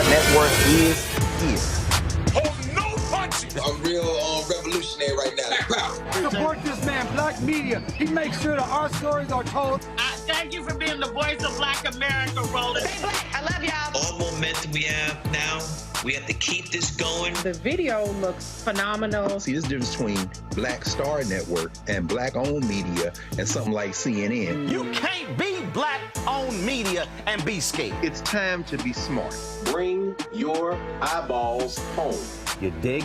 Star Network is here. Hold no punches. I'm real revolutionary right now. Support this man, Black media. He makes sure that our stories are told. Thank you for being the voice of Black America, Roland. Stay black. I love y'all. All momentum we have now, we have to keep this going. The video looks phenomenal. See, this difference between Black Star Network and Black-owned media and something like CNN. You can't be Black-owned media and be scared. It's time to be smart. Bring your eyeballs home. You dig?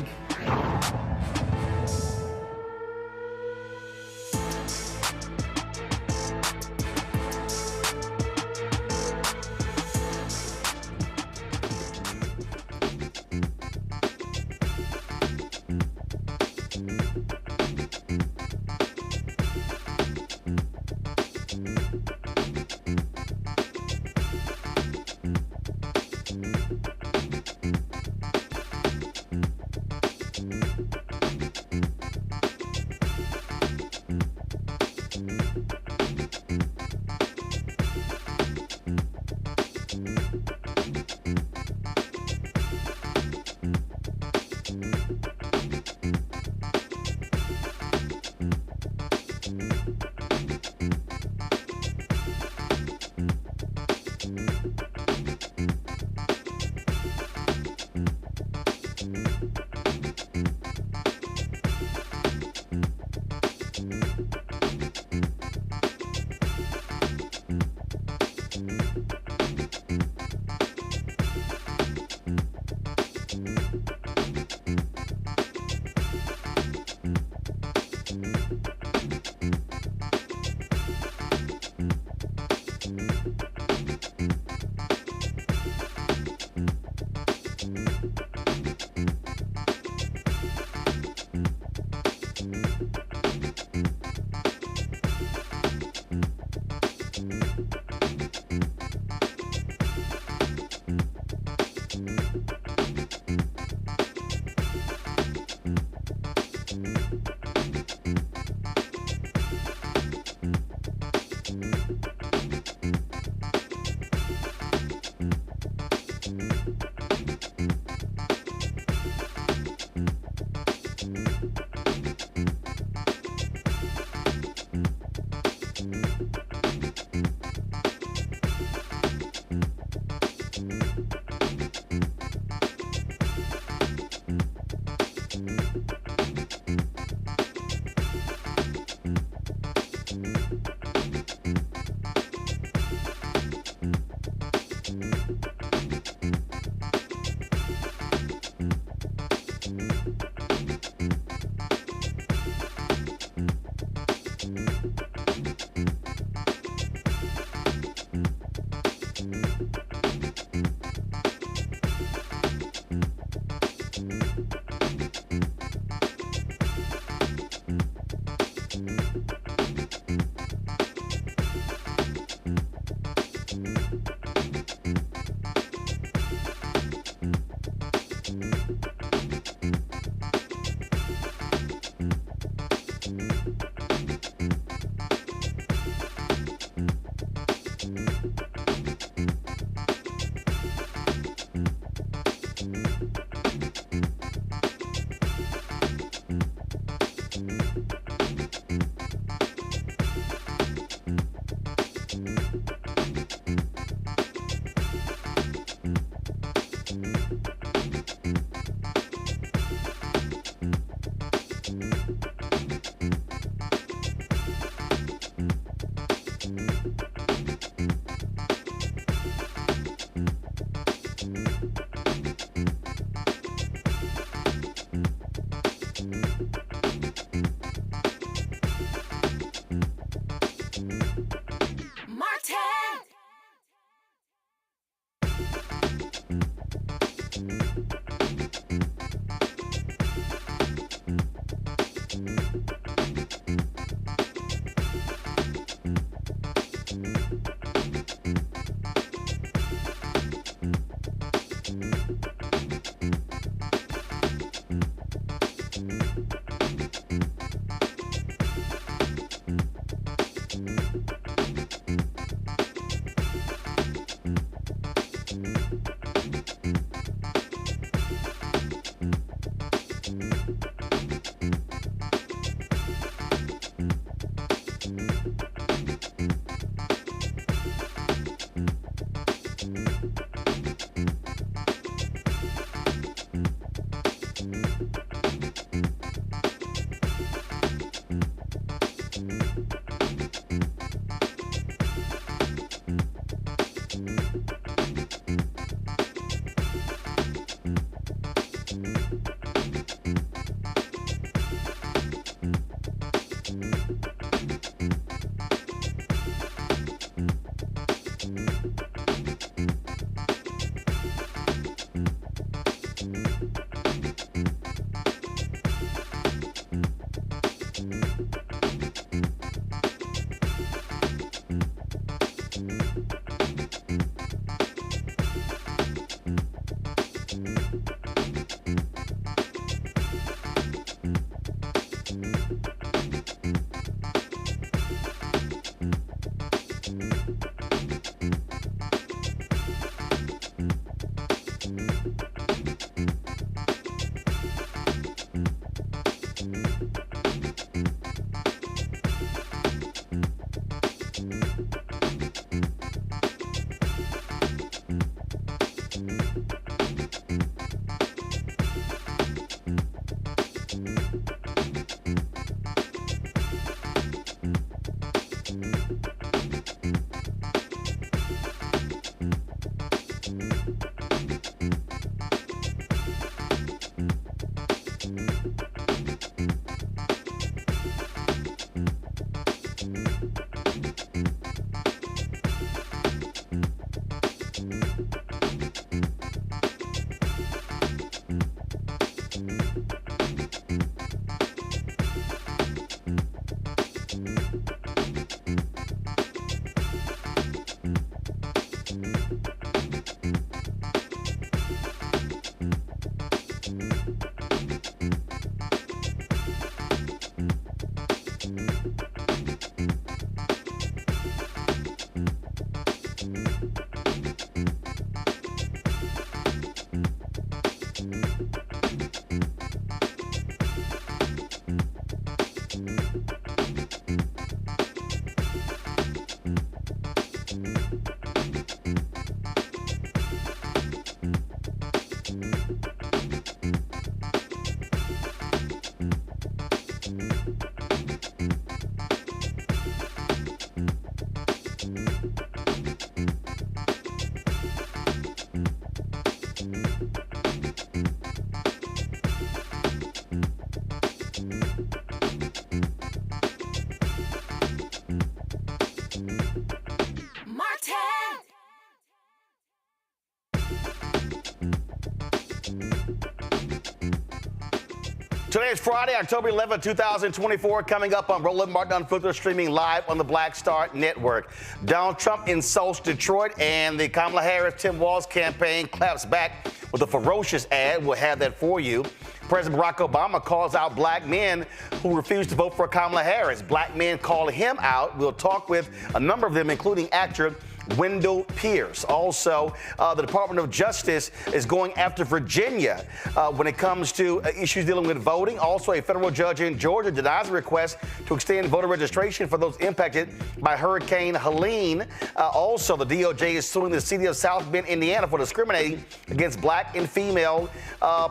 Today is Friday, October 11, 2024. Coming up on Roland Martin Unfiltered, streaming live on the Black Star Network. Donald Trump insults Detroit, and the Kamala Harris-Tim Walz campaign claps back with a ferocious ad. We'll have that for you. President Barack Obama calls out black men who refuse to vote for Kamala Harris. Black men call him out. We'll talk with a number of them, including actor Wendell Pierce. Also, the Department of Justice is going after Virginia when it comes to issues dealing with voting. Also, a federal judge in Georgia denies a request to extend voter registration for those impacted by Hurricane Helene. Also, the DOJ is suing the city of South Bend, Indiana for discriminating against black and female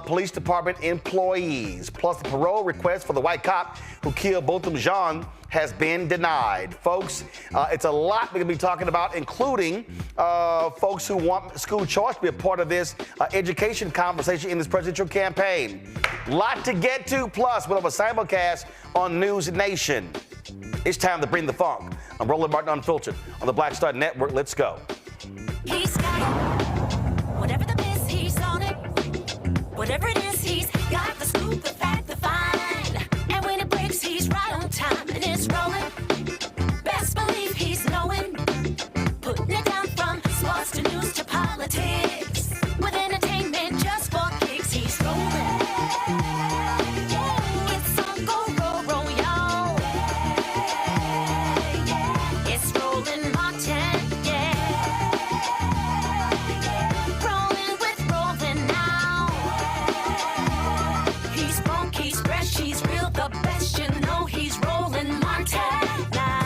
police department employees. Plus, the parole request for the white cop who killed Botham Jean has been denied. Folks, it's a lot we're going to be talking about, including folks who want school choice to be a part of this education conversation in this presidential campaign. Lot to get to, plus we'll have a simulcast on News Nation. It's time to bring the funk. I'm Roland Martin Unfiltered on the Black Star Network. Let's go. He's got whatever the biz, he's on it. Whatever it is, he's got the scoop, the fact, the find. And when it breaks, he's right on time and it's rolling. Best believe he's knowing. Putting it down from sports to news to politics. With entertainment just for kicks, he's rolling. It's on go, roll, y'all. It's Roland Martin, yeah. Rolling with Roland now. He's funk, he's fresh, he's real, the best, you know he's Roland Martin now.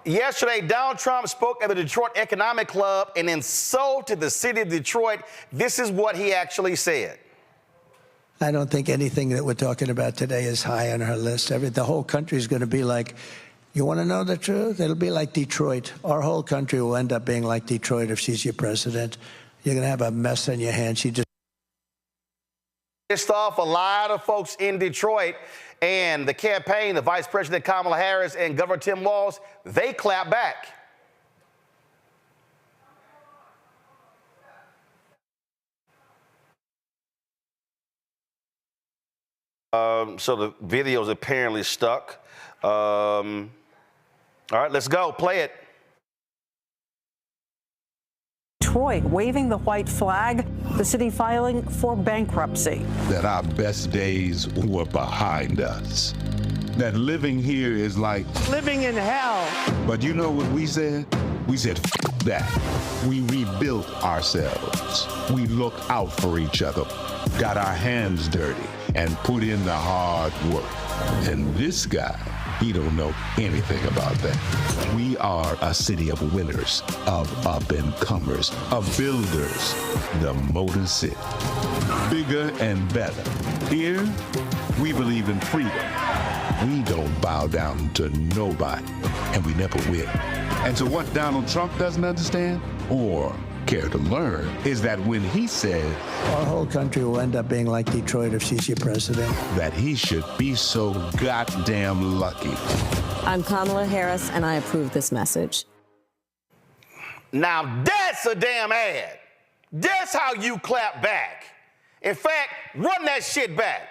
Yesterday, Donald Trump spoke at the Detroit Economic Club and insulted the city of Detroit. This is what he actually said. I don't think anything that we're talking about today is high on our list. The whole country is going to be like, you want to know the truth? It'll be like Detroit. Our whole country will end up being like Detroit if she's your president. You're going to have a mess on your hands. She just Pissed off a lot of folks in Detroit, and the campaign, the Vice President Kamala Harris and Governor Tim Walz, they clap back. So the video's apparently stuck. All right, let's go. Play it. Detroit waving the white flag, the city filing for bankruptcy. That our best days were behind us. That living here is like Living in hell. But you know what we said? We said, F that. We rebuilt ourselves. We looked out for each other, got our hands dirty, and put in the hard work. And this guy, he don't know anything about that. We are a city of winners, of up-and-comers, of builders, the Motor City. Bigger and better. Here, we believe in freedom. We don't bow down to nobody, and we never will. And so what Donald Trump doesn't understand, or care to learn, is that when he said our whole country will end up being like Detroit if she's your president, that he should be so goddamn lucky. I'm Kamala Harris, and I approve this message. Now that's a damn ad. That's how you clap back. In fact, run that shit back.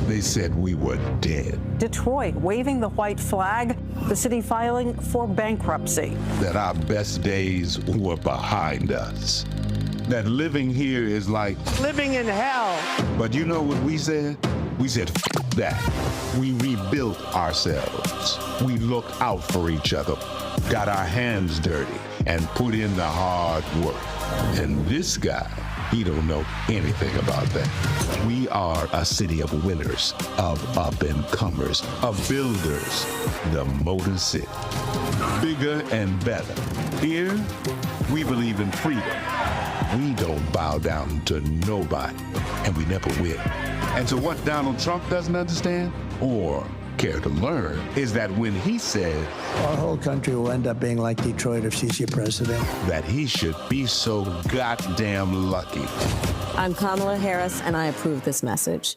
They said we were dead. Detroit waving the white flag, the city filing for bankruptcy. That our best days were behind us. That living here is like Living in hell. But you know what we said? We said, F that. We rebuilt ourselves. We looked out for each other, got our hands dirty, and put in the hard work. And this guy, he don't know anything about that. We are a city of winners, of up-and-comers, of builders, the Motor City. Bigger and better. Here, we believe in freedom. We don't bow down to nobody, and we never will. And so what Donald Trump doesn't understand, or care to learn, is that when he said our whole country will end up being like Detroit if she's your president, that he should be so goddamn lucky. I'm Kamala Harris, and I approve this message.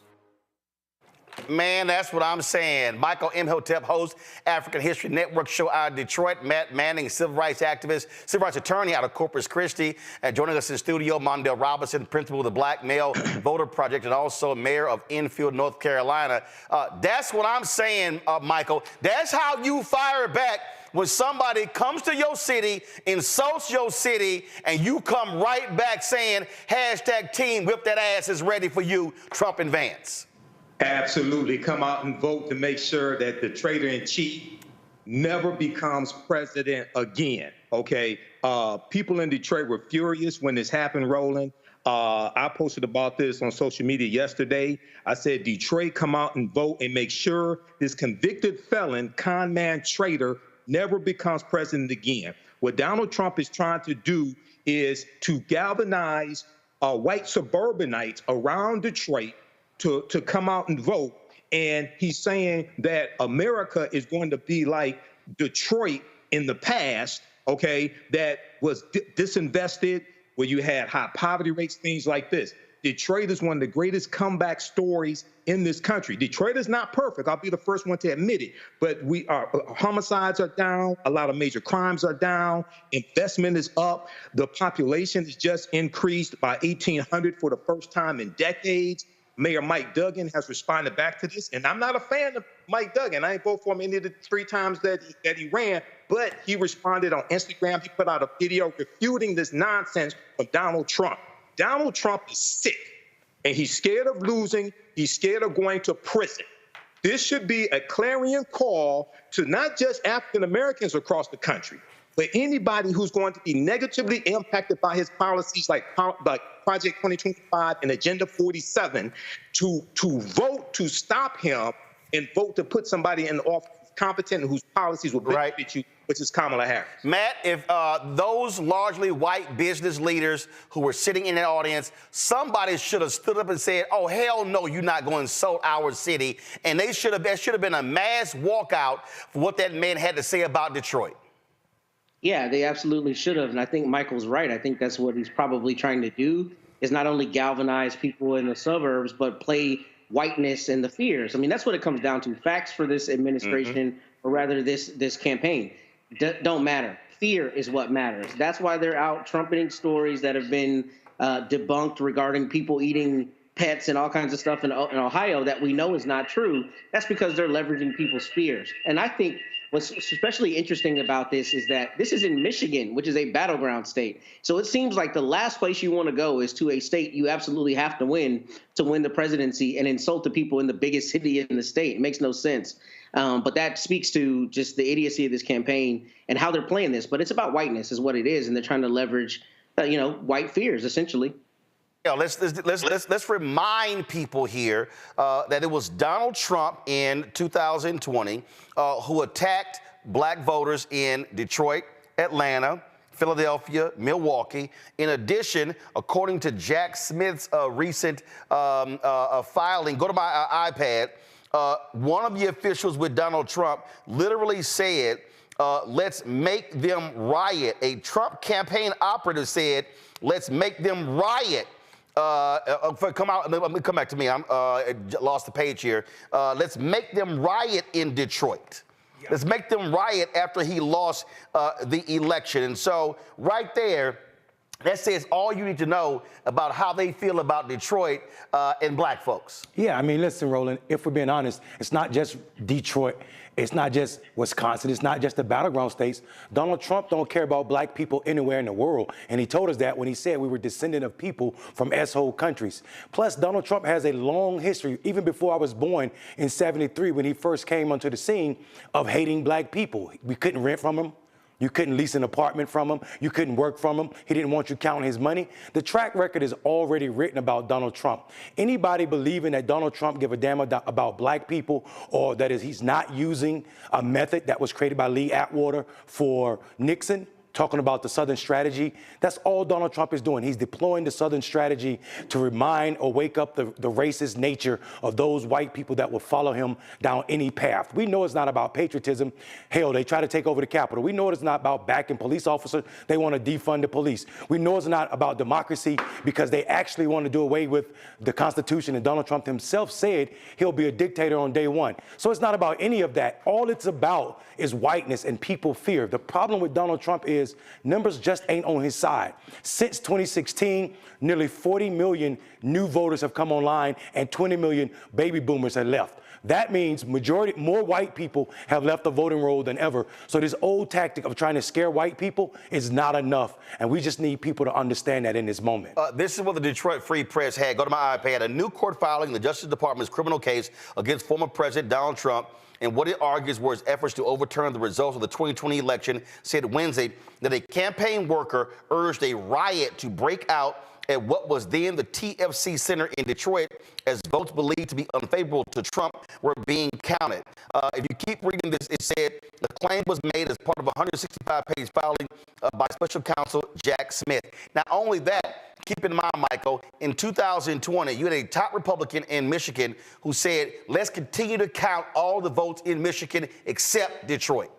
Man, that's what I'm saying. Michael Imhotep hosts African History Network show out of Detroit. Matt Manning, civil rights activist, civil rights attorney out of Corpus Christi. And joining us in studio, Mondale Robinson, principal of the Black Male Voter Project and also mayor of Enfield, North Carolina. That's what I'm saying, Michael. That's how you fire back when somebody comes to your city, insults your city, and you come right back saying, hashtag team whip that ass is ready for you, Trump and Vance. Absolutely. Come out and vote to make sure that the traitor-in-chief never becomes president again, okay? People in Detroit were furious when this happened, Roland. I posted about this on social media yesterday. I said, Detroit, come out and vote and make sure this convicted felon, con man, traitor never becomes president again. What Donald Trump is trying to do is to galvanize white suburbanites around Detroit to come out and vote. And he's saying that America is going to be like Detroit in the past, okay, that was disinvested, where you had high poverty rates, things like this. Detroit is one of the greatest comeback stories in this country. Detroit is not perfect. I'll be the first one to admit it. But homicides are down. A lot of major crimes are down. Investment is up. The population is just increased by 1,800 for the first time in decades. Mayor Mike Duggan has responded back to this, and I'm not a fan of Mike Duggan. I ain't vote for him any of the 3 times that he ran, but he responded on Instagram. He put out a video refuting this nonsense from Donald Trump. Donald Trump is sick, and he's scared of losing. He's scared of going to prison. This should be a clarion call to not just African Americans across the country, but anybody who's going to be negatively impacted by his policies like Project 2025 and Agenda 47 to vote to stop him and vote to put somebody in office competent and whose policies will benefit you, which is Kamala Harris. Matt, if those largely white business leaders who were sitting in the audience, somebody should have stood up and said, oh, hell no, you're not going to insult our city. And there should have been a mass walkout for what that man had to say about Detroit. Yeah, they absolutely should have. And I think Michael's right. I think that's what he's probably trying to do, is not only galvanize people in the suburbs, but play whiteness and the fears. I mean, that's what it comes down to. Facts for this administration, or rather this campaign, don't matter. Fear is what matters. That's why they're out trumpeting stories that have been, debunked regarding people eating pets and all kinds of stuff in Ohio that we know is not true, that's because they're leveraging people's fears. And I think what's especially interesting about this is that this is in Michigan, which is a battleground state. So it seems like the last place you want to go is to a state you absolutely have to win the presidency and insult the people in the biggest city in the state. It makes no sense. But that speaks to just the idiocy of this campaign and how they're playing this. But it's about whiteness is what it is. And they're trying to leverage, white fears, essentially. Yeah, let's remind people here that it was Donald Trump in 2020 who attacked black voters in Detroit, Atlanta, Philadelphia, Milwaukee. In addition, according to Jack Smith's recent filing, go to my iPad, one of the officials with Donald Trump literally said, let's make them riot. A Trump campaign operative said, let's make them riot. Let me come back to me. I lost the page here. Let's make them riot in Detroit. Yeah. Let's make them riot after he lost the election. And so right there, that says all you need to know about how they feel about Detroit and black folks. Yeah, I mean, listen, Roland, if we're being honest, it's not just Detroit. It's not just Wisconsin. It's not just the battleground states. Donald Trump don't care about black people anywhere in the world. And he told us that when he said we were descendant of people from S-hole countries. Plus, Donald Trump has a long history, even before I was born in '73, when he first came onto the scene, of hating black people. We couldn't rent from him. You couldn't lease an apartment from him. You couldn't work from him. He didn't want you counting his money. The track record is already written about Donald Trump. Anybody believing that Donald Trump give a damn about black people, or that he's not using a method that was created by Lee Atwater for Nixon, talking about the Southern strategy, that's all Donald Trump is doing. He's deploying the Southern strategy to remind or wake up the racist nature of those white people that will follow him down any path. We know it's not about patriotism. Hell, they try to take over the Capitol. We know it's not about backing police officers. They want to defund the police. We know it's not about democracy because they actually want to do away with the Constitution, and Donald Trump himself said he'll be a dictator on day one. So it's not about any of that. All it's about is whiteness and people fear. The problem with Donald Trump is numbers just ain't on his side. Since 2016, nearly 40 million new voters have come online and 20 million baby boomers have left. That means more white people have left the voting roll than ever. So this old tactic of trying to scare white people is not enough. And we just need people to understand that in this moment. This is what the Detroit Free Press had. Go to my iPad. A new court filing in the Justice Department's criminal case against former President Donald Trump. And what it argues were his efforts to overturn the results of the 2020 election, said Wednesday that a campaign worker urged a riot to break out at what was then the TFC Center in Detroit as votes believed to be unfavorable to Trump were being counted. If you keep reading this, it said the claim was made as part of a 165-page filing by special counsel Jack Smith. Not only that, keep in mind, Michael, in 2020, you had a top Republican in Michigan who said, let's continue to count all the votes in Michigan except Detroit.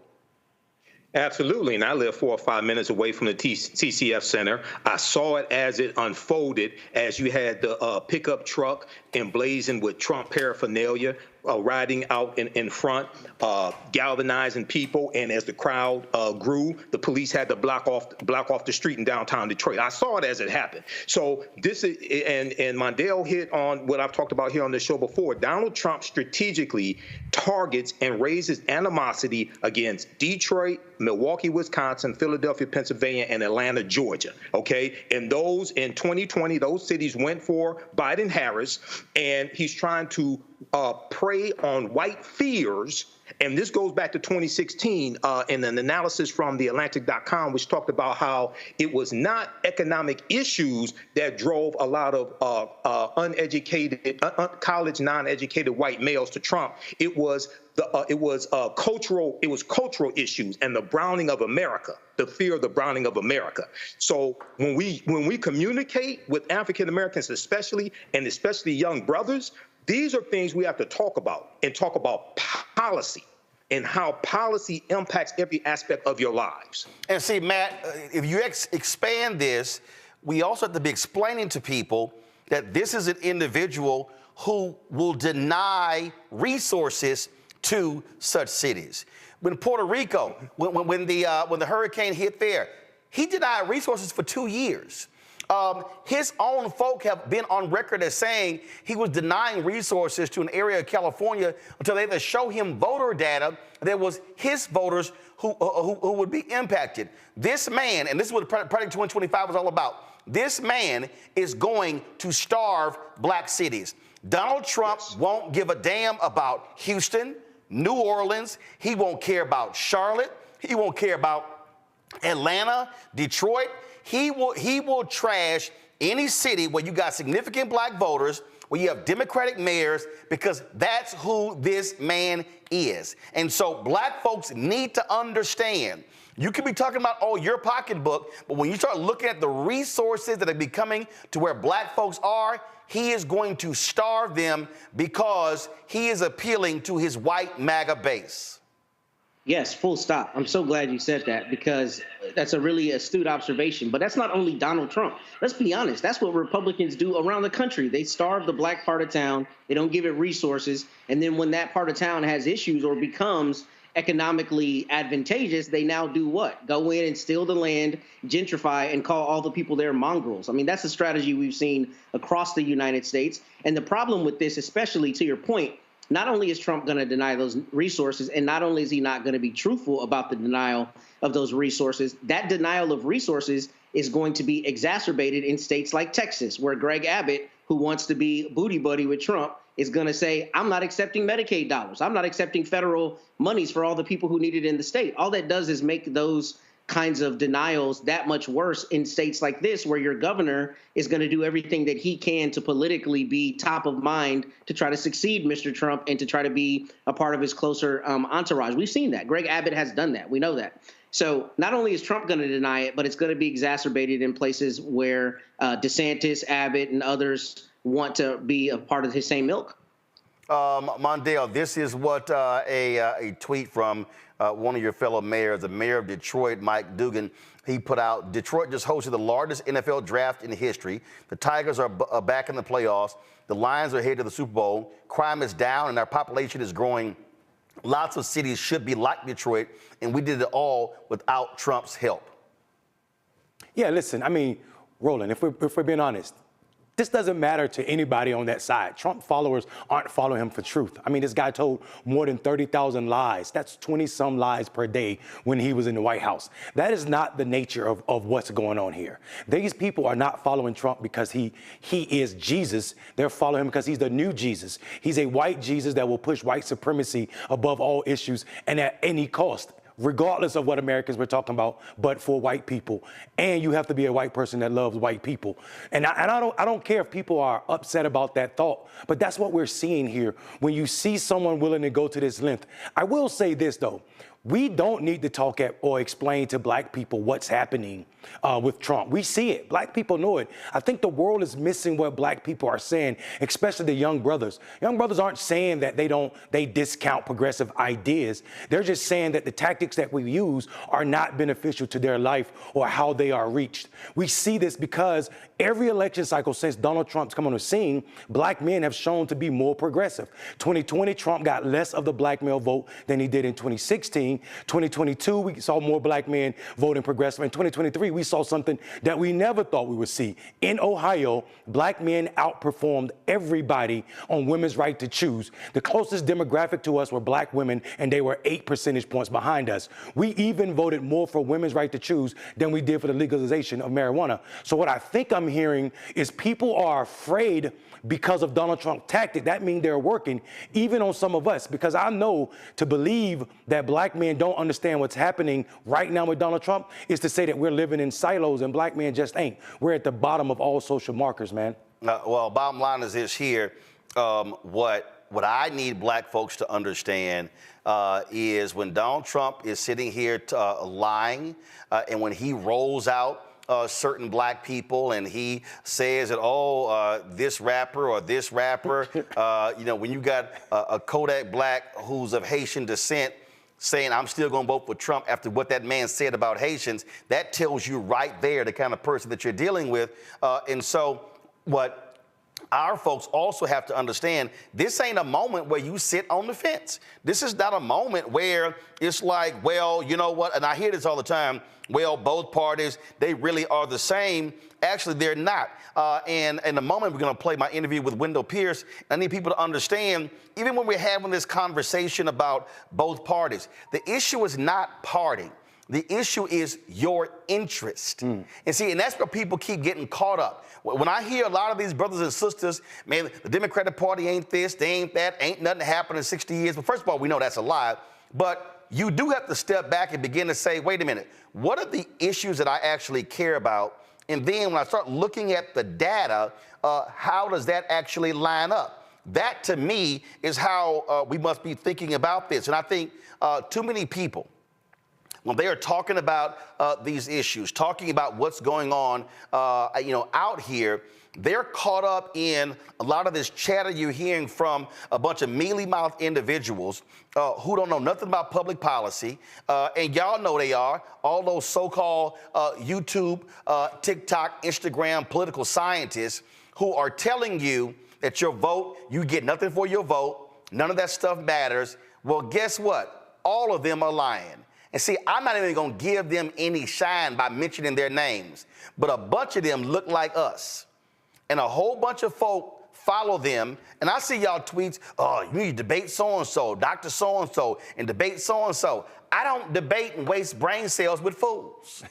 Absolutely, and I live 4 or 5 minutes away from the TCF Center. I saw it as it unfolded, as you had the pickup truck emblazoned with Trump paraphernalia riding out in front, galvanizing people, and as the crowd grew, the police had to block off the street in downtown Detroit. I saw it as it happened. So this is, and Mondale hit on what I've talked about here on the show before. Donald Trump strategically targets and raises animosity against Detroit, Milwaukee, Wisconsin, Philadelphia, Pennsylvania, and Atlanta, Georgia. Okay, and those in 2020, those cities went for Biden-Harris, and he's trying to prey on white fears. And this goes back to 2016 in an analysis from theatlantic.com, which talked about how it was not economic issues that drove a lot of uneducated, college non-educated white males to Trump. It was cultural issues and the browning of America, the fear of the browning of America. So when we communicate with African Americans, especially young brothers, these are things we have to talk about, and talk about policy and how policy impacts every aspect of your lives. And see, Matt, if you expand this, we also have to be explaining to people that this is an individual who will deny resources to such cities. When Puerto Rico, when the hurricane hit there, he denied resources for 2 years. His own folk have been on record as saying he was denying resources to an area of California until they had to show him voter data that was his voters who would be impacted. This man, and this is what Project 2025 was all about, this man is going to starve black cities. Donald Trump won't give a damn about Houston, New Orleans. He won't care about Charlotte. He won't care about Atlanta, Detroit. He will trash any city where you got significant black voters, where you have Democratic mayors, because that's who this man is. And so black folks need to understand, you can be talking about, oh, your pocketbook, but when you start looking at the resources that are becoming to where black folks are, he is going to starve them because he is appealing to his white MAGA base. Yes, full stop. I'm so glad you said that, because that's a really astute observation. But that's not only Donald Trump. Let's be honest. That's what Republicans do around the country. They starve the black part of town. They don't give it resources. And then when that part of town has issues or becomes economically advantageous, they now do what? Go in and steal the land, gentrify, and call all the people there mongrels. I mean, that's a strategy we've seen across the United States. And the problem with this, especially to your point, not only is Trump going to deny those resources, and not only is he not going to be truthful about the denial of those resources, that denial of resources is going to be exacerbated in states like Texas, where Greg Abbott, who wants to be booty buddy with Trump, is going to say, I'm not accepting Medicaid dollars. I'm not accepting federal monies for all the people who need it in the state. All that does is make those kinds of denials that much worse in states like this, where your governor is going to do everything that he can to politically be top of mind to try to succeed Mr. Trump and to try to be a part of his closer entourage. We've seen that. Greg Abbott has done that. We know that. So not only is Trump going to deny it, but it's going to be exacerbated in places where DeSantis, Abbott, and others want to be a part of his same ilk. Mondale, this is what a tweet from one of your fellow mayors, the mayor of Detroit, Mike Dugan, he put out. Detroit just hosted the largest NFL draft in history. The Tigers are back in the playoffs. The Lions are headed to the Super Bowl. Crime is down and our population is growing. Lots of cities should be like Detroit, and we did it all without Trump's help. Yeah, listen, I mean, Roland, if we're being honest, this doesn't matter to anybody on that side. Trump followers aren't following him for truth. I mean, this guy told more than 30,000 lies. That's 20-some lies per day when he was in the White House. That is not the nature of what's going on here. These people are not following Trump because he is Jesus. They're following him because he's the new Jesus. He's a white Jesus that will push white supremacy above all issues and at any cost, regardless of what Americans we're talking about, but for white people. And you have to be a white person that loves white people. And I don't care if people are upset about that thought, but that's what we're seeing here. When you see someone willing to go to this length. I will say this, though. We don't need to talk or explain to black people what's happening with Trump. We see it. Black people know it. I think the world is missing what black people are saying, especially the young brothers. Young brothers aren't saying that they discount progressive ideas. They're just saying that the tactics that we use are not beneficial to their life or how they are reached. We see this because every election cycle since Donald Trump's come on the scene, black men have shown to be more progressive. 2020, Trump got less of the black male vote than he did in 2016. 2022, we saw more black men voting progressive. In 2023, we saw something that we never thought we would see. In Ohio, black men outperformed everybody on women's right to choose. The closest demographic to us were black women, and they were 8 percentage points behind us. We even voted more for women's right to choose than we did for the legalization of marijuana. So what I think I'm hearing is people are afraid because of Donald Trump's tactic. That means they're working even on some of us, because I know to believe that black men don't understand what's happening right now with Donald Trump is to say that we're living in silos, and black men just ain't. We're at the bottom of all social markers, man. Well, bottom line is this here. What I need black folks to understand is when Donald Trump is sitting here lying, and when he rolls out certain black people and he says that, this rapper or this rapper, when you got a Kodak Black who's of Haitian descent saying, I'm still going to vote for Trump after what that man said about Haitians, that tells you right there the kind of person that you're dealing with. And so what our folks also have to understand this ain't a moment where you sit on the fence. This is not a moment where it's like, well, you know what? And I hear this all the time. Well, both parties, they really are the same. Actually, they're not. And in a moment, we're going to play my interview with Wendell Pierce. I need people to understand, even when we're having this conversation about both parties, the issue is not party. The issue is your interest. And see, and that's where people keep getting caught up. When I hear a lot of these brothers and sisters, man, the Democratic Party ain't this, they ain't that, ain't nothing happened in 60 years. But first of all, we know that's a lie. But you do have to step back and begin to say, wait a minute, what are the issues that I actually care about? And then when I start looking at the data, how does that actually line up? That, to me, is how we must be thinking about this. And I think too many people, when they are talking about these issues, talking about what's going on, out here, they're caught up in a lot of this chatter you're hearing from a bunch of mealy-mouthed individuals who don't know nothing about public policy, and y'all know they are, all those so-called YouTube, TikTok, Instagram political scientists who are telling you that your vote, you get nothing for your vote, none of that stuff matters. Well, guess what? All of them are lying. And see, I'm not even going to give them any shine by mentioning their names, but a bunch of them look like us. And a whole bunch of folk follow them. And I see y'all tweets, oh, you need to debate so-and-so, Dr. So-and-so, and debate so-and-so. I don't debate and waste brain cells with fools.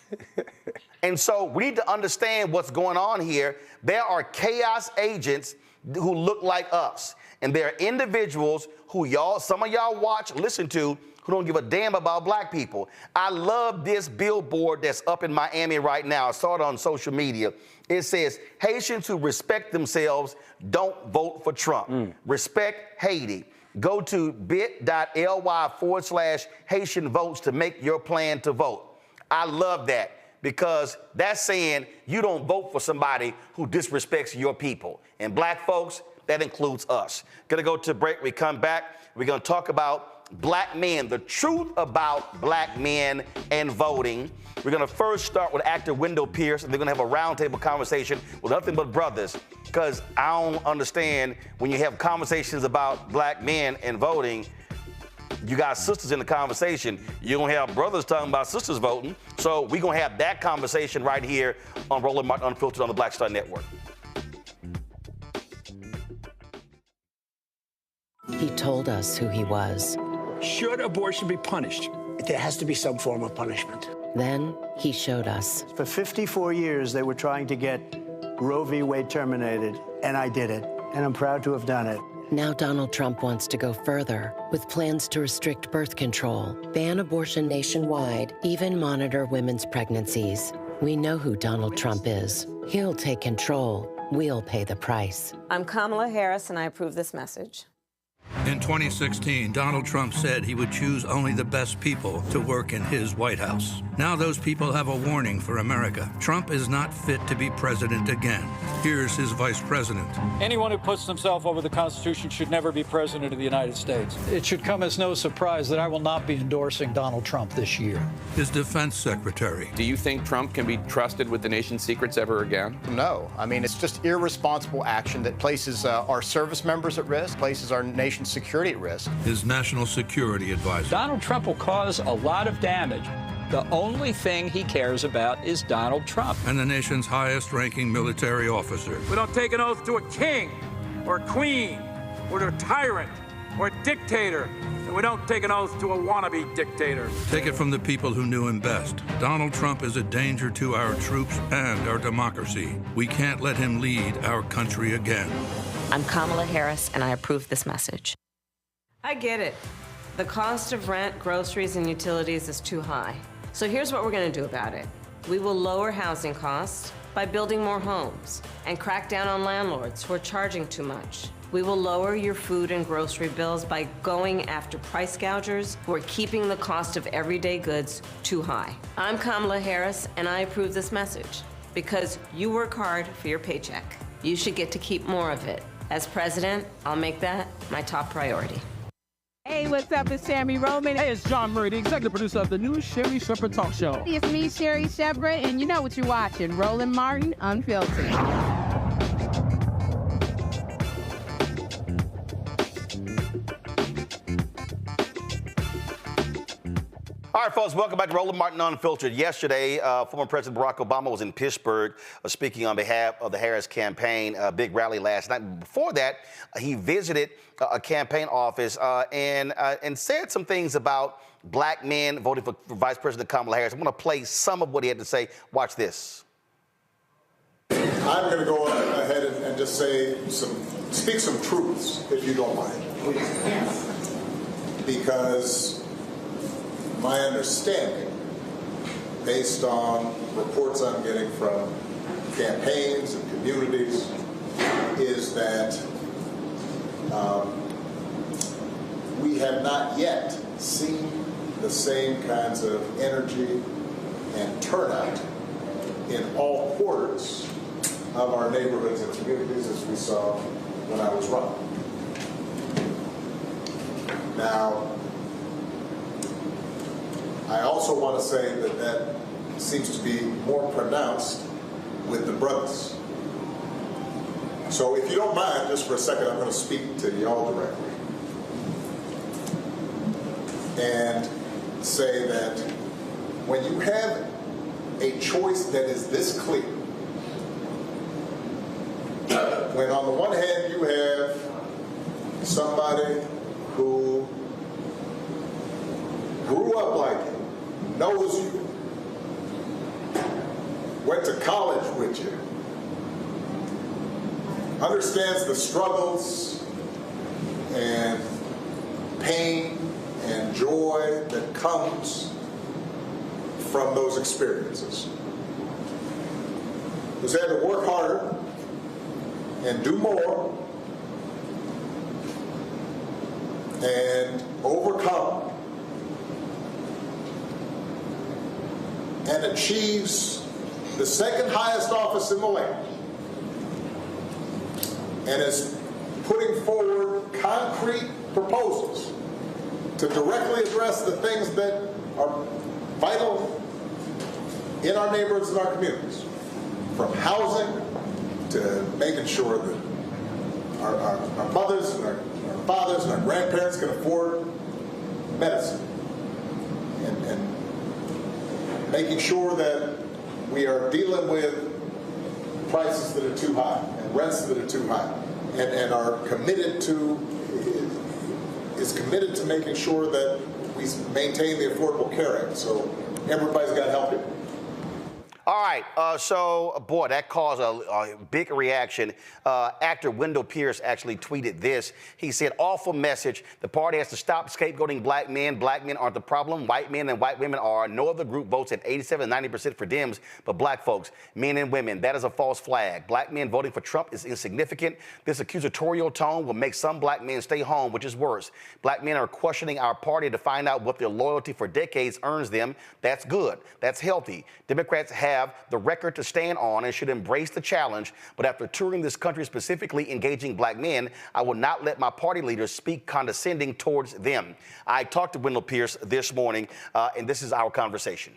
And so we need to understand what's going on here. There are chaos agents who look like us. And there are individuals who some of y'all watch, listen to, who don't give a damn about black people. I love this billboard that's up in Miami right now. I saw it on social media. It says, Haitians who respect themselves don't vote for Trump. Respect Haiti. Go to bit.ly/Haitian votes to make your plan to vote. I love that because that's saying you don't vote for somebody who disrespects your people. And black folks, that includes us. Gonna go to break. We come back. We're gonna talk about black men, the truth about black men and voting. We're going to first start with actor Wendell Pierce, and they're going to have a roundtable conversation with nothing but brothers, because I don't understand when you have conversations about black men and voting, you got sisters in the conversation. You don't have brothers talking about sisters voting. So we're going to have that conversation right here on Roland Martin Unfiltered on the Black Star Network. He told us who he was. Should abortion be punished? There has to be some form of punishment. Then he showed us. For 54 years, they were trying to get Roe v. Wade terminated, and I did it, and I'm proud to have done it. Now Donald Trump wants to go further with plans to restrict birth control, ban abortion nationwide, even monitor women's pregnancies. We know who Donald Trump is. He'll take control. We'll pay the price. I'm Kamala Harris, and I approve this message. In 2016, Donald Trump said he would choose only the best people to work in his White House. Now those people have a warning for America. Trump is not fit to be president again. Here's his vice president. Anyone who puts themselves over the Constitution should never be president of the United States. It should come as no surprise that I will not be endorsing Donald Trump this year. His defense secretary. Do you think Trump can be trusted with the nation's secrets ever again? No. I mean, it's just irresponsible action that places our service members at risk, places our nation's security at risk. His national security advisor. Donald Trump will cause a lot of damage. The only thing he cares about is Donald Trump. And the nation's highest-ranking military officer. We don't take an oath to a king or a queen or to a tyrant or a dictator. And we don't take an oath to a wannabe dictator. Take it from the people who knew him best. Donald Trump is a danger to our troops and our democracy. We can't let him lead our country again. I'm Kamala Harris, and I approve this message. I get it. The cost of rent, groceries, and utilities is too high. So here's what we're going to do about it. We will lower housing costs by building more homes and crack down on landlords who are charging too much. We will lower your food and grocery bills by going after price gougers who are keeping the cost of everyday goods too high. I'm Kamala Harris, and I approve this message because you work hard for your paycheck. You should get to keep more of it. As president, I'll make that my top priority. Hey, what's up? It's Tammy Roman. Hey, it's John Murray, the executive producer of the new Sherry Shepherd Talk Show. It's me, Sherry Shepherd, and you know what you're watching, Roland Martin Unfiltered. All right, folks, welcome back to Roland Martin Unfiltered. Yesterday, former President Barack Obama was in Pittsburgh speaking on behalf of the Harris campaign, a big rally last night. Before that, he visited a campaign office and said some things about black men voting for Vice President Kamala Harris. I'm going to play some of what he had to say. Watch this. I'm going to go ahead and just speak some truths, if you don't mind. Yes. Because my understanding, based on reports I'm getting from campaigns and communities, is that we have not yet seen the same kinds of energy and turnout in all quarters of our neighborhoods and communities as we saw when I was running. Now, I also want to say that seems to be more pronounced with the brothers. So if you don't mind, just for a second, I'm going to speak to y'all directly and say that when you have a choice that is this clear, when on the one hand you have somebody who grew up like you, knows you, went to college with you, understands the struggles and pain and joy that comes from those experiences, who's had to work harder and do more and overcome and achieves the second highest office in the land and is putting forward concrete proposals to directly address the things that are vital in our neighborhoods and our communities, from housing to making sure that our mothers and our fathers and our grandparents can afford medicine, and making sure that we are dealing with prices that are too high and rents that are too high, and are committed to making sure that we maintain the Affordable Care Act. So everybody's got to help it. All right, so, boy, that caused a big reaction. Actor Wendell Pierce actually tweeted this. He said, awful message. The party has to stop scapegoating black men. Black men aren't the problem. White men and white women are. No other group votes at 87, 90% for Dems, but black folks, men and women. That is a false flag. Black men voting for Trump is insignificant. This accusatorial tone will make some black men stay home, which is worse. Black men are questioning our party to find out what their loyalty for decades earns them. That's good. That's healthy. Democrats have the record to stand on and should embrace the challenge. But after touring this country, specifically engaging black men, I will not let my party leaders speak condescending towards them. I talked to Wendell Pierce this morning, and this is our conversation.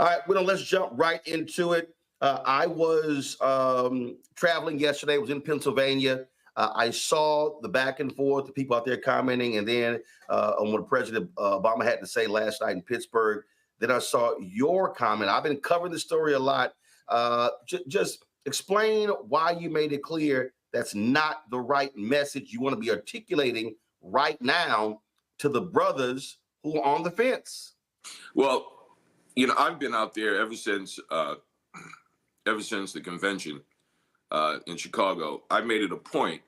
All right, Wendell, let's jump right into it. I was traveling yesterday. I was in Pennsylvania. I saw the back and forth, the people out there commenting, and then on what President Obama had to say last night in Pittsburgh. Then I saw your comment. I've been covering the story a lot. Just explain why you made it clear that's not the right message you want to be articulating right now to the brothers who are on the fence. Well, you know, I've been out there ever since the convention in Chicago. I made it a point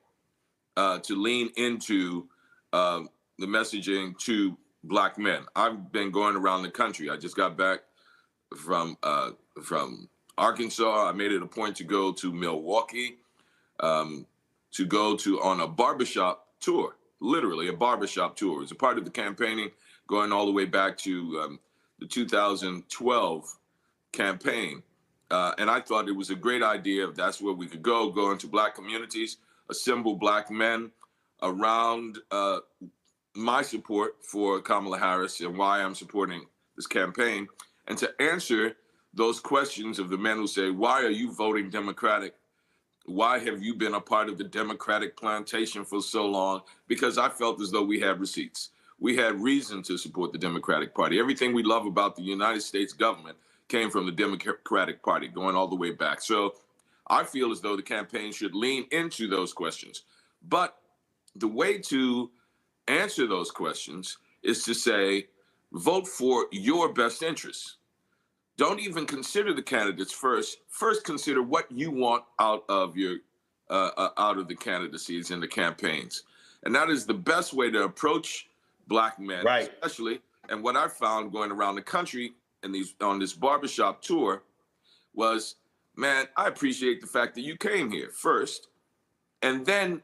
to lean into the messaging to black men. I've been going around the country. I just got back from Arkansas. I made it a point to go to Milwaukee, to go on a barbershop tour, literally a barbershop tour. It's a part of the campaigning going all the way back to the 2012 campaign. And I thought it was a great idea if that's where we could go into black communities, assemble black men around my support for Kamala Harris and why I'm supporting this campaign, and to answer those questions of the men who say, why are you voting Democratic? Why have you been a part of the Democratic plantation for so long? Because I felt as though we had receipts. we had reason to support the Democratic Party. Everything we love about the United States government came from the Democratic Party, going all the way back. So I feel as though the campaign should lean into those questions. But the way to answer those questions is to say, vote for your best interests. Don't even consider the candidates first. First, consider what you want out of your out of the candidacies and the campaigns, and that is the best way to approach Black men, right? Especially, and what I found going around the country on this barbershop tour was, man, I appreciate the fact that you came here first, and then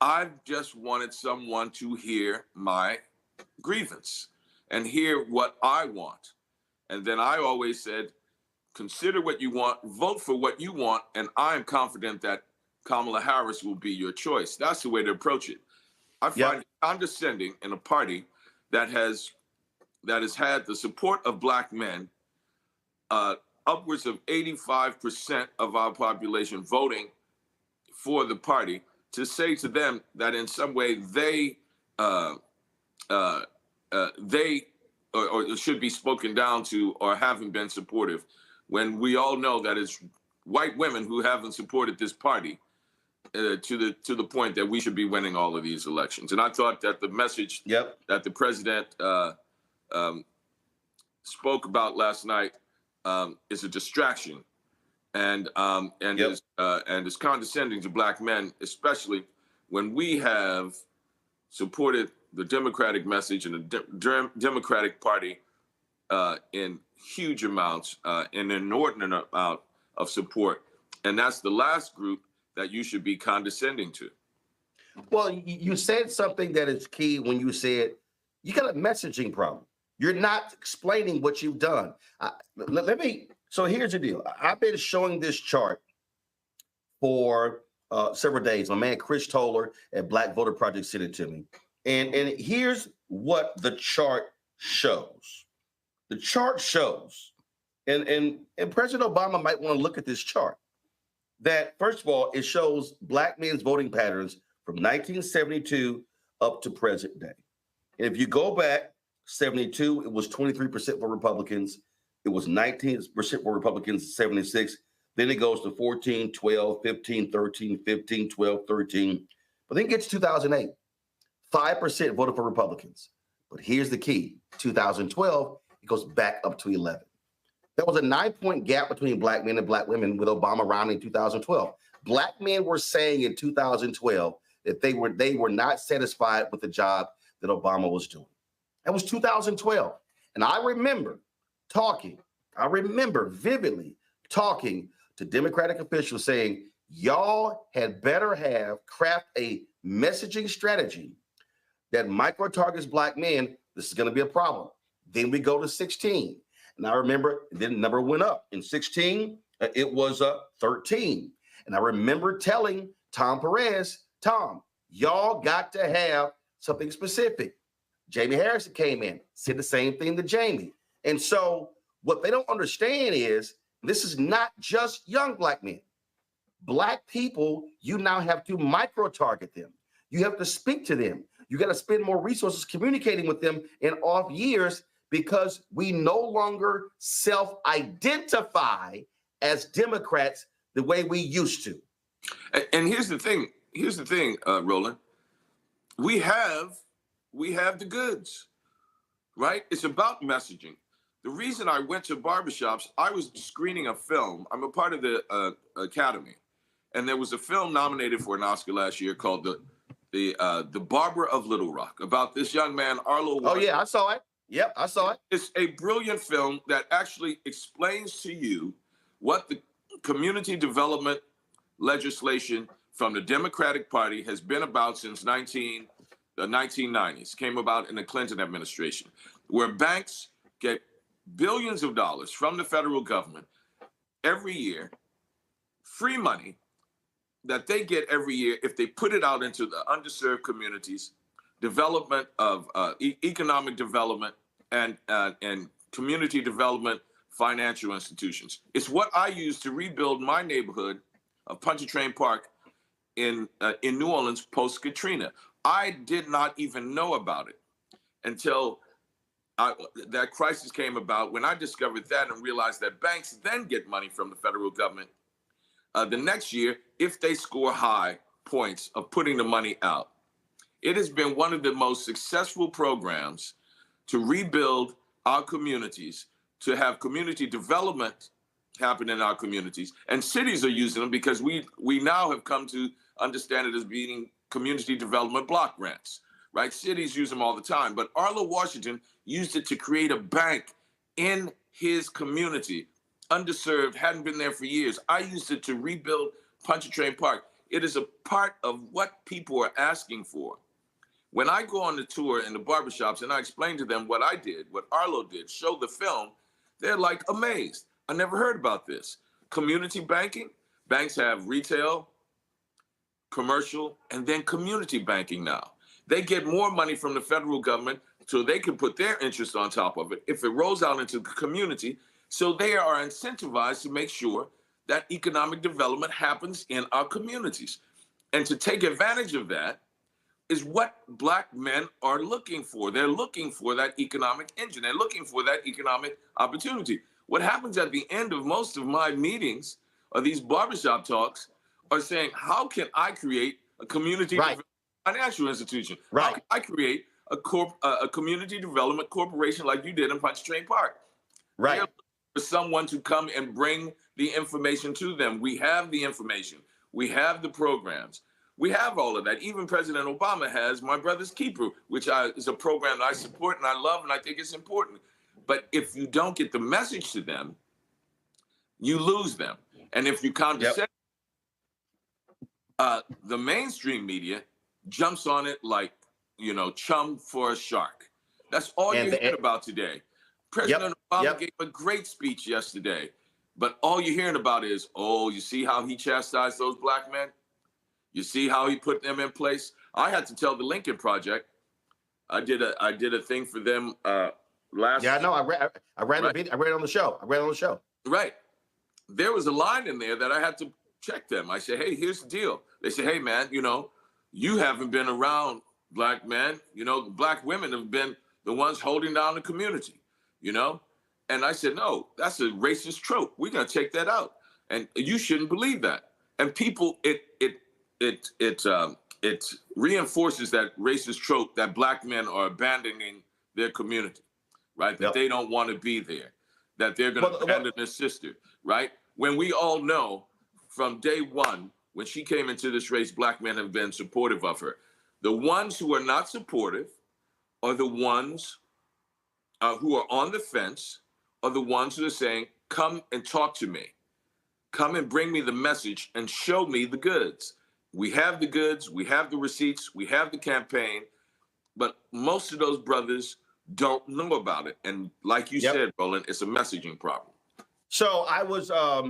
I just wanted someone to hear my grievance and hear what I want. And then I always said, consider what you want, vote for what you want, and I'm confident that Kamala Harris will be your choice. That's the way to approach it. I find it condescending in a party that has had the support of Black men, upwards of 85% of our population voting for the party, to say to them that in some way they or should be spoken down to or haven't been supportive, when we all know that it's white women who haven't supported this party to the point that we should be winning all of these elections. And I thought that the message that the president spoke about last night is a distraction and is condescending to Black men, especially when we have supported the Democratic message and the Democratic Party in huge amounts, an inordinate amount of support. And that's the last group that you should be condescending to. Well, you said something that is key when you said you got a messaging problem. You're not explaining what you've done. So here's the deal. I've been showing this chart for several days. My man Chris Toller at Black Voter Project sent it to me. And here's what the chart shows. The chart shows, and President Obama might want to look at this chart, that first of all, it shows Black men's voting patterns from 1972 up to present day. And if you go back, 72, it was 23% for Republicans. It was 19% for Republicans, 76. Then it goes to 14, 12, 15, 13, 15, 12, 13. But then it gets 2008. 5% voted for Republicans. But here's the key. 2012, it goes back up to 11. There was a 9-point gap between Black men and Black women with Obama rounding 2012. Black men were saying in 2012 that they were not satisfied with the job that Obama was doing. That was 2012. And I remember vividly talking to Democratic officials saying, y'all had better craft a messaging strategy that micro-targets Black men. This is going to be a problem. Then we go to 16. And I remember then the number went up. In 16, it was 13. And I remember telling Tom Perez, Tom, y'all got to have something specific. Jamie Harrison came in, said the same thing to Jamie. And so what they don't understand is this is not just young Black men. Black people, you now have to micro-target them. You have to speak to them. You got to spend more resources communicating with them in off years because we no longer self-identify as Democrats the way we used to. And here's the thing, Roland. We have the goods, right? It's about messaging. The reason I went to barbershops, I was screening a film. I'm a part of the Academy. And there was a film nominated for an Oscar last year called The Barber of Little Rock, about this young man, Arlo Washington. Oh, yeah, I saw it. Yep, I saw it. It's a brilliant film that actually explains to you what the community development legislation from the Democratic Party has been about since the 1990s, came about in the Clinton administration, where banks get billions of dollars from the federal government every year, free money that they get every year if they put it out into the underserved communities, development of economic development and community development financial institutions. It's what I used to rebuild my neighborhood of Pontchartrain Park in New Orleans post-Katrina. I did not even know about it. until that crisis came about. When I discovered that and realized that banks then get money from the federal government the next year if they score high points of putting the money out. It has been one of the most successful programs to rebuild our communities, to have community development happen in our communities. And cities are using them because we now have come to understand it as being community development block grants, right? Cities use them all the time. But Arlo Washington used it to create a bank in his community, underserved, hadn't been there for years. I used it to rebuild Pontchartrain Park. It is a part of what people are asking for. When I go on the tour in the barbershops and I explain to them what I did, what Arlo did, show the film, they're like amazed. I never heard about this. Community banking, banks have retail, commercial, and then community banking now. They get more money from the federal government so they can put their interest on top of it if it rolls out into the community. So they are incentivized to make sure that economic development happens in our communities. And to take advantage of that is what Black men are looking for. They're looking for that economic engine. They're looking for that economic opportunity. What happens at the end of most of my meetings or these barbershop talks are saying, how can I create a community financial institution? How can I create a community development corporation like you did in Pontchartrain Park? They're looking for someone to come and bring the information to them. We have the information. We have the programs. We have all of that. Even President Obama has My Brother's Keeper, which is a program that I support and I love and I think it's important. But if you don't get the message to them, you lose them. And if you condescend, the mainstream media jumps on it like, chum for a shark. That's all you're hearing about today. President Obama gave a great speech yesterday, but all you're hearing about is, oh, you see how he chastised those Black men? You see how he put them in place? I had to tell the Lincoln Project. I did a thing for them last. Yeah, I know. I read the video. I read it on the show. Right. There was a line in there that I had to check them. I said, hey, here's the deal. They said, hey, man, you haven't been around Black men. Black women have been the ones holding down the community, And I said, no, that's a racist trope. We're going to take that out. And you shouldn't believe that. And people, it reinforces that racist trope that Black men are abandoning their community, right? That they don't want to be there, that they're going to abandon their sister, right? When we all know from day one, when she came into this race, Black men have been supportive of her. The ones who are not supportive are the ones who are on the fence, are the ones who are saying, come and talk to me. Come and bring me the message and show me the goods. We have the goods, we have the receipts, we have the campaign, but most of those brothers don't know about it. And like you said, Roland, it's a messaging problem. So I was a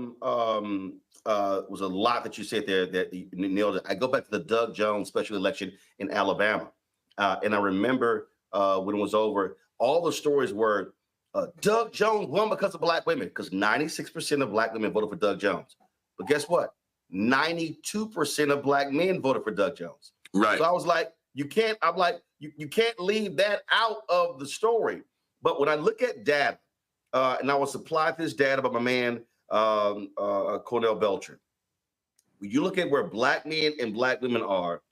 lot that you said there that you nailed it. I go back to the Doug Jones special election in Alabama. And I remember when it was over, all the stories were Doug Jones won because of Black women, because 96% of Black women voted for Doug Jones. But guess what? 92% of Black men voted for Doug Jones. Right. So I was like, you can't leave that out of the story. But when I look at data, and I was supplied this data by my man, Cornell Beltran. When you look at where Black men and Black women are,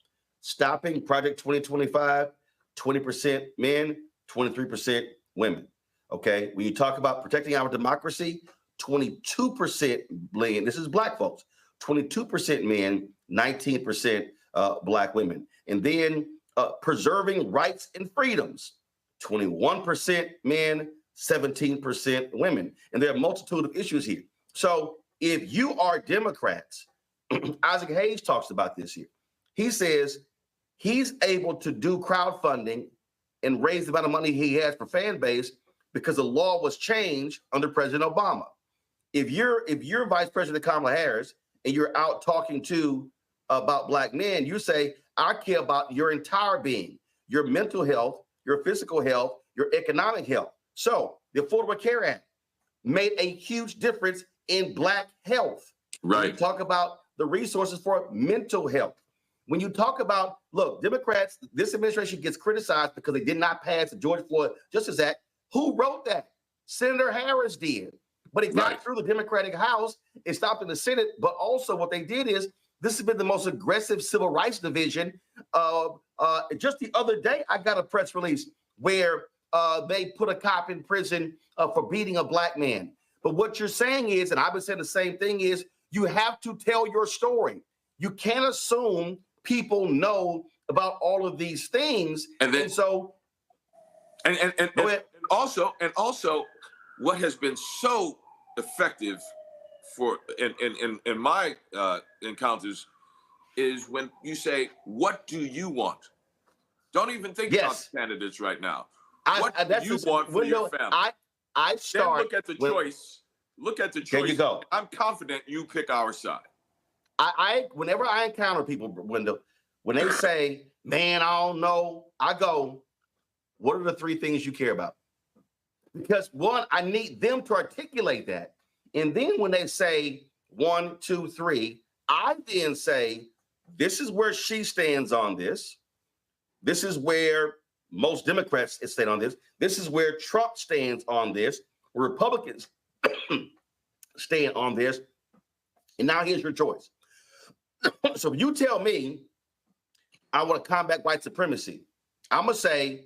stopping Project 2025, 20% men, 23% women. Okay. When you talk about protecting our democracy, 22% blend. This is Black folks. 22% men, 19% Black women. And then preserving rights and freedoms, 21% men, 17% women. And there are a multitude of issues here. So if you are Democrats, Isaac Hayes talks about this here. He says he's able to do crowdfunding and raise the amount of money he has for fan base because the law was changed under President Obama. If you're Vice President Kamala Harris and you're out talking about Black men, you say, I care about your entire being, your mental health, your physical health, your economic health. So the Affordable Care Act made a huge difference in Black health. Right. We talk about the resources for mental health. when you talk about, look, Democrats, this administration gets criticized because they did not pass the George Floyd Justice Act. Who wrote that? Senator Harris did. But it got through the Democratic House. It stopped in the Senate. But also what they did is, this has been the most aggressive civil rights division. Just the other day, I got a press release where they put a cop in prison for beating a black man. But what you're saying is, and I've been saying the same thing, is you have to tell your story. You can't assume people know about all of these things. And also what has been so effective for in my encounters is when you say, what do you want? Don't even think about the candidates right now. What do you want for your family? I start. Then look at the choice. Look at the choice. There you go. I'm confident you pick our side. Whenever I encounter people, Wendell, when they say, man, I don't know, I go, what are the three things you care about? Because one, I need them to articulate that. And then when they say 1, 2, 3, I then say, this is where she stands on this. This is where most Democrats stand on this. This is where Trump stands on this. Republicans stand on this. And now here's your choice. So if you tell me I want to combat white supremacy, I'm going to say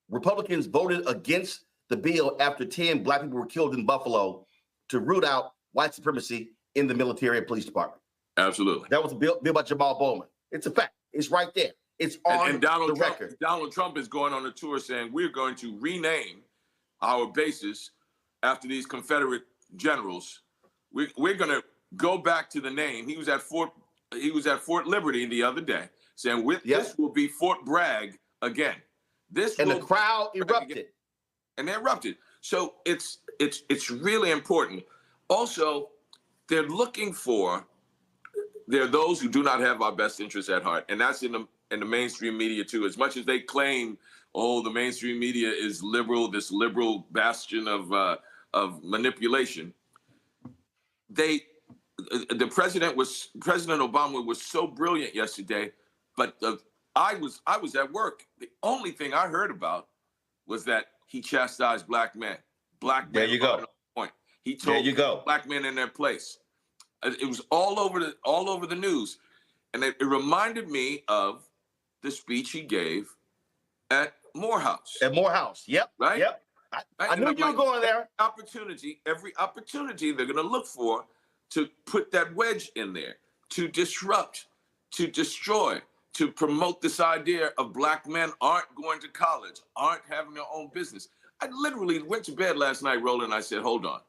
Republicans voted against the bill after 10 black people were killed in Buffalo to root out white supremacy in the military and police department. Absolutely. That was a bill by Jamal Bowman. It's a fact. It's right there. It's on the record. Donald Trump is going on a tour saying we're going to rename our bases after these Confederate generals. We're going to go back to the name. He was at Fort Liberty the other day saying this will be Fort Bragg again. The crowd erupted. And they erupted. So it's really important. Also, there are those who do not have our best interests at heart, and that's in the mainstream media too. As much as they claim, the mainstream media is liberal, this liberal bastion of manipulation. President Obama was so brilliant yesterday, but I was at work. The only thing I heard about was that he chastised black men. Black men. There you go. Point. He told black men in their place. It was all over the news, and it reminded me of the speech he gave at Morehouse. At Morehouse, yep. Right. Yep. I knew you were going there. Every opportunity they're going to look for to put that wedge in there, to disrupt, to destroy, to promote this idea of black men aren't going to college, aren't having their own business. I literally went to bed last night, Roland, and I said, hold on.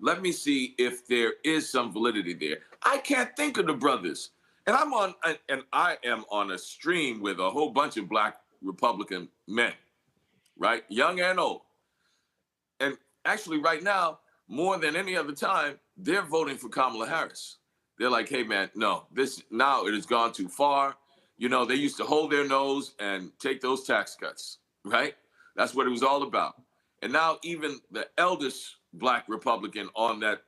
Let me see if there is some validity there. I can't think of the brothers. And I am on a stream with a whole bunch of black Republican men, right? Young and old. And actually right now, more than any other time, they're voting for Kamala Harris. They're like, hey man, no, now it has gone too far. You know, they used to hold their nose and take those tax cuts, right? That's what it was all about. And now even the eldest black Republican on that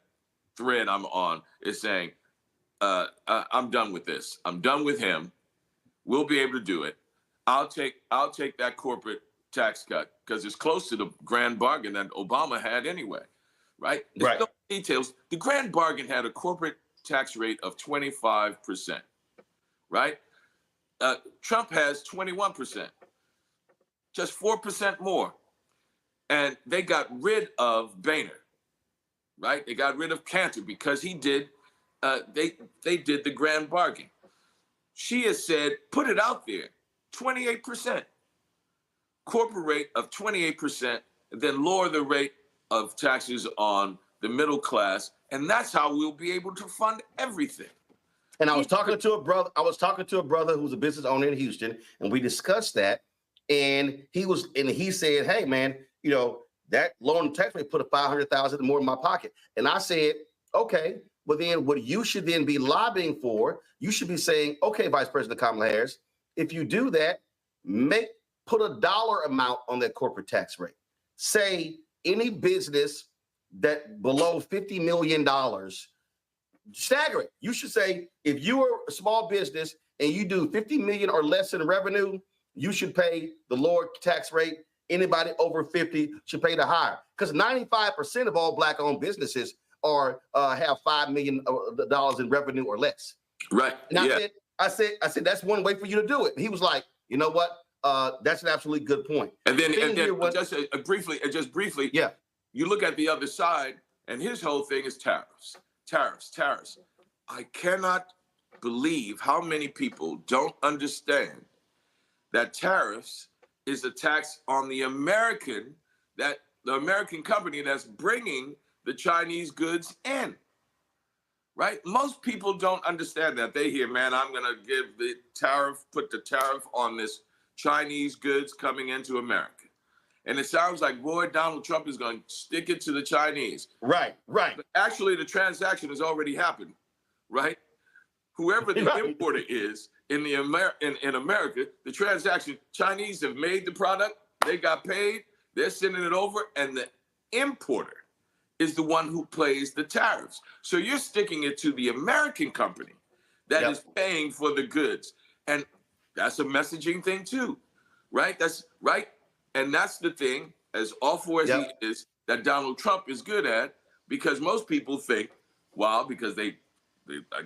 thread I'm on is saying, I'm done with this. I'm done with him. We'll be able to do it. I'll take that corporate tax cut because it's close to the grand bargain that Obama had anyway, right? There's no details. The grand bargain had a corporate tax rate of 25%, right? Trump has 21%, just 4% more. And they got rid of Boehner, right? They got rid of Cantor because he did, they did the grand bargain. She has said, put it out there, 28%. Corporate rate of 28%, and then lower the rate of taxes on the middle class. And that's how we'll be able to fund everything. And I was talking to a brother who's a business owner in Houston, and we discussed that. And he said, hey man, you know, that loan tax rate put $500,000 more in my pocket. And I said, okay, well then what you should then be lobbying for, you should be saying, okay, Vice President Kamala Harris, if you do that, put a dollar amount on that corporate tax rate. Say any business that below $50 million, stagger it. You should say, if you are a small business and you do 50 million or less in revenue, you should pay the lower tax rate. Anybody over 50 should pay the higher, because 95% of all Black-owned businesses are have $5 million in revenue or less. Right. And I said that's one way for you to do it. And he was like, you know what? That's an absolutely good point. And then just briefly, yeah. You look at the other side, and his whole thing is tariffs. I cannot believe how many people don't understand that tariffs is a tax on the American company that's bringing the Chinese goods in, right? Most people don't understand that. They hear, man, I'm gonna put the tariff on this Chinese goods coming into America. And it sounds like, boy, Donald Trump is gonna stick it to the Chinese. Right. But actually, the transaction has already happened, right? Whoever the importer is in America, the transaction, Chinese have made the product, they got paid, they're sending it over, and the importer is the one who pays the tariffs. So you're sticking it to the American company that is paying for the goods. And that's a messaging thing too, right? That's right. And that's the thing, as awful as he is, that Donald Trump is good at, because most people think, well, because I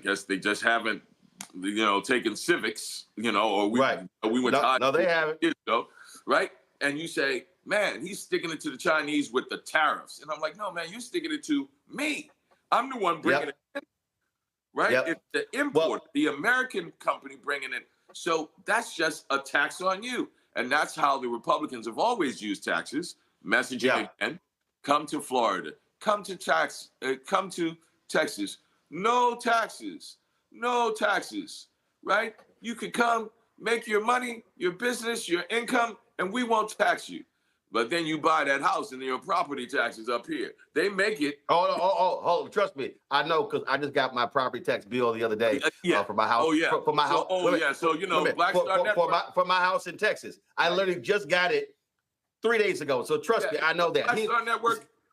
guess they just haven't, taken civics, or we went to high no, they haven't. Years ago, right? And you say, man, he's sticking it to the Chinese with the tariffs. And I'm like, no, man, you're sticking it to me. I'm the one bringing it in, right? It's the import, the American company bringing it. So that's just a tax on you. And that's how the Republicans have always used taxes, messaging again. Come to Florida, come to Texas, no taxes, right? You could come, make your money, your business, your income, and we won't tax you. But then you buy that house and your property taxes up here. They make it. Oh, trust me. I know, because I just got my property tax bill the other day for my house. For my house. So, Black Star Network. For my house in Texas. I literally just got it 3 days ago. So trust me, I know that.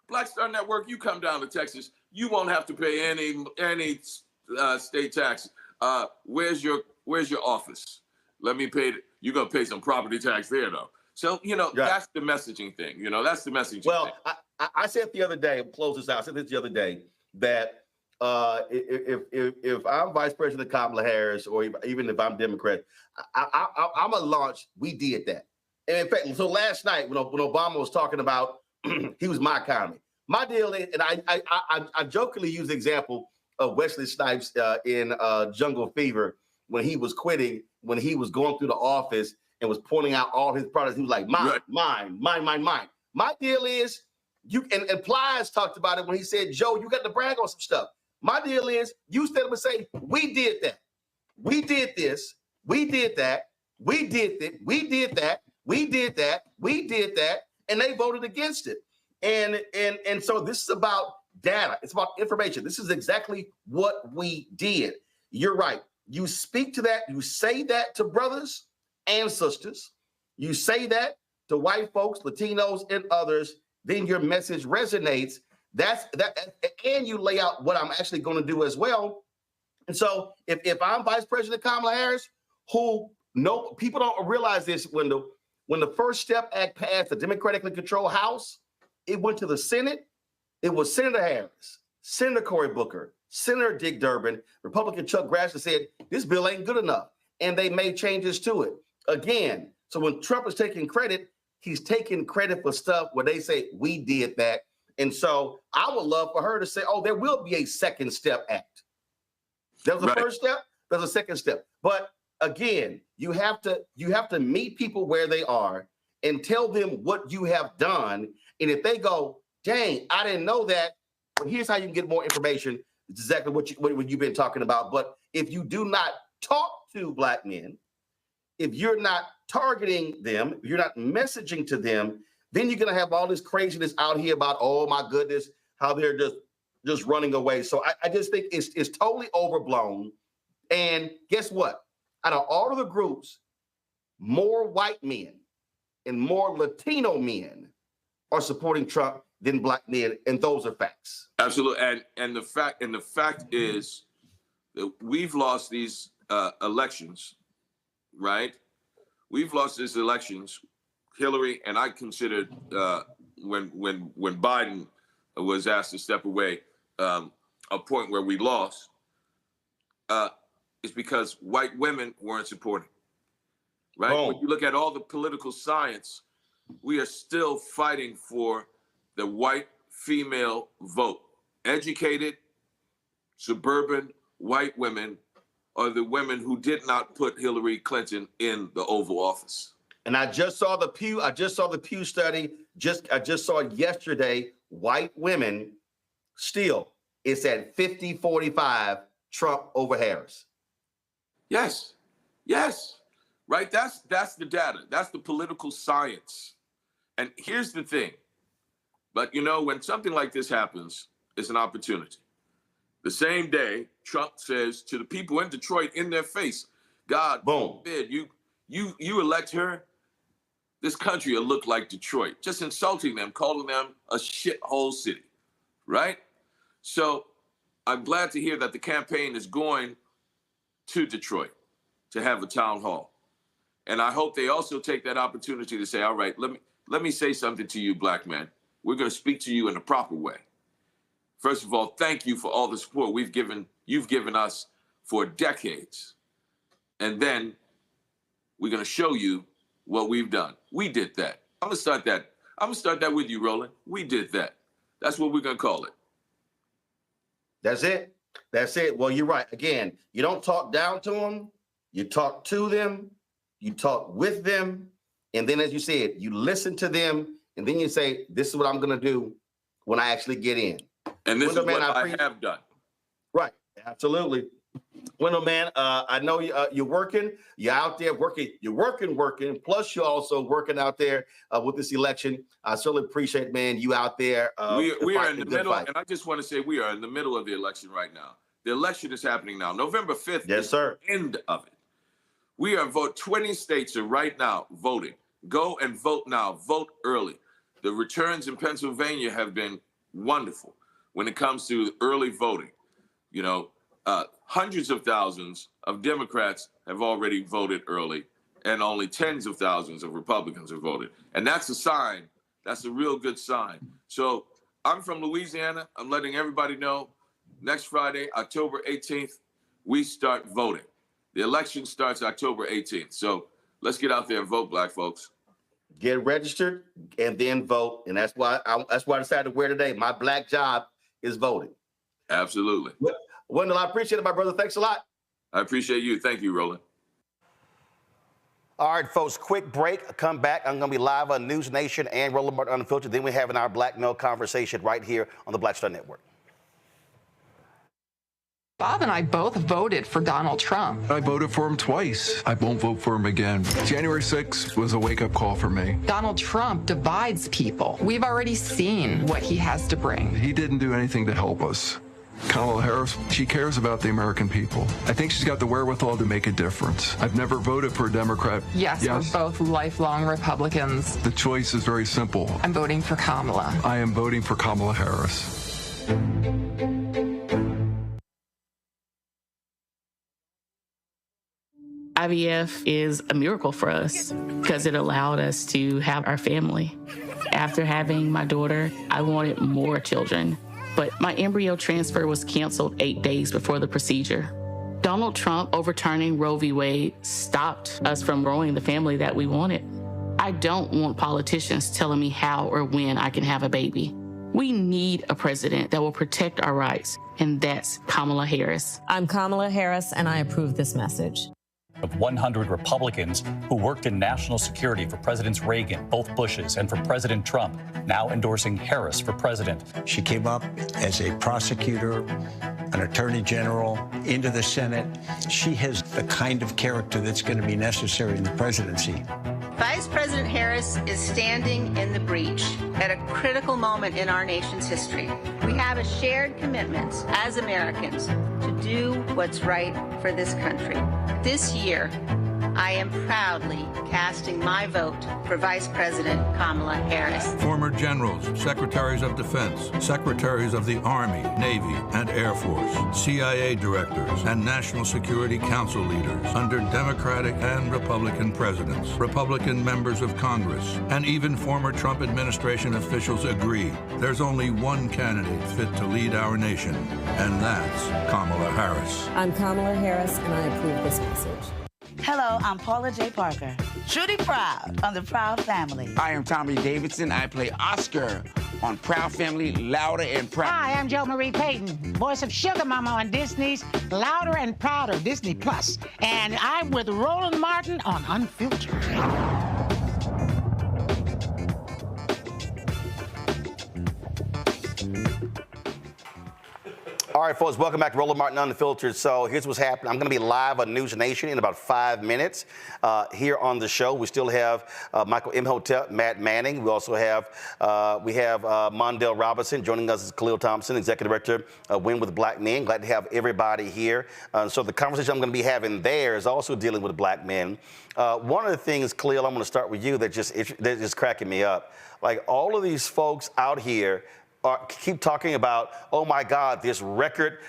Black Star Network, you come down to Texas, you won't have to pay any state tax. Where's your office? Let me pay. You're going to pay some property tax there, though. So, that's the messaging thing. That's the messaging thing. I said the other day, close this out, I said this the other day, that if I'm Vice President Kamala Harris, or even if I'm Democrat, I'm going to launch, we did that. And in fact, so last night when Obama was talking about, he was my economy. My deal is, and I jokingly use the example of Wesley Snipes in Jungle Fever, when he was quitting, when he was going through the office and was pointing out all his products. He was like, mine. My deal is, and Plies talked about it when he said, Joe, you got to brag on some stuff. My deal is, you stand up and say, we did that. We did this. We did that. We did it. We did that. We did that. We did that. And they voted against it. And so this is about data. It's about information. This is exactly what we did. You're right. You speak to that. You say that to brothers and sisters. You say that to white folks, Latinos, and others. Then your message resonates. And you lay out what I'm actually going to do as well. And so if I'm Vice President Kamala Harris, people don't realize this, Wendell, when the First Step Act passed the democratically controlled House, it went to the Senate. It was Senator Harris, Senator Cory Booker, Senator Dick Durbin, Republican Chuck Grassley said, this bill ain't good enough. And they made changes to it. Again, so when Trump is taking credit, he's taking credit for stuff where they say, we did that. And so I would love for her to say, oh, there will be a Second Step Act. There's a first step, there's a second step. But again, you have to meet people where they are and tell them what you have done. And if they go, dang, I didn't know that, well, here's how you can get more information. It's exactly what you've been talking about. But if you do not talk to Black men, if you're not targeting them, if you're not messaging to them, then you're going to have all this craziness out here about, oh my goodness, how they're just running away. So I just think it's totally overblown. And guess what? Out of all of the groups, more white men and more Latino men are supporting Trump than Black men, and those are facts. Absolutely. And the fact is that we've lost these elections, right? We've lost these elections. Hillary and I considered when Biden was asked to step away, a point where we lost is because white women weren't supporting. Right? Boom. When you look at all the political science, we are still fighting for the white female vote. Educated, suburban white women are the women who did not put Hillary Clinton in the Oval Office. And I just saw the Pew study. I just saw it yesterday. White women still, it's at 50-45 Trump over Harris. Yes. Right? That's the data. That's the political science. And here's the thing. But you know, when something like this happens, it's an opportunity. The same day, Trump says to the people in Detroit in their face, God forbid you elect her, this country will look like Detroit. Just insulting them, calling them a shithole city, right? So I'm glad to hear that the campaign is going to Detroit to have a town hall. And I hope they also take that opportunity to say, all right, let me say something to you, black men. We're going to speak to you in a proper way. First of all, thank you for all the support you've given us for decades. And then we're going to show you what we've done. We did that. I'm going to start that with you, Roland. We did that. That's what we're going to call it. That's it. Well, you're right. Again, you don't talk down to them. You talk to them. You talk with them. And then, as you said, you listen to them. And then you say, this is what I'm going to do when I actually get in. And this is what I have done. Right. Absolutely. Wendell, man, I know you're working. You're out there working. You're working. Plus, you're also working out there with this election. I certainly appreciate, man, you out there. We are in the middle, and I just want to say we are in the middle of the election right now. The election is happening now. November 5th is the end of it. We are 20 states are right now voting. Go and vote now. Vote early. The returns in Pennsylvania have been wonderful when it comes to early voting. You know, hundreds of thousands of Democrats have already voted early, and only tens of thousands of Republicans have voted. And that's a sign. That's a real good sign. So I'm from Louisiana. I'm letting everybody know next Friday, October 18th, we start voting. The election starts October 18th. So let's get out there and vote, black folks. Get registered and then vote. And that's why I decided to wear today. My black job is voting. Absolutely. Wendell, I appreciate it, my brother. Thanks a lot. I appreciate you. Thank you, Roland. All right, folks, quick break. Come back. I'm going to be live on News Nation and Roland Martin Unfiltered. Then we're having our Black Male Conversation right here on the Black Star Network. Bob and I both voted for Donald Trump. I voted for him twice. I won't vote for him again. January 6th was a wake-up call for me. Donald Trump divides people. We've already seen what he has to bring. He didn't do anything to help us. Kamala Harris, she cares about the American people. I think she's got the wherewithal to make a difference. I've never voted for a Democrat. Yes, we're both lifelong Republicans. The choice is very simple. I'm voting for Kamala. I am voting for Kamala Harris. IVF is a miracle for us because it allowed us to have our family. After having my daughter, I wanted more children, but my embryo transfer was canceled 8 days before the procedure. Donald Trump overturning Roe v. Wade stopped us from growing the family that we wanted. I don't want politicians telling me how or when I can have a baby. We need a president that will protect our rights, and that's Kamala Harris. I'm Kamala Harris, and I approve this message. Of 100 Republicans who worked in national security for Presidents Reagan, both Bushes, and for President Trump, now endorsing Harris for president. She came up as a prosecutor, an attorney general, into the Senate. She has the kind of character that's going to be necessary in the presidency. Vice President Harris is standing in the breach at a critical moment in our nation's history. We have a shared commitment as Americans to do what's right for this country. This year, I am proudly casting my vote for Vice President Kamala Harris. Former generals, secretaries of defense, secretaries of the Army, Navy, and Air Force, CIA directors, and National Security Council leaders under Democratic and Republican presidents, Republican members of Congress, and even former Trump administration officials agree there's only one candidate fit to lead our nation, and that's Kamala Harris. I'm Kamala Harris, and I approve this message. Hello, I'm Paula J. Parker. Truly proud on the Proud Family. I am Tommy Davidson. I play Oscar on Proud Family, Louder and Proud. Hi, I'm Jo Marie Payton, voice of Sugar Mama on Disney's Louder and Prouder, Disney Plus. And I'm with Roland Martin on Unfiltered. All right, folks, welcome back to Roland Martin Unfiltered. So here's what's happening. I'm going to be live on News Nation in about 5 minutes here on the show. We still have Michael Imhotep, Matt Manning. We also have Mondale Robinson joining us as Khalil Thompson, Executive Director of Win with Black Men. Glad to have everybody here. So the conversation I'm going to be having there is also dealing with black men. One of the things, Khalil, I'm going to start with you that's just cracking me up. Like all of these folks out here keep talking about, oh my God, this record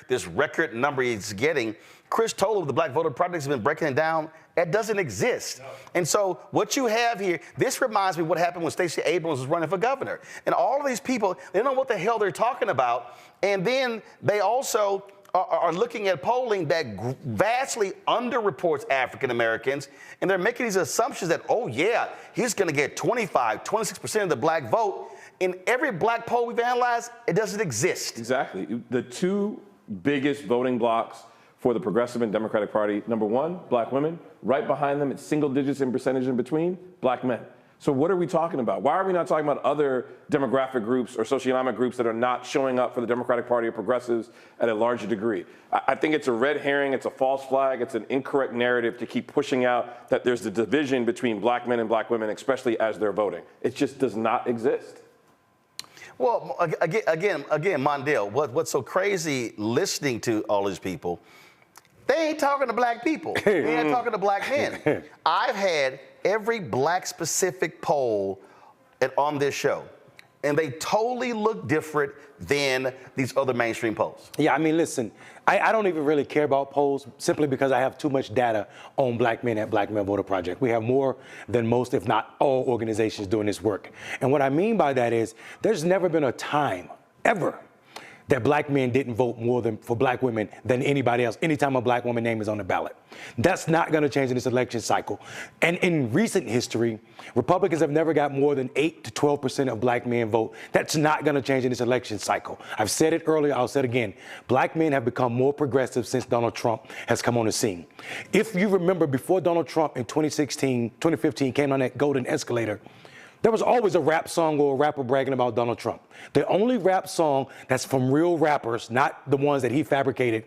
number he's getting. Chris Toler of the Black Voter Project has been breaking it down. That doesn't exist. No. And so what you have here, this reminds me of what happened when Stacey Abrams was running for governor. And all of these people, they don't know what the hell they're talking about. And then they also are looking at polling that vastly underreports African Americans, and they're making these assumptions that, oh yeah, he's gonna get 25, 26% of the black vote. In every black poll we've analyzed, it doesn't exist. Exactly. The two biggest voting blocks for the Progressive and Democratic Party, number one, black women. Right behind them, it's single digits in percentage in between, black men. So what are we talking about? Why are we not talking about other demographic groups or socioeconomic groups that are not showing up for the Democratic Party or progressives at a larger degree? I think it's a red herring, it's a false flag, it's an incorrect narrative to keep pushing out that there's the division between black men and black women, especially as they're voting. It just does not exist. Well, again, Mondale, what's so crazy listening to all these people, they ain't talking to black people. They ain't talking to black men. I've had every black-specific poll on this show, and they totally look different than these other mainstream polls. Yeah, I mean, listen, I don't even really care about polls simply because I have too much data on black men at Black Men Voter Project. We have more than most, if not all, organizations doing this work. And what I mean by that is there's never been a time, ever, that black men didn't vote more for black women than anybody else anytime a black woman's name is on the ballot. That's not going to change in this election cycle. And in recent history, Republicans have never got more than 8 to 12% of black men vote. That's not going to change in this election cycle. I've said it earlier, I'll say it again. Black men have become more progressive since Donald Trump has come on the scene. If you remember, before Donald Trump in 2015 came on that golden escalator, there was always a rap song or a rapper bragging about Donald Trump. The only rap song that's from real rappers, not the ones that he fabricated,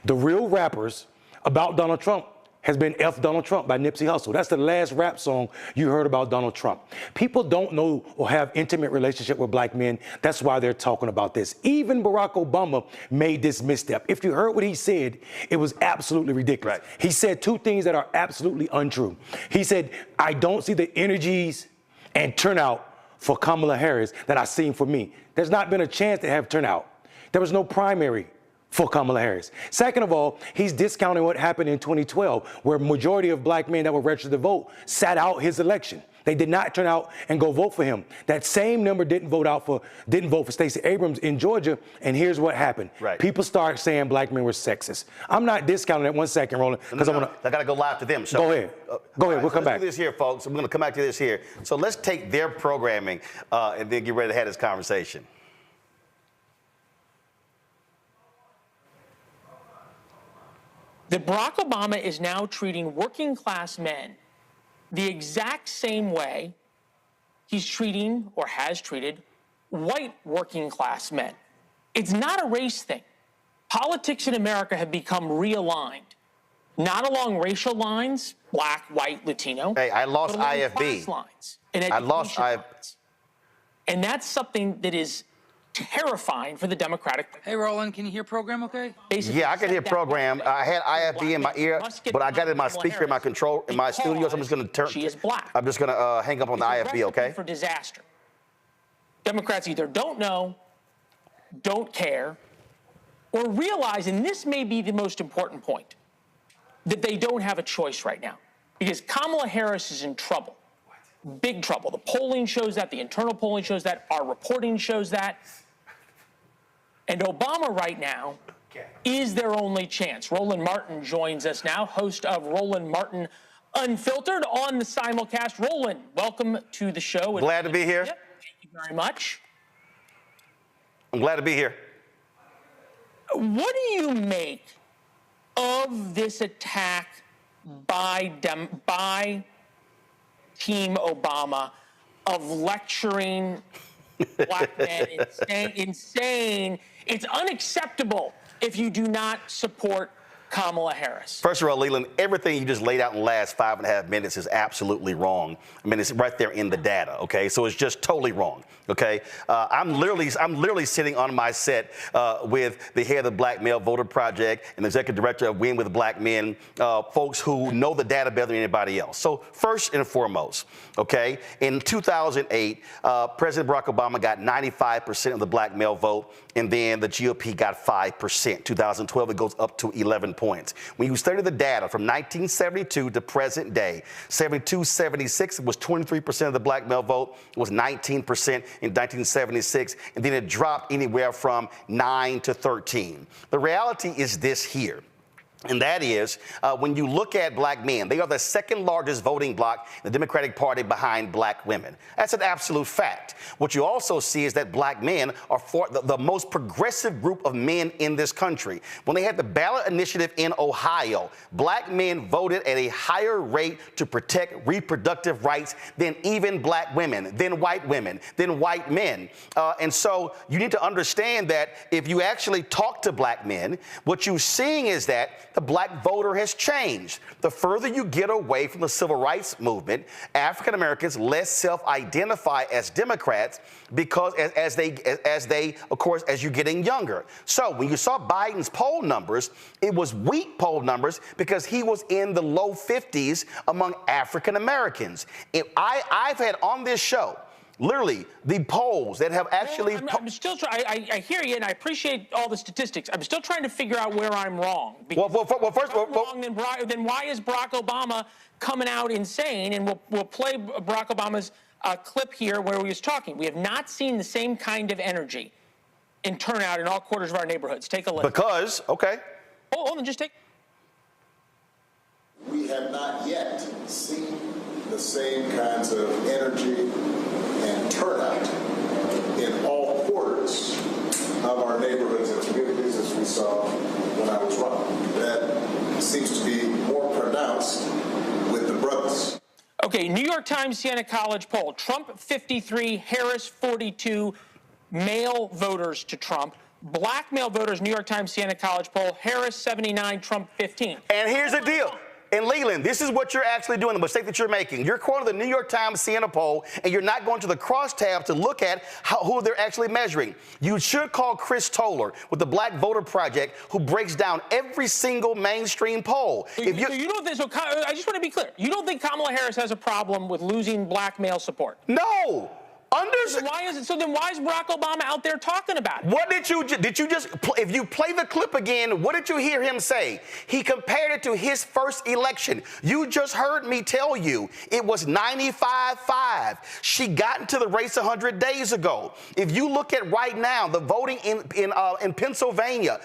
the real rappers about Donald Trump has been F Donald Trump by Nipsey Hussle. That's the last rap song you heard about Donald Trump. People don't know or have intimate relationship with black men. That's why they're talking about this. Even Barack Obama made this misstep. If you heard what he said, it was absolutely ridiculous. Right. He said two things that are absolutely untrue. He said, I don't see the energies and turnout for Kamala Harris that I've seen for me. There's not been a chance to have turnout. There was no primary for Kamala Harris. Second of all, he's discounting what happened in 2012, where majority of black men that were registered to vote sat out his election. They did not turn out and go vote for him. That same number didn't vote for Stacey Abrams in Georgia, and here's what happened. Right. People start saying black men were sexist. I'm not discounting that. 1 second, Roland, because I got to go live to them. So go ahead. Go ahead. We'll come back. Let's do this here, folks. I'm going to come back to this here. So let's take their programming and then get ready to have this conversation. That Barack Obama is now treating working class men the exact same way he's treating or has treated white working class men. It's not a race thing. Politics in America have become realigned, not along racial lines, black, white, Latino. Hey, I lost but along IFB. class lines and education lines. And that's something that is terrifying for the Democratic. Hey, Roland, can you hear program okay? Yeah, I can hear program. I had IFB in my ear, but I got it in my speaker, in my control, in my studio, so I'm just going to turn. She is black. I'm just going to hang up on the IFB, okay? For disaster. Democrats either don't know, don't care, or realize, and this may be the most important point, that they don't have a choice right now. Because Kamala Harris is in trouble. Big trouble. The polling shows that, the internal polling shows that, our reporting shows that. And Obama right now is their only chance. Roland Martin joins us now, host of Roland Martin Unfiltered on the simulcast. Roland, welcome to the show. Glad to be here. Thank you very much. I'm glad to be here. What do you make of this attack by Team Obama of lecturing black men? Insane. It's unacceptable if you do not support Kamala Harris. First of all, Leland, everything you just laid out in the last 5.5 minutes is absolutely wrong. I mean, it's right there in the data, okay? So it's just totally wrong, okay? I'm literally sitting on my set with the head of the Black Male Voter Project and the executive director of Win with Black Men, folks who know the data better than anybody else. So first and foremost, okay, in 2008, President Barack Obama got 95% of the black male vote, and then the GOP got 5%. 2012, it goes up to 11 points. When you study the data from 1972 to present day, 72, 76, it was 23% of the black male vote. It was 19% in 1976, and then it dropped anywhere from 9 to 13. The reality is this here. And that is, when you look at black men, they are the second largest voting bloc in the Democratic Party behind black women. That's an absolute fact. What you also see is that black men are the most progressive group of men in this country. When they had the ballot initiative in Ohio, black men voted at a higher rate to protect reproductive rights than even black women, than white men. And so you need to understand that if you actually talk to black men, what you're seeing is that the black voter has changed. The further you get away from the civil rights movement, African Americans less self-identify as Democrats because as they, of course, as you're getting younger. So when you saw Biden's poll numbers, it was weak poll numbers because he was in the low 50s among African Americans. I've had on this show literally the polls that have actually. I'm still trying. I hear you, and I appreciate all the statistics. I'm still trying to figure out where I'm wrong. Well, first, then why is Barack Obama coming out insane? And we'll play Barack Obama's clip here where he was talking. We have not seen the same kind of energy and turnout in all quarters of our neighborhoods. Take a listen. Because, okay. Hold on, just take. We have not yet seen the same kinds of energy and turnout in all quarters of our neighborhoods and communities as we saw when I was running. That seems to be more pronounced with the brothers. Okay, New York Times Siena College poll. Trump 53, Harris 42, male voters to Trump. Black male voters, New York Times Siena College poll. Harris 79, Trump 15. And here's the deal. And Leland, this is what you're actually doing, the mistake that you're making. You're quoting the New York Times Siena poll, and you're not going to the crosstab to look at who they're actually measuring. You should call Chris Toller with the Black Voter Project, who breaks down every single mainstream poll. I just want to be clear. You don't think Kamala Harris has a problem with losing black male support? No. So then why is Barack Obama out there talking about it? What did you just, if you play the clip again, what did you hear him say? He compared it to his first election. You just heard me tell you it was 95-5. She got into the race 100 days ago. If you look at right now, the voting in Pennsylvania,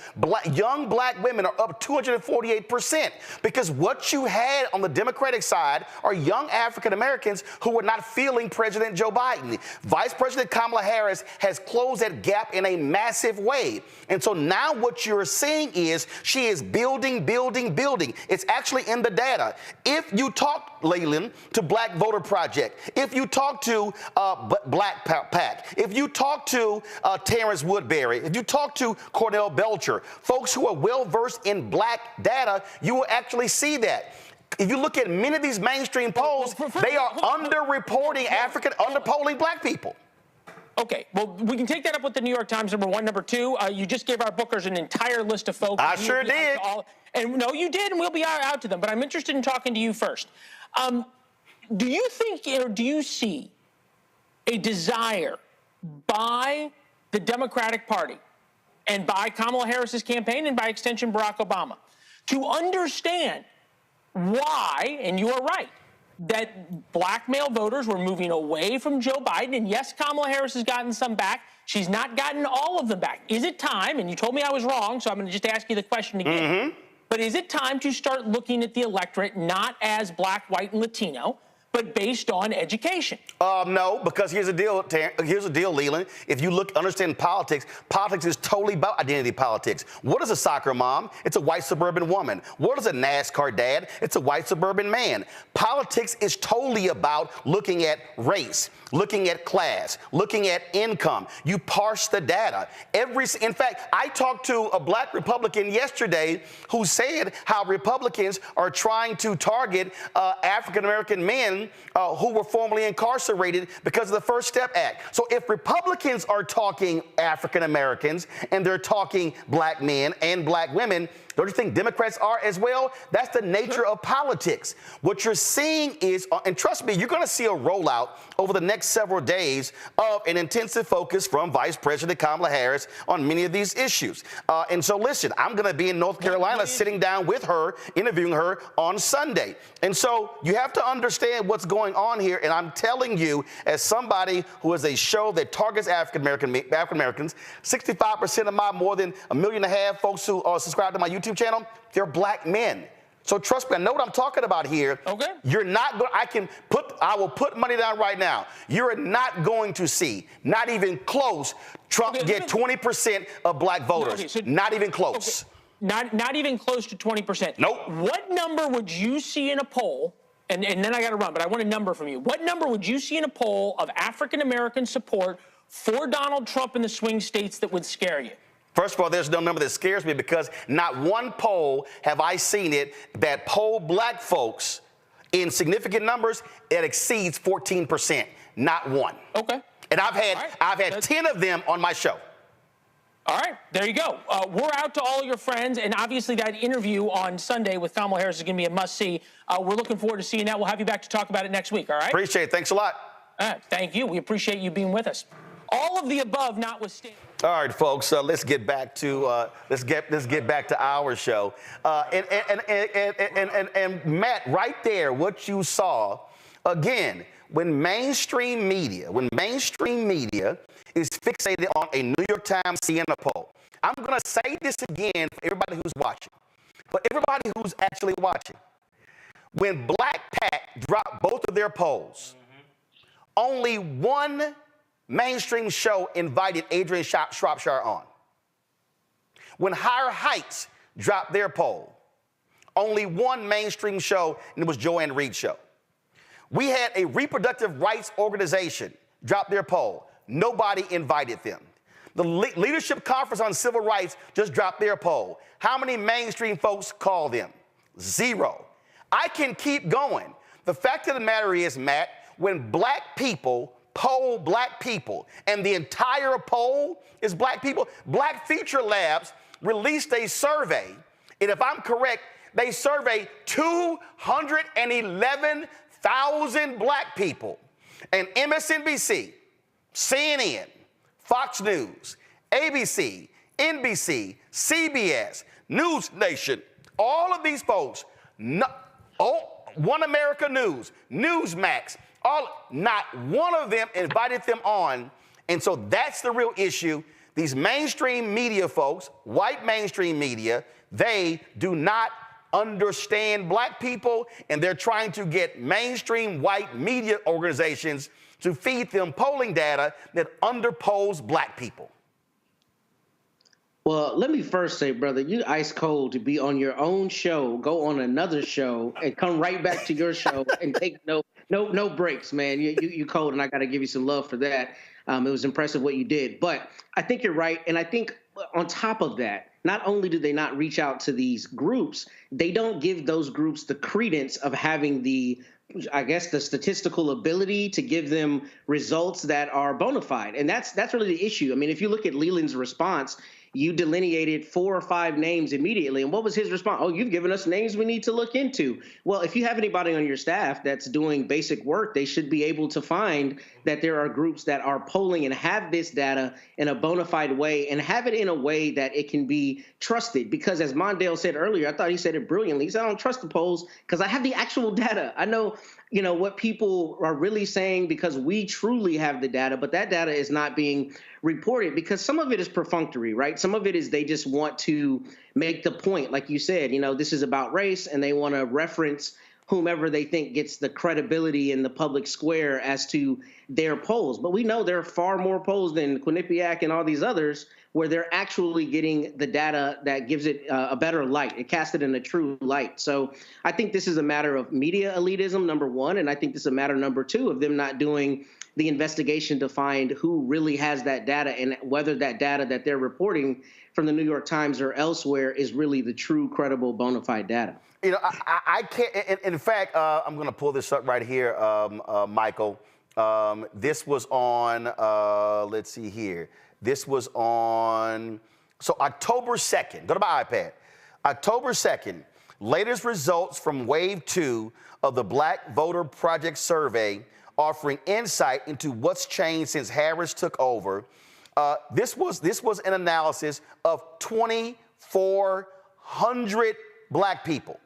young black women are up 248% because what you had on the Democratic side are young African Americans who were not feeling President Joe Biden. Vice President Kamala Harris has closed that gap in a massive way. And so now what you're seeing is she is building. It's actually in the data. If you talk, Leland, to Black Voter Project, if you talk to Black PAC, if you talk to Terrence Woodbury, if you talk to Cornell Belcher, folks who are well-versed in black data, you will actually see that. If you look at many of these mainstream polls, they are underreporting underpolling black people. Okay, well, we can take that up with the New York Times, number one. Number two, you just gave our bookers an entire list of folks. I sure did. And no, you did, and we'll be out to them. But I'm interested in talking to you first. Do you think, or do you see a desire by the Democratic Party and by Kamala Harris's campaign and by extension Barack Obama to understand why, and you are right, that black male voters were moving away from Joe Biden? And yes, Kamala Harris has gotten some back. She's not gotten all of them back. Is it time, and you told me I was wrong, so I'm going to just ask you the question again, but is it time to start looking at the electorate not as black, white, and Latino, but based on education? No, because here's the deal, Leland. If you understand politics, politics is totally about identity politics. What is a soccer mom? It's a white suburban woman. What is a NASCAR dad? It's a white suburban man. Politics is totally about looking at race, looking at class, looking at income. You parse the data. In fact, I talked to a black Republican yesterday who said how Republicans are trying to target African-American men who were formerly incarcerated because of the First Step Act. So if Republicans are talking African Americans and they're talking black men and black women, don't you think Democrats are as well? That's the nature of politics. What you're seeing is, and trust me, you're going to see a rollout over the next several days of an intensive focus from Vice President Kamala Harris on many of these issues. And so listen, I'm going to be in North Carolina sitting down with her, interviewing her on Sunday. And so you have to understand what's going on here. And I'm telling you, as somebody who has a show that targets African Americans, 65% of my more than 1.5 million folks who are subscribed to my YouTube channel, they're black men. So trust me, I know what I'm talking about here. Okay. You're not going, I will put money down right now. You're not going to see, not even close, Trump get 20% of black voters. Okay, so, not even close. Okay. Not even close to 20%. Nope. What number would you see in a poll, and then I got to run, but I want a number from you. What number would you see in a poll of African-American support for Donald Trump in the swing states that would scare you? First of all, there's no number that scares me because not one poll have I seen it that poll black folks in significant numbers that exceeds 14%. Not one. Okay. And I've had 10 of them on my show. All right, there you go. We're out to all your friends, and obviously that interview on Sunday with Kamala Harris is going to be a must-see. We're looking forward to seeing that. We'll have you back to talk about it next week, all right? Appreciate it. Thanks a lot. Thank you. We appreciate you being with us. All of the above notwithstanding. All right, folks. Let's get back to let's get back to our show. And Matt, right there, what you saw again when mainstream media is fixated on a New York Times CNN poll. I'm going to say this again for everybody who's watching, but everybody who's actually watching. When Black PAC dropped both of their polls, only one mainstream show invited Adrian Shropshire on. When Higher Heights dropped their poll, only one mainstream show, and it was Joanne Reed's show. We had a reproductive rights organization drop their poll. Nobody invited them. The Leadership Conference on Civil Rights just dropped their poll. How many mainstream folks call them? 0. I can keep going. The fact of the matter is, Matt, when black people poll black people, and the entire poll is black people, Black Future Labs released a survey, and if I'm correct, they surveyed 211,000 black people. And MSNBC, CNN, Fox News, ABC, NBC, CBS, News Nation, all of these folks, One America News, Newsmax, not one of them invited them on. And so that's the real issue. These mainstream media folks, white mainstream media, they do not understand black people, and they're trying to get mainstream white media organizations to feed them polling data that underpolls black people. Well, let me first say, brother, you ice cold to be on your own show, go on another show, and come right back to your show and take no breaks, man. You cold, and I got to give you some love for that. It was impressive what you did. But I think you're right, and I think on top of that, not only do they not reach out to these groups, they don't give those groups the credence of having the I guess, the statistical ability to give them results that are bona fide. And that's really the issue. I mean, if you look at Leland's response, you delineated 4 or 5 names immediately. And what was his response? Oh, you've given us names we need to look into. Well, if you have anybody on your staff that's doing basic work, they should be able to find that there are groups that are polling and have this data in a bona fide way and have it in a way that it can be trusted. Because as Mondale said earlier, I thought he said it brilliantly. He said, I don't trust the polls because I have the actual data. I know, what people are really saying because we truly have the data, but that data is not being reported because some of it is perfunctory, right? Some of it is they just want to make the point, like you said, this is about race, and they want to reference whomever they think gets the credibility in the public square as to their polls. But we know there are far more polls than Quinnipiac and all these others where they're actually getting the data that gives it a better light. It casts it in a true light. So I think this is a matter of media elitism, number one, and I think this is a matter, number two, of them not doing the investigation to find who really has that data and whether that data that they're reporting from the New York Times or elsewhere is really the true, credible, bona fide data. I can't. In fact, I'm going to pull this up right here, Michael. This was on, let's see here. This was on, so October 2nd. Go to my iPad. October 2nd, latest results from Wave 2 of the Black Voter Project Survey offering insight into what's changed since Harris took over. This was an analysis of 2,400 black people.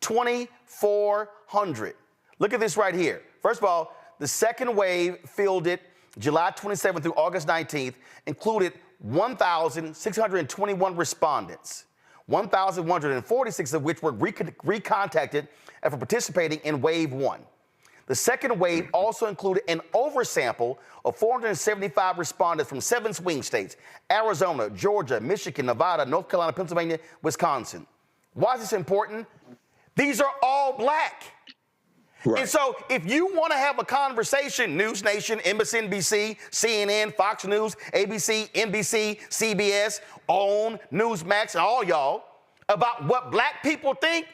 2,400. Look at this right here. First of all, the second wave fielded July 27th through August 19th, included 1,621 respondents, 1,146 of which were recontacted after participating in Wave 1. The second wave also included an oversample of 475 respondents from 7 swing states: Arizona, Georgia, Michigan, Nevada, North Carolina, Pennsylvania, Wisconsin. Why is this important? These are all black. Right. And so if you want to have a conversation, News Nation, MSNBC, CNN, Fox News, ABC, NBC, CBS, OWN, Newsmax, and all y'all, about what black people think,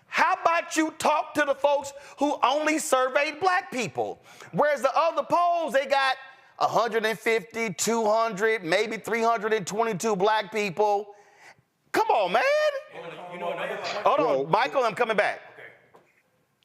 how about you talk to the folks who only surveyed black people? Whereas the other polls, they got 150, 200, maybe 322 black people. Come on, man. Hold on, Michael, I'm coming back.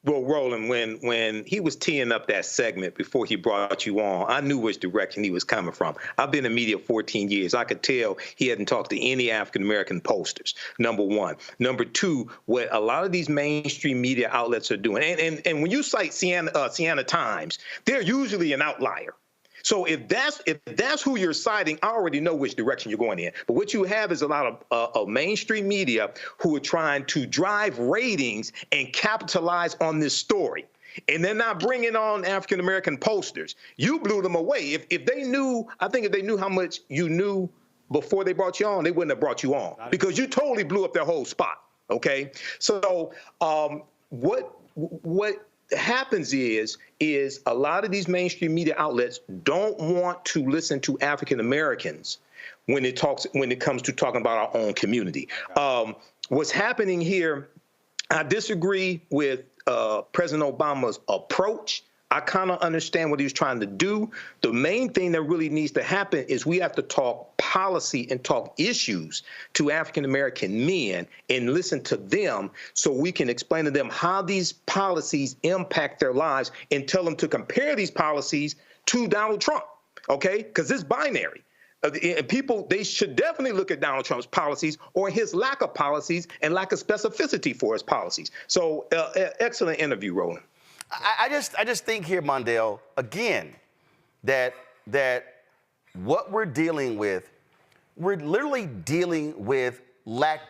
Well, Roland, when he was teeing up that segment before he brought you on, I knew which direction he was coming from. I've been in media 14 years. I could tell he hadn't talked to any African-American posters, number one. Number two, what a lot of these mainstream media outlets are doing, and when you cite Siena Times, they're usually an outlier. So if that's who you're citing, I already know which direction you're going in. But what you have is a lot of mainstream media who are trying to drive ratings and capitalize on this story. And they're not bringing on African-American posters. You blew them away. If they knew, I think if they knew how much you knew before they brought you on, they wouldn't have brought you on because you totally blew up their whole spot. Okay. So what happens is a lot of these mainstream media outlets don't want to listen to African Americans when it comes to talking about our own community. What's happening here, I disagree with President Obama's approach. I kind of understand what he was trying to do. The main thing that really needs to happen is we have to talk policy and talk issues to African-American men and listen to them so we can explain to them how these policies impact their lives and tell them to compare these policies to Donald Trump, okay? Because it's binary. People, they should definitely look at Donald Trump's policies or his lack of policies and lack of specificity for his policies. So excellent interview, Roland. I just think here, Mondale, again, that what we're dealing with, we're literally dealing with lack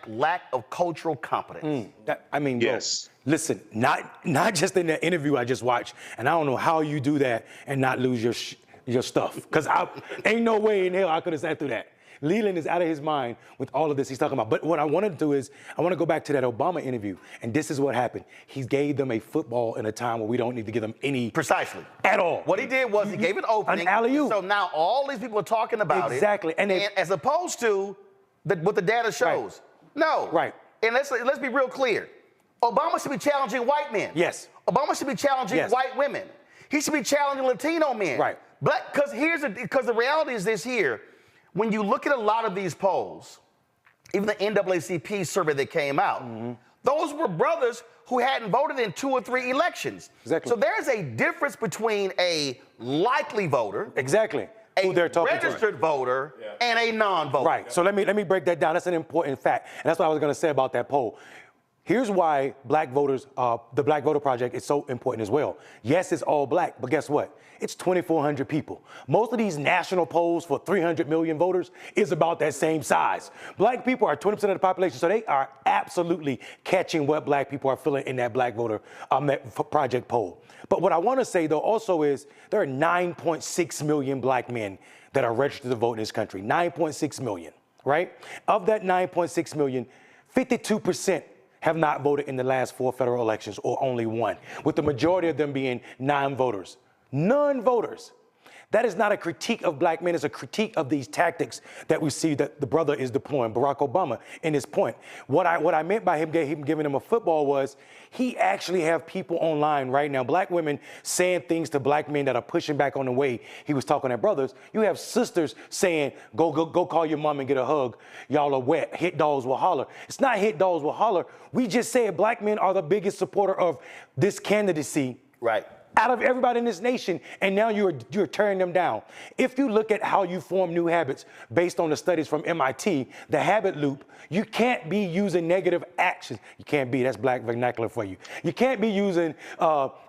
of cultural competence. Yes. Bro, listen, not just in the interview I just watched, and I don't know how you do that and not lose your stuff, because ain't no way in hell I could have sat through that. Leland is out of his mind with all of this he's talking about. But what I want to do is I want to go back to that Obama interview, and this is what happened. He gave them a football in a time where we don't need to give them any precisely at all. What he did was he gave an opening, an alley-oop. So now all these people are talking about exactly. it, and as opposed to what the data shows. Right. No. Right. And let's be real clear. Obama should be challenging white men. Yes. Obama should be challenging white women. He should be challenging Latino men. Right. Because the reality is this here. When you look at a lot of these polls, even the NAACP survey that came out, those were brothers who hadn't voted in 2 or 3 elections. Exactly. So there's a difference between a likely voter, who they're talking registered voter, and a non-voter. Right. So let me break that down. That's an important fact, and that's what I was going to say about that poll. Here's why black voters, the Black Voter Project is so important as well. Yes, it's all black, but guess what? It's 2,400 people. Most of these national polls for 300 million voters is about that same size. Black people are 20% of the population, so they are absolutely catching what black people are feeling in that Black Voter Project poll. But what I want to say, though, also is there are 9.6 million black men that are registered to vote in this country. 9.6 million, right? Of that 9.6 million, 52% have not voted in the last 4 federal elections, or only 1, with the majority of them being non-voters. Non-voters. That is not a critique of black men. It's a critique of these tactics that we see that the brother is deploying, Barack Obama, in his point. What I meant by him giving him a football was he actually have people online right now, black women saying things to black men that are pushing back on the way he was talking to brothers. You have sisters saying, go call your mom and get a hug. Y'all are wet. Hit dogs will holler. It's not hit dogs will holler. We just said black men are the biggest supporter of this candidacy. Right. Out of everybody in this nation, and now you're tearing them down. If you look at how you form new habits based on the studies from MIT, the habit loop, you can't be using negative actions. You can't be, that's black vernacular for you. You can't be using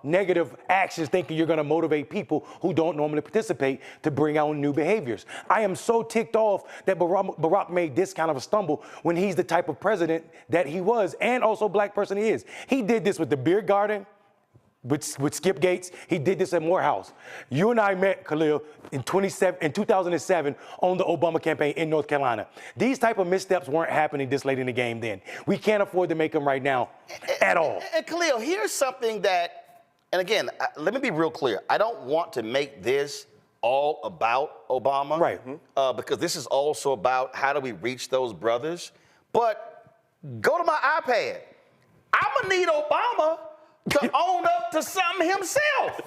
negative actions thinking you're gonna motivate people who don't normally participate to bring out new behaviors. I am so ticked off that Barack made this kind of a stumble when he's the type of president that he was, and also black person he is. He did this with the beer garden, with Skip Gates. He did this at Morehouse. You and I met, Khalil, in 2007 on the Obama campaign in North Carolina. These type of missteps weren't happening this late in the game then. We can't afford to make them right now at all. And Khalil, here's something that, and again, let me be real clear. I don't want to make this all about Obama. Right. Because this is also about how do we reach those brothers. But go to my iPad. I'm going to need Obama to own up to something himself.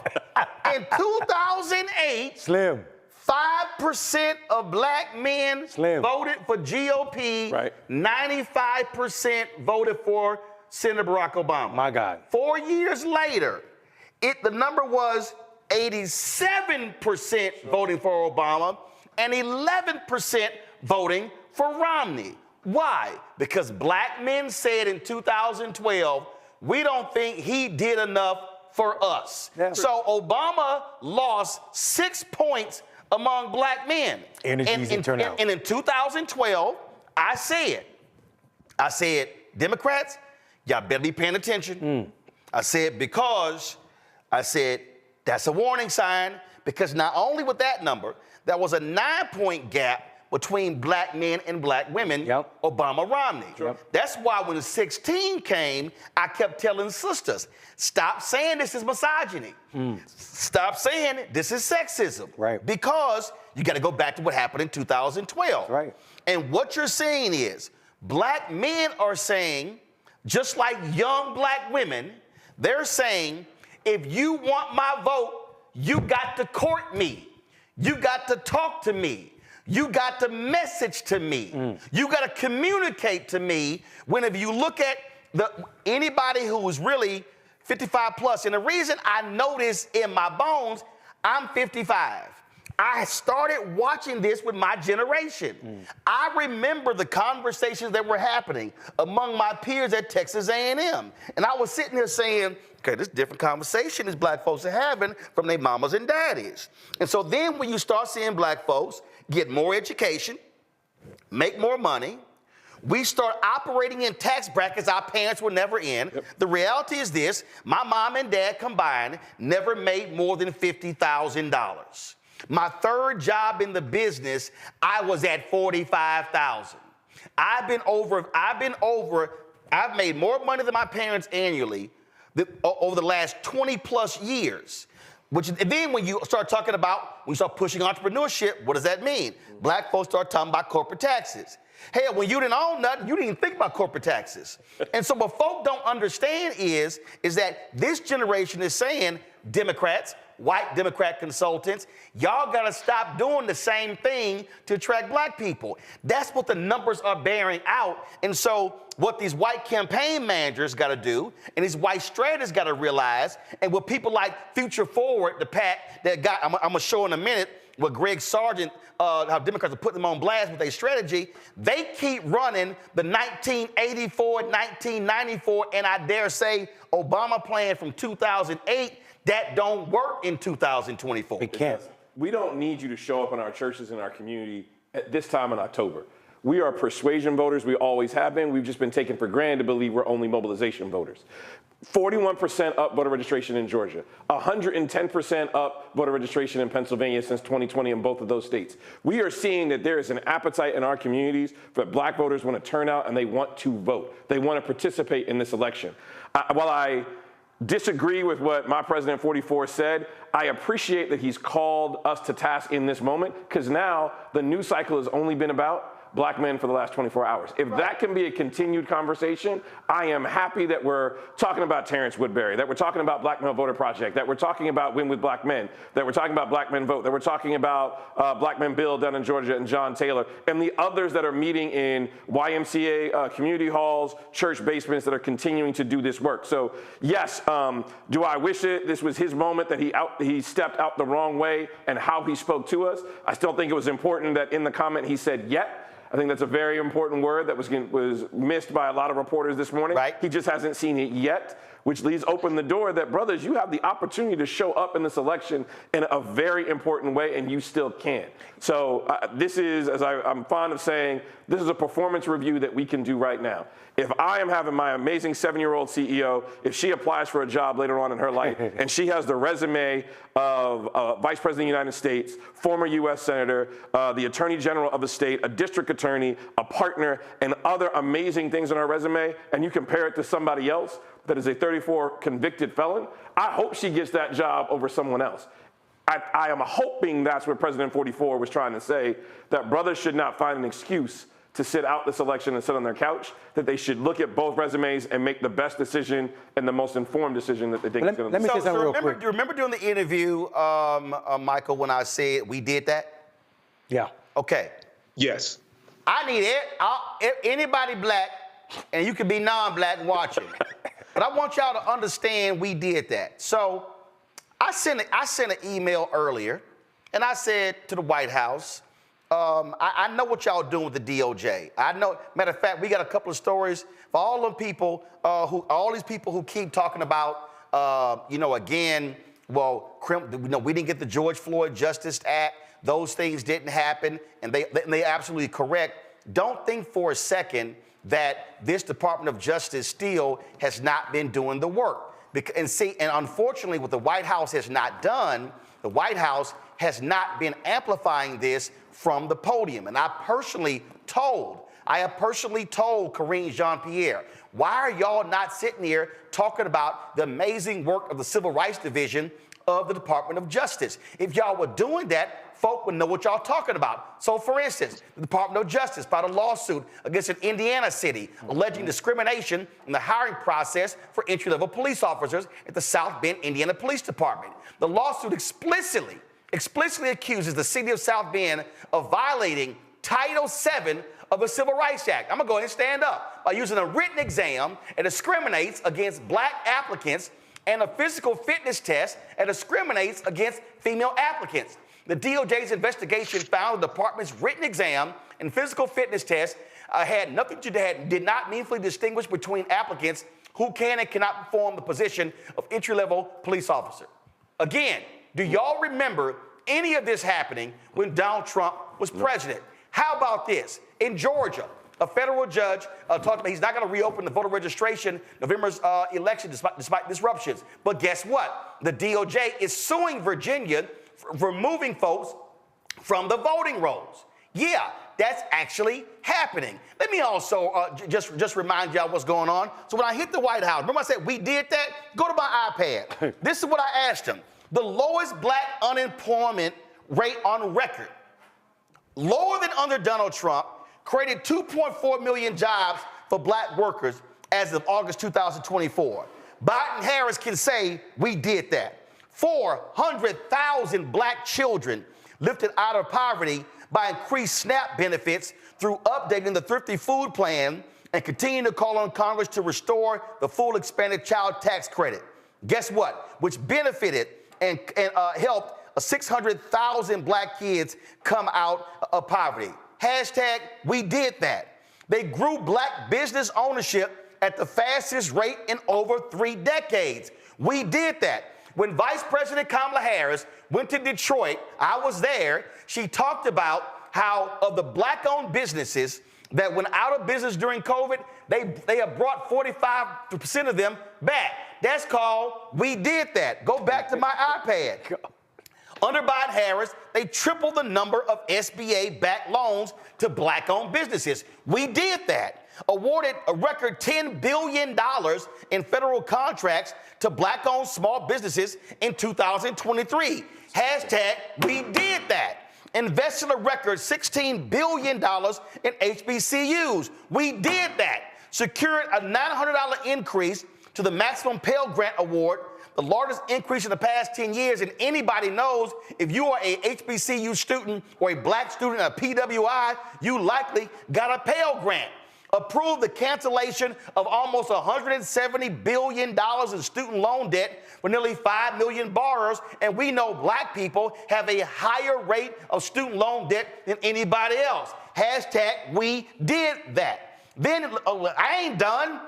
In 2008, Slim. 5% of black men voted for GOP. Right. 95% voted for Senator Barack Obama. My God. 4 years later, the number was 87% voting for Obama and 11% voting for Romney. Why? Because black men said in 2012, we don't think he did enough for us. Yeah. So Obama lost 6 points among black men. And in 2012, I said, Democrats, y'all better be paying attention. I said, that's a warning sign, because not only with that number, there was a 9-point gap between black men and black women, Obama-Romney. That's why when the 16 came, I kept telling sisters, stop saying this is misogyny. Stop saying this is sexism. Right. Because you got to go back to what happened in 2012. Right. And what you're seeing is black men are saying, just like young black women, they're saying, if you want my vote, you got to court me. You got to talk to me. You got to message to me. You got to communicate to me. Whenever you look at anybody who is really 55 plus, and the reason I know this in my bones, I'm 55. I started watching this with my generation. I remember the conversations that were happening among my peers at Texas A&M. And I was sitting here saying, okay, this is a different conversation these black folks are having from their mamas and daddies. And so then when you start seeing black folks get more education, make more money, we start operating in tax brackets our parents were never in. The reality is this, my mom and dad combined never made more than $50,000. My third job in the business, I was at $45,000. I've made more money than my parents annually over the last 20 plus years. And then when you start talking about, when you start pushing entrepreneurship, what does that mean? Black folks start talking about corporate taxes. Hell, when you didn't own nothing, you didn't even think about corporate taxes. And so what folk don't understand is that this generation is saying, Democrats, white Democrat consultants, y'all got to stop doing the same thing to attract black people. That's what the numbers are bearing out. And so what these white campaign managers got to do, and these white strategists got to realize, and what people like Future Forward, the PAC that got, I'm going to show in a minute, what Greg Sargent, how Democrats are putting them on blast with their strategy, they keep running the 1984, 1994, and I dare say Obama plan from 2008 that don't work in 2024. It can't. We don't need you to show up in our churches and our community at this time in October. We are persuasion voters. We always have been. We've just been taken for granted to believe we're only mobilization voters. 41% up voter registration in Georgia, 110% up voter registration in Pennsylvania since 2020 in both of those states. We are seeing that there is an appetite in our communities for black voters want to turn out and they want to vote. They want to participate in this election. While I disagree with what my President 44 said, I appreciate that he's called us to task in this moment, because now the news cycle has only been about black men for the last 24 hours. If that can be a continued conversation, I am happy that we're talking about Terrence Woodbury, that we're talking about Black Male Voter Project, that we're talking about Win with Black Men, that we're talking about Black Men Vote, that we're talking about Black Men Bill down in Georgia and John Taylor, and the others that are meeting in YMCA community halls, church basements that are continuing to do this work. So yes, do I wish this was his moment, that he stepped out the wrong way and how he spoke to us? I still think it was important that in the comment he said yet. I think that's a very important word that was missed by a lot of reporters this morning. Right. He just hasn't seen it yet, which leaves open the door that, brothers, you have the opportunity to show up in this election in a very important way, and you still can. So this is, as I'm fond of saying, this is a performance review that we can do right now. If I am having my amazing 7-year-old CEO, if she applies for a job later on in her life, and she has the resume of Vice President of the United States, former U.S. Senator, the Attorney General of the state, a district attorney, a partner, and other amazing things on her resume, and you compare it to somebody else that is a 34 convicted felon, I hope she gets that job over someone else. I am hoping that's what President 44 was trying to say, that brothers should not find an excuse to sit out this election and sit on their couch, that they should look at both resumes and make the best decision and the most informed decision that they think is going to be. Let me say something real quick. Do you remember during the interview, Michael, when I said we did that? Yeah. Okay. Yes. I need anybody black, and you can be non-black watching. But I want y'all to understand we did that. So I sent an email earlier, and I said to the White House, I know what y'all doing with the DOJ. I know, matter of fact, we got a couple of stories for all these people who keep talking about, again, we didn't get the George Floyd Justice Act. Those things didn't happen, and they absolutely correct. Don't think for a second that this Department of Justice still has not been doing the work. And unfortunately, what the White House has not done, the White House has not been amplifying this from the podium. And I have personally told Karine Jean-Pierre, why are y'all not sitting here talking about the amazing work of the Civil Rights Division of the Department of Justice? If y'all were doing that, folk would know what y'all talking about. So for instance, the Department of Justice filed a lawsuit against an Indiana city alleging discrimination in the hiring process for entry-level police officers at the South Bend, Indiana Police Department. The lawsuit explicitly accuses the city of South Bend of violating Title VII of the Civil Rights Act. I'm gonna go ahead and stand up. By using a written exam, it discriminates against black applicants, and a physical fitness test, it discriminates against female applicants. The DOJ's investigation found the department's written exam and physical fitness test did not meaningfully distinguish between applicants who can and cannot perform the position of entry-level police officer. Again, do y'all remember any of this happening when Donald Trump was president? How about this? In Georgia, a federal judge talked about he's not going to reopen the voter registration November's election despite disruptions. But guess what? The DOJ is suing Virginia for removing folks from the voting rolls. Yeah, that's actually happening. Let me also just remind y'all what's going on. So when I hit the White House, remember I said we did that? Go to my iPad. This is what I asked them. The lowest black unemployment rate on record. Lower than under Donald Trump, created 2.4 million jobs for black workers as of August 2024. Biden-Harris can say we did that. 400,000 black children lifted out of poverty by increased SNAP benefits through updating the Thrifty Food Plan and continuing to call on Congress to restore the full expanded child tax credit. Guess what? Which benefited and helped 600,000 black kids come out of poverty. Hashtag we did that. They grew black business ownership at the fastest rate in over 3 decades. We did that. When Vice President Kamala Harris went to Detroit, I was there, she talked about how of the black-owned businesses that went out of business during COVID, they have brought 45% of them back. That's called we did that. Go back to my iPad. Under Biden-Harris, they tripled the number of SBA-backed loans to black-owned businesses. We did that. Awarded a record $10 billion in federal contracts to black-owned small businesses in 2023. Hashtag we did that. Invested a record $16 billion in HBCUs. We did that. Secured a $900 increase to the maximum Pell Grant Award, the largest increase in the past 10 years. And anybody knows if you are a HBCU student or a black student at PWI, you likely got a Pell Grant. Approved the cancellation of almost $170 billion in student loan debt for nearly 5 million borrowers. And we know black people have a higher rate of student loan debt than anybody else. Hashtag we did that. Then I ain't done.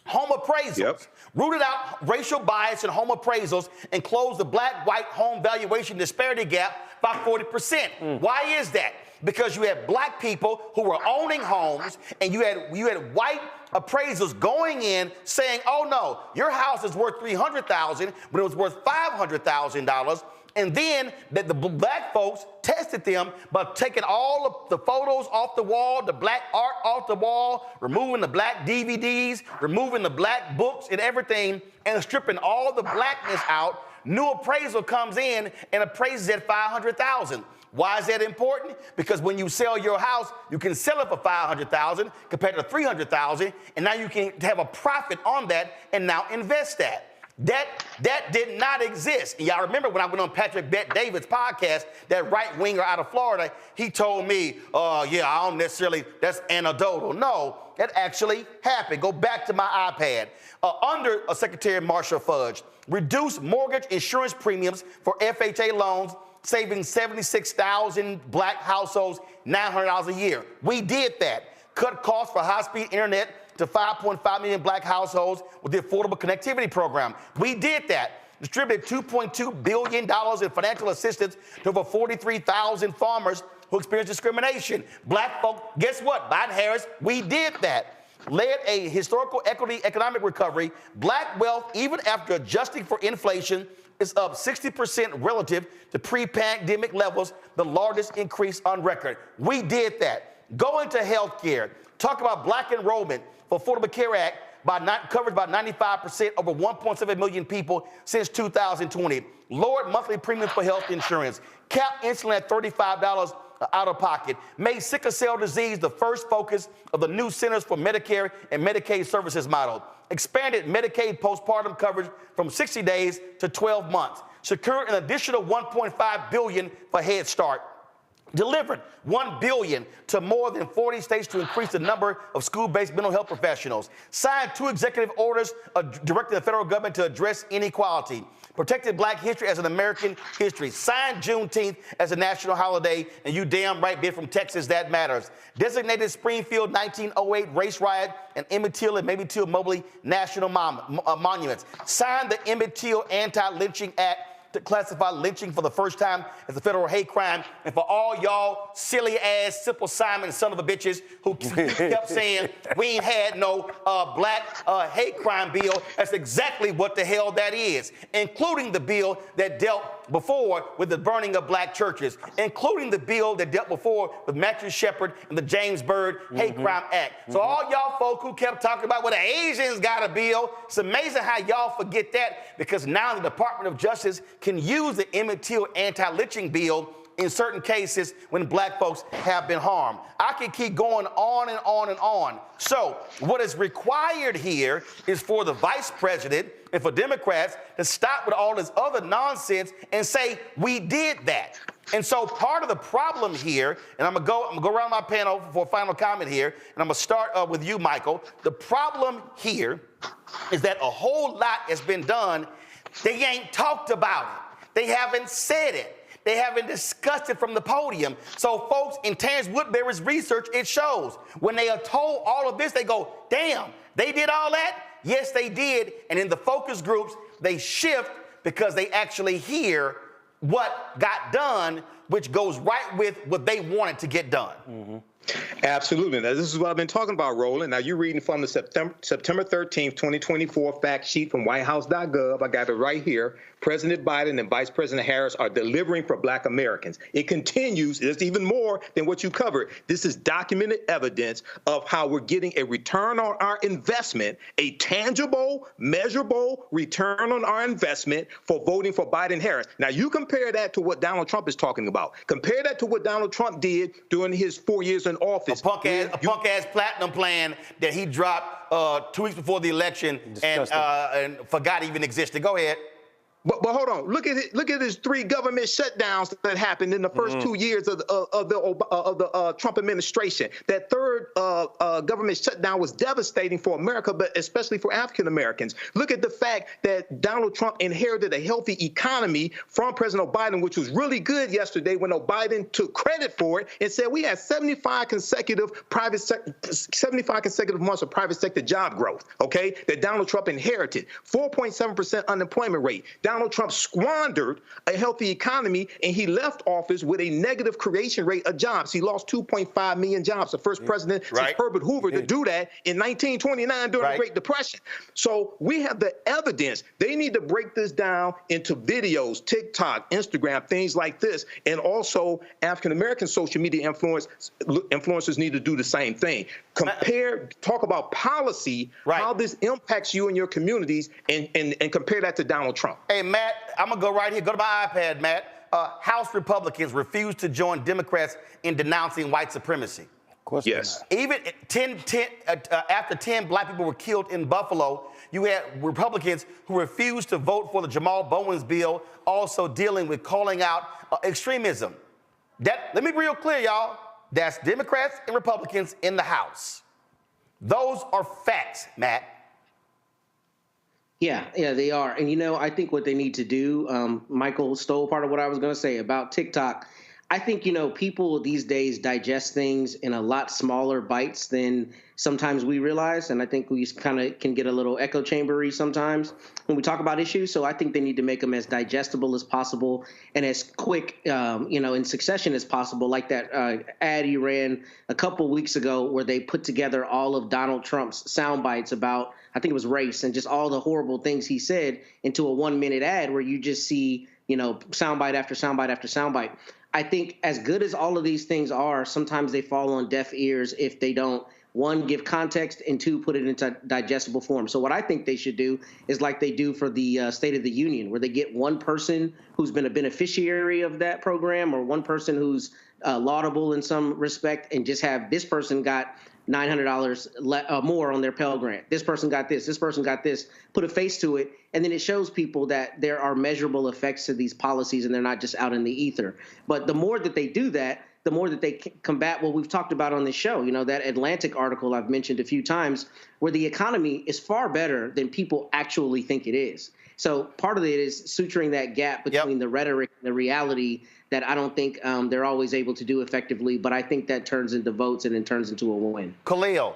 Home appraisals. Yep. Rooted out racial bias in home appraisals and closed the black-white home valuation disparity gap by 40%. Why is that? Because you had black people who were owning homes, and you had white appraisals going in saying, "Oh no, your house is worth $300,000 when it was worth $500,000." And then the black folks tested them by taking all of the photos off the wall, the black art off the wall, removing the black DVDs, removing the black books and everything, and stripping all the blackness out. New appraisal comes in and appraises at $500,000. Why is that important? Because when you sell your house, you can sell it for $500,000 compared to $300,000, and now you can have a profit on that and now invest that. That did not exist. And y'all remember when I went on Patrick Bet-David's podcast, that right-winger out of Florida, he told me, yeah, I don't necessarily, that's anecdotal. No, that actually happened. Go back to my iPad. Under Secretary Marcia Fudge, reduced mortgage insurance premiums for FHA loans, saving 76,000 black households $900 a year. We did that. Cut costs for high-speed internet to 5.5 million black households with the Affordable Connectivity Program. We did that. Distributed $2.2 billion in financial assistance to over 43,000 farmers who experienced discrimination. Black folk, guess what? Biden-Harris, we did that. Led a historical economic recovery. Black wealth, even after adjusting for inflation, is up 60% relative to pre-pandemic levels, the largest increase on record. We did that. Go into health care. Talk about black enrollment for Affordable Care Act covered by 95%, over 1.7 million people since 2020. Lowered monthly premiums for health insurance. Capped insulin at $35 out of pocket. Made sickle cell disease the first focus of the new Centers for Medicare and Medicaid Services model. Expanded Medicaid postpartum coverage from 60 days to 12 months. Secured an additional $1.5 billion for Head Start. Delivered $1 billion to more than 40 states to increase the number of school-based mental health professionals. Signed 2 executive orders directing the federal government to address inequality. Protected Black history as an American history. Signed Juneteenth as a national holiday, and you damn right, being from Texas, that matters. Designated Springfield 1908 race riot and Emmett Till and Mamie Till Mobley national monuments. Signed the Emmett Till Anti-Lynching Act to classify lynching for the first time as a federal hate crime. And for all y'all silly-ass, Simple Simon son of a bitches who kept saying we ain't had no black hate crime bill, that's exactly what the hell that is, including the bill that dealt before with the burning of black churches, including the bill that dealt before with Matthew Shepard and the James Byrd Hate Crime Act. So all y'all folk who kept talking about, well, the Asians got a bill, it's amazing how y'all forget that, because now the Department of Justice can use the Emmett Till anti-lynching bill in certain cases when black folks have been harmed. I can keep going on and on and on. So what is required here is for the vice president and for Democrats to stop with all this other nonsense and say, we did that. And so part of the problem here, and I'm gonna go around my panel for a final comment here, and I'm gonna start with you, Michael. The problem here is that a whole lot has been done. They ain't talked about it. They haven't said it. They haven't discussed it from the podium. So folks, in Terrence Woodbury's research, it shows when they are told all of this, they go, damn, they did all that? Yes, they did. And in the focus groups, they shift because they actually hear what got done, which goes right with what they wanted to get done. Mm-hmm. Absolutely. Now, this is what I've been talking about, Roland. Now, you're reading from the September 13th, 2024 fact sheet from whitehouse.gov. I got it right here. President Biden and Vice President Harris are delivering for Black Americans. It continues. It's even more than what you covered. This is documented evidence of how we're getting a return on our investment, a tangible, measurable return on our investment for voting for Biden and Harris. Now, you compare that to what Donald Trump is talking about. Compare that to what Donald Trump did during his 4 years in office. A punk ass platinum plan that he dropped 2 weeks before the election and forgot even existed. Go ahead. But hold on. Look at his 3 government shutdowns that happened in the first 2 years of the Trump administration. That third government shutdown was devastating for America, but especially for African Americans. Look at the fact that Donald Trump inherited a healthy economy from President Biden, which was really good yesterday when Biden took credit for it and said we had 75 consecutive months of private sector job growth. Okay, that Donald Trump inherited 4.7% unemployment rate. Donald Trump squandered a healthy economy, and he left office with a negative creation rate of jobs. He lost 2.5 million jobs, the first president since Herbert Hoover to do that in 1929 during the Great Depression. So we have the evidence. They need to break this down into videos, TikTok, Instagram, things like this, and also African-American social media influencers need to do the same thing. Talk about policy, how this impacts you and your communities, and compare that to Donald Trump. Hey, Matt, I'm going to go right here. Go to my iPad, Matt. House Republicans refuse to join Democrats in denouncing white supremacy. Of course. Yes. Even after 10 black people were killed in Buffalo, you had Republicans who refused to vote for the Jamal Bowens bill, also dealing with calling out extremism. Let me be real clear, y'all. That's Democrats and Republicans in the House. Those are facts, Matt. Yeah, they are. And, I think what they need to do, Michael stole part of what I was going to say about TikTok. I think, people these days digest things in a lot smaller bites than sometimes we realize. And I think we kind of can get a little echo chambery sometimes when we talk about issues. So I think they need to make them as digestible as possible and as quick, in succession as possible, like that ad you ran a couple weeks ago where they put together all of Donald Trump's sound bites about, I think it was race and just all the horrible things he said into a 1-minute ad where you just see, soundbite after soundbite after soundbite. I think as good as all of these things are, sometimes they fall on deaf ears if they don't, 1, give context, and 2, put it into digestible form. So what I think they should do is like they do for the State of the Union, where they get one person who's been a beneficiary of that program or one person who's laudable in some respect and just have this person got $900 more on their Pell Grant. This person got this person got this, put a face to it. And then it shows people that there are measurable effects to these policies and they're not just out in the ether. But the more that they do that, the more that they combat what we've talked about on this show, that Atlantic article I've mentioned a few times where the economy is far better than people actually think it is. So part of it is suturing that gap between the rhetoric and the reality that I don't think they're always able to do effectively, but I think that turns into votes and then turns into a win. Khalil,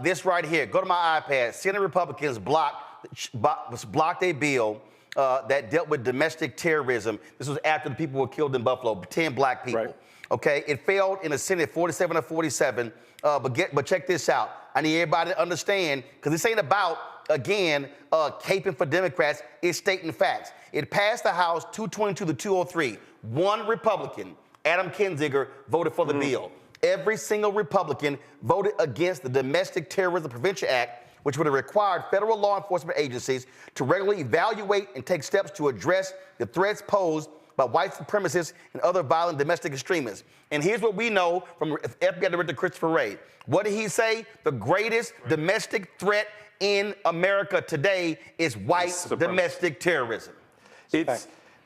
this right here, go to my iPad. Senate Republicans blocked a bill that dealt with domestic terrorism. This was after the people were killed in Buffalo, 10 black people. Right. Okay, it failed in the Senate 47-47, but check this out. I need everybody to understand, because this ain't about, again, caping for Democrats, it's stating facts. It passed the House 222 to 203. One Republican, Adam Kinzinger, voted for the bill. Every single Republican voted against the Domestic Terrorism Prevention Act, which would have required federal law enforcement agencies to regularly evaluate and take steps to address the threats posed by white supremacists and other violent domestic extremists. And here's what we know from FBI Director Christopher Wray. What did he say? The greatest domestic threat in America today is white domestic terrorism.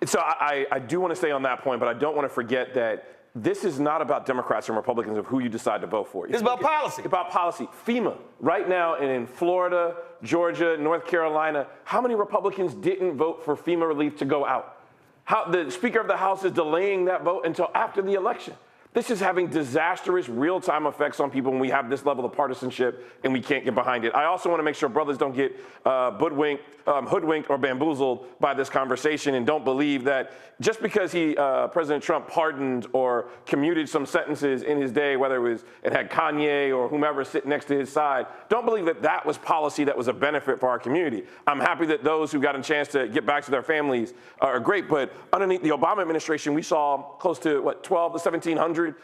So I do want to stay on that point, but I don't want to forget that this is not about Democrats and Republicans of who you decide to vote for. It's about policy. About policy. FEMA, right now in Florida, Georgia, North Carolina, how many Republicans didn't vote for FEMA relief to go out? How the Speaker of the House is delaying that vote until after the election. This is having disastrous real-time effects on people when we have this level of partisanship and we can't get behind it. I also want to make sure brothers don't get hoodwinked or bamboozled by this conversation and don't believe that just because President Trump pardoned or commuted some sentences in his day, whether it had Kanye or whomever sitting next to his side, don't believe that that was policy that was a benefit for our community. I'm happy that those who got a chance to get back to their families are great, but underneath the Obama administration, we saw close to, 12 to 1,700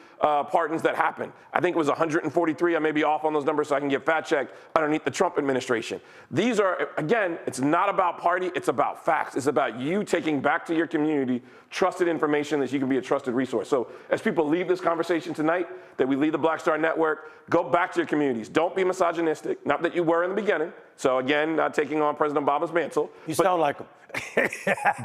pardons that happened. I think it was 143. I may be off on those numbers so I can get fact-checked underneath the Trump administration. These are, again, it's not about party, it's about facts. It's about you taking back to your community trusted information that you can be a trusted resource. So as people leave this conversation tonight, that we leave the Black Star Network, go back to your communities. Don't be misogynistic, not that you were in the beginning. So again, not taking on President Obama's mantle. You sound like him.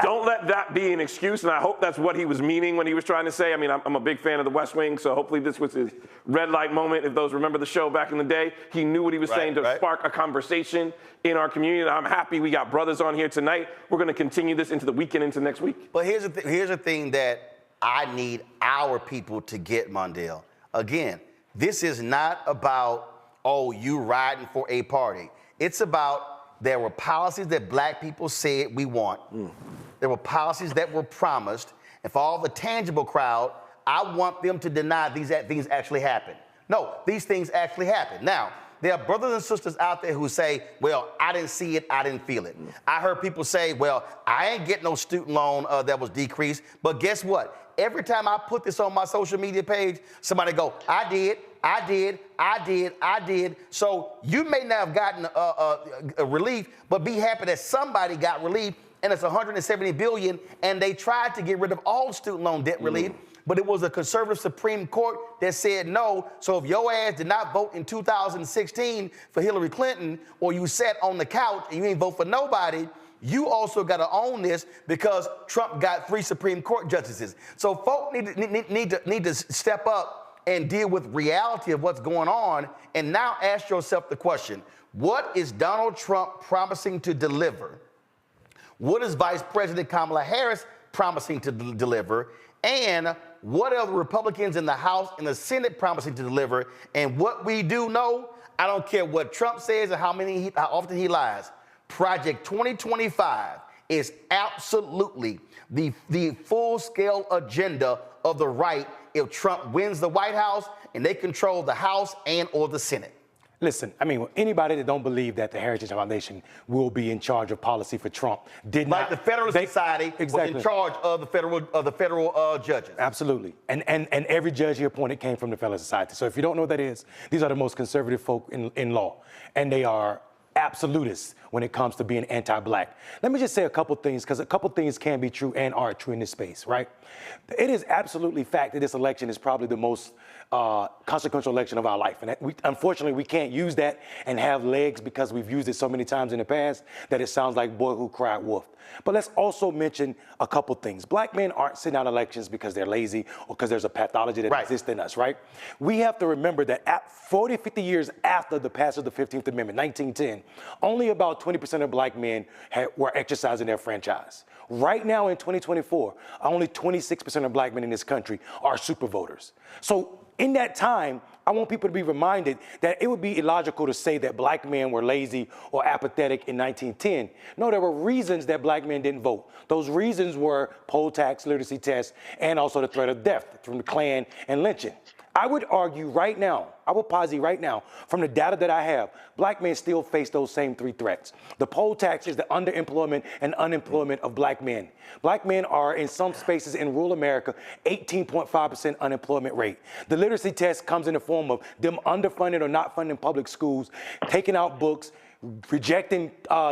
Don't let that be an excuse, and I hope that's what he was meaning when he was trying to say. I mean, I'm a big fan of the West Wing, so hopefully this was his red light moment. If those remember the show back in the day, he knew what he was saying to spark a conversation in our community. And I'm happy we got brothers on here tonight. We're going to continue this into the weekend, into next week. But here's the thing that I need our people to get, Mondale. Again, this is not about, oh, you riding for a party. It's about there were policies that black people said we want. There were policies that were promised. And for all the tangible crowd, I want them to deny these things actually happen. No, these things actually happen. Now, there are brothers and sisters out there who say, well, I didn't see it, I didn't feel it. I heard people say, well, I ain't getting no student loan that was decreased. But guess what? Every time I put this on my social media page, somebody go, I did. So you may not have gotten a relief, but be happy that somebody got relief, and it's $170 billion, and they tried to get rid of all student loan debt relief, but it was a conservative Supreme Court that said no. So if your ass did not vote in 2016 for Hillary Clinton, or you sat on the couch and you ain't vote for nobody, you also got to own this because Trump got 3 Supreme Court justices. So folks need to step up and deal with reality of what's going on. And now ask yourself the question, what is Donald Trump promising to deliver? What is Vice President Kamala Harris promising to deliver? And what are the Republicans in the House and the Senate promising to deliver? And what we do know, I don't care what Trump says or how often he lies, Project 2025 is absolutely the full-scale agenda of the right if Trump wins the White House and they control the House and or the Senate. Listen, I mean, anybody that don't believe that the Heritage Foundation will be in charge of policy for Trump did not. Like the Federalist Society was in charge of the federal judges. Absolutely, and every judge he appointed came from the Federalist Society. So if you don't know what that is, these are the most conservative folk in law, and they are absolutists when it comes to being anti-black. Let me just say a couple things, because a couple things can be true and are true in this space, right? It is absolutely fact that this election is probably the most consequential election of our life. And unfortunately, we can't use that and have legs because we've used it so many times in the past that it sounds like boy who cried wolf. But let's also mention a couple things. Black men aren't sitting out elections because they're lazy or because there's a pathology that exists in us, right? We have to remember that 40, 50 years after the passage of the 15th Amendment, 1910, only about 20% of black men were exercising their franchise. Right now in 2024, only 26% of black men in this country are super voters. So in that time, I want people to be reminded that it would be illogical to say that black men were lazy or apathetic in 1910. No, there were reasons that black men didn't vote. Those reasons were poll tax, literacy tests, and also the threat of death from the Klan and lynching. I would argue right now, I will posit right now, from the data that I have, black men still face those same 3 threats. The poll tax is the underemployment and unemployment of black men. Black men are, in some spaces in rural America, 18.5% unemployment rate. The literacy test comes in the form of them underfunding or not funding public schools, taking out books, rejecting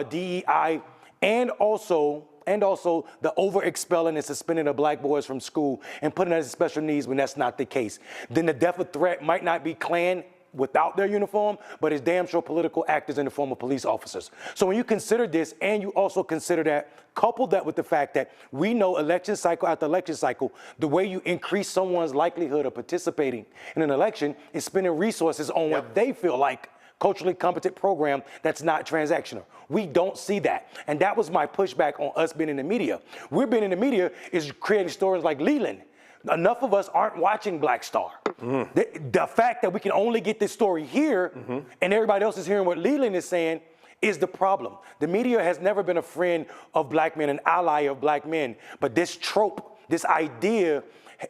DEI, and also and also the over expelling and suspending of black boys from school and putting them as special needs when that's not the case, then the death of threat might not be Klan without their uniform, but it's damn sure political actors in the form of police officers. So when you consider this, and you also consider that, couple that with the fact that we know election cycle after election cycle, the way you increase someone's likelihood of participating in an election is spending resources on what they feel like culturally competent program that's not transactional. We don't see that. And that was my pushback on us being in the media. We're being in the media is creating stories like Leland. Enough of us aren't watching Black Star. The fact that we can only get this story here and everybody else is hearing what Leland is saying is the problem. The media has never been a friend of black men, an ally of black men. But this trope, this idea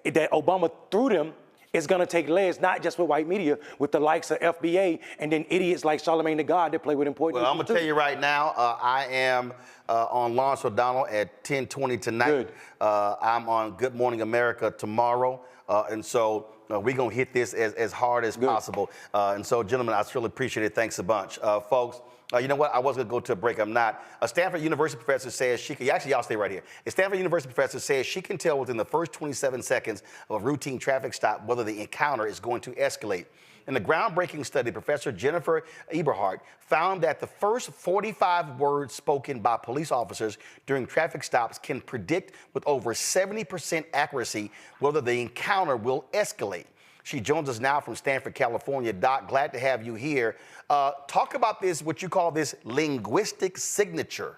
that Obama threw them is going to take legs, not just with white media, with the likes of FBA and then idiots like Charlamagne the God that play with important Well, I'm going to tell you right now, I am on Lawrence O'Donnell at 10:20 tonight. I'm on Good Morning America tomorrow. And so we're going to hit this as hard as possible. And so, gentlemen, I really appreciate it. Thanks a bunch. Folks, you know what? I was going to go to a break. I'm not. A Stanford University professor says she can, actually, y'all stay right here. A Stanford University professor says she can tell within the first 27 seconds of a routine traffic stop whether the encounter is going to escalate. In a groundbreaking study, Professor Jennifer Eberhardt found that the first 45 words spoken by police officers during traffic stops can predict with over 70% accuracy whether the encounter will escalate. She joins us now from Stanford, California. Doc, glad to have you here. Talk about this, what you call this linguistic signature.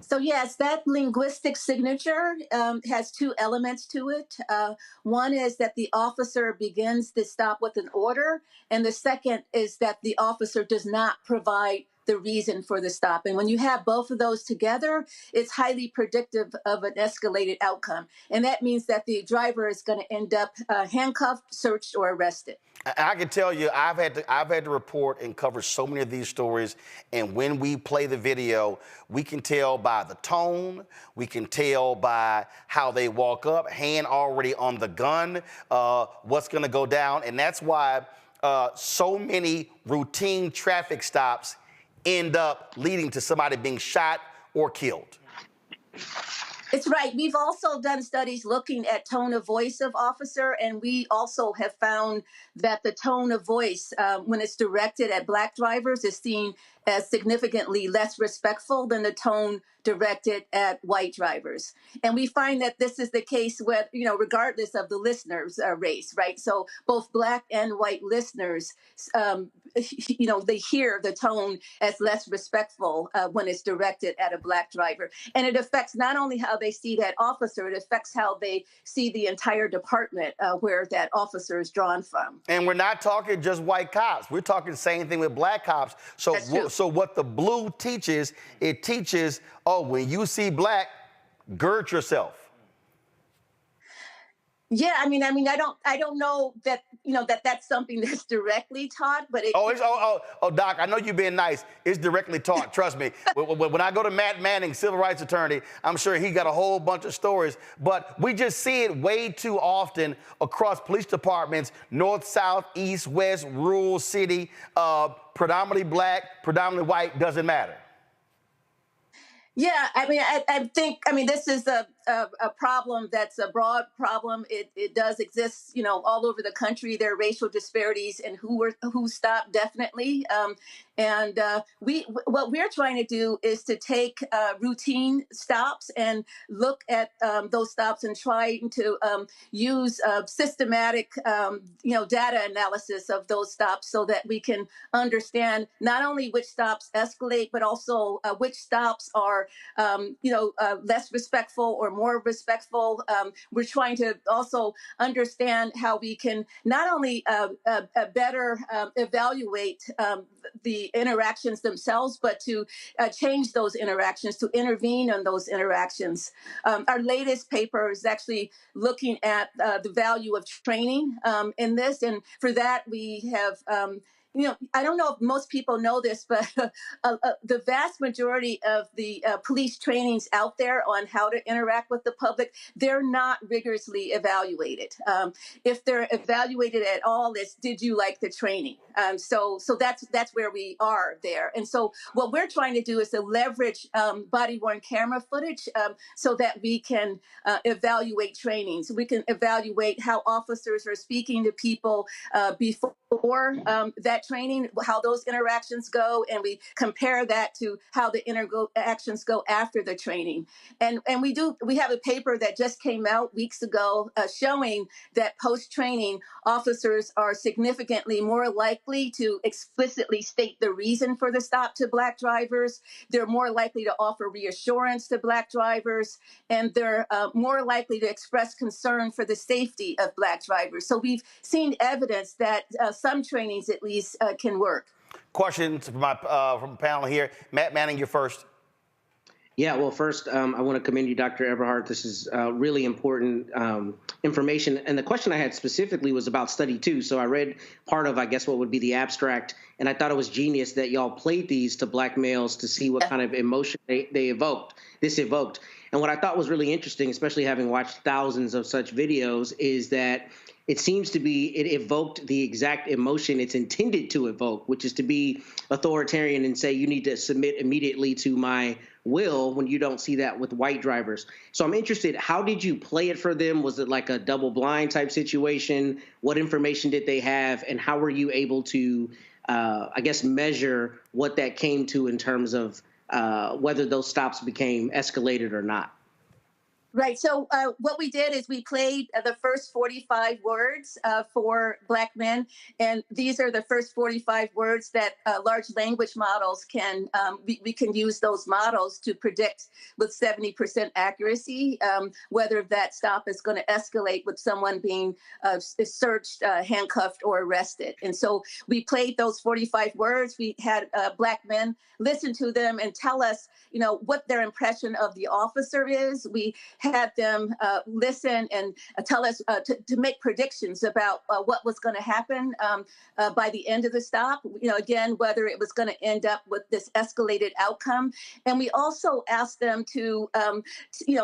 So yes, that linguistic signature has two elements to it. One is that the officer begins the stop with an order, and the second is that the officer does not provide the reason for the stop. And when you have both of those together, it's highly predictive of an escalated outcome. And that means that the driver is going to end up handcuffed, searched, or arrested. I can tell you, I've had to report and cover so many of these stories, and when we play the video, we can tell by the tone, we can tell by how they walk up, hand already on the gun, what's going to go down, and that's why so many routine traffic stops end up leading to somebody being shot or killed. It's right. We've also done studies looking at tone of voice of officer, and we also have found that the tone of voice, when it's directed at black drivers, is seen as significantly less respectful than the tone directed at white drivers. And we find that this is the case with, regardless of the listener's race, right? So both black and white listeners, they hear the tone as less respectful when it's directed at a black driver. And it affects not only how they see that officer, it affects how they see the entire department where that officer is drawn from. And we're not talking just white cops. We're talking the same thing with black cops. So what the blue teaches, it teaches, when you see black, gird yourself. Yeah, I mean, I don't know that, that's something that's directly taught, but it. Doc, I know you're being nice. It's directly taught. Trust me. When I go to Matt Manning, civil rights attorney, I'm sure he got a whole bunch of stories, but we just see it way too often across police departments, north, south, east, west, rural, city, predominantly black, predominantly white, doesn't matter. Yeah, I think this is a problem that's a broad problem. It does exist, all over the country. There are racial disparities in who stopped, definitely. And what we're trying to do is to take routine stops and look at those stops and trying to use systematic, data analysis of those stops so that we can understand not only which stops escalate, but also which stops are, less respectful or more respectful. We're trying to also understand how we can not only better evaluate the interactions themselves, but to change those interactions, to intervene on those interactions. Our latest paper is actually looking at the value of training in this. And for that, we have I don't know if most people know this, but the vast majority of the police trainings out there on how to interact with the public, they're not rigorously evaluated. If they're evaluated at all, it's did you like the training? So that's where we are there. And so what we're trying to do is to leverage body-worn camera footage so that we can evaluate trainings. We can evaluate how officers are speaking to people before that training, how those interactions go, and we compare that to how the interactions go after the training. And we have a paper that just came out weeks ago showing that post-training officers are significantly more likely to explicitly state the reason for the stop to Black drivers. They're more likely to offer reassurance to Black drivers, and they're more likely to express concern for the safety of Black drivers. So we've seen evidence that some trainings at least can work. Questions from the panel here. Matt Manning, you're first. Yeah, well, first, I want to commend you, Dr. Everhart. This is really important information. And the question I had specifically was about study 2. So I read part of, I guess, what would be the abstract. And I thought it was genius that y'all played these to Black males to see what kind of emotion they evoked. And what I thought was really interesting, especially having watched thousands of such videos, is that it seems to be it evoked the exact emotion it's intended to evoke, which is to be authoritarian and say you need to submit immediately to my will when you don't see that with white drivers. So I'm interested, how did you play it for them? Was it like a double blind type situation? What information did they have? And how were you able to, I guess, measure what that came to in terms of whether those stops became escalated or not? Right. So what we did is we played the first 45 words for Black men. And these are the first 45 words that large language models can, we can use those models to predict with 70% accuracy whether that stop is going to escalate with someone being searched, handcuffed, or arrested. And so we played those 45 words. We had Black men listen to them and tell us, what their impression of the officer is. We had them listen and tell us to make predictions about what was going to happen by the end of the stop, again, whether it was going to end up with this escalated outcome. And we also asked them to,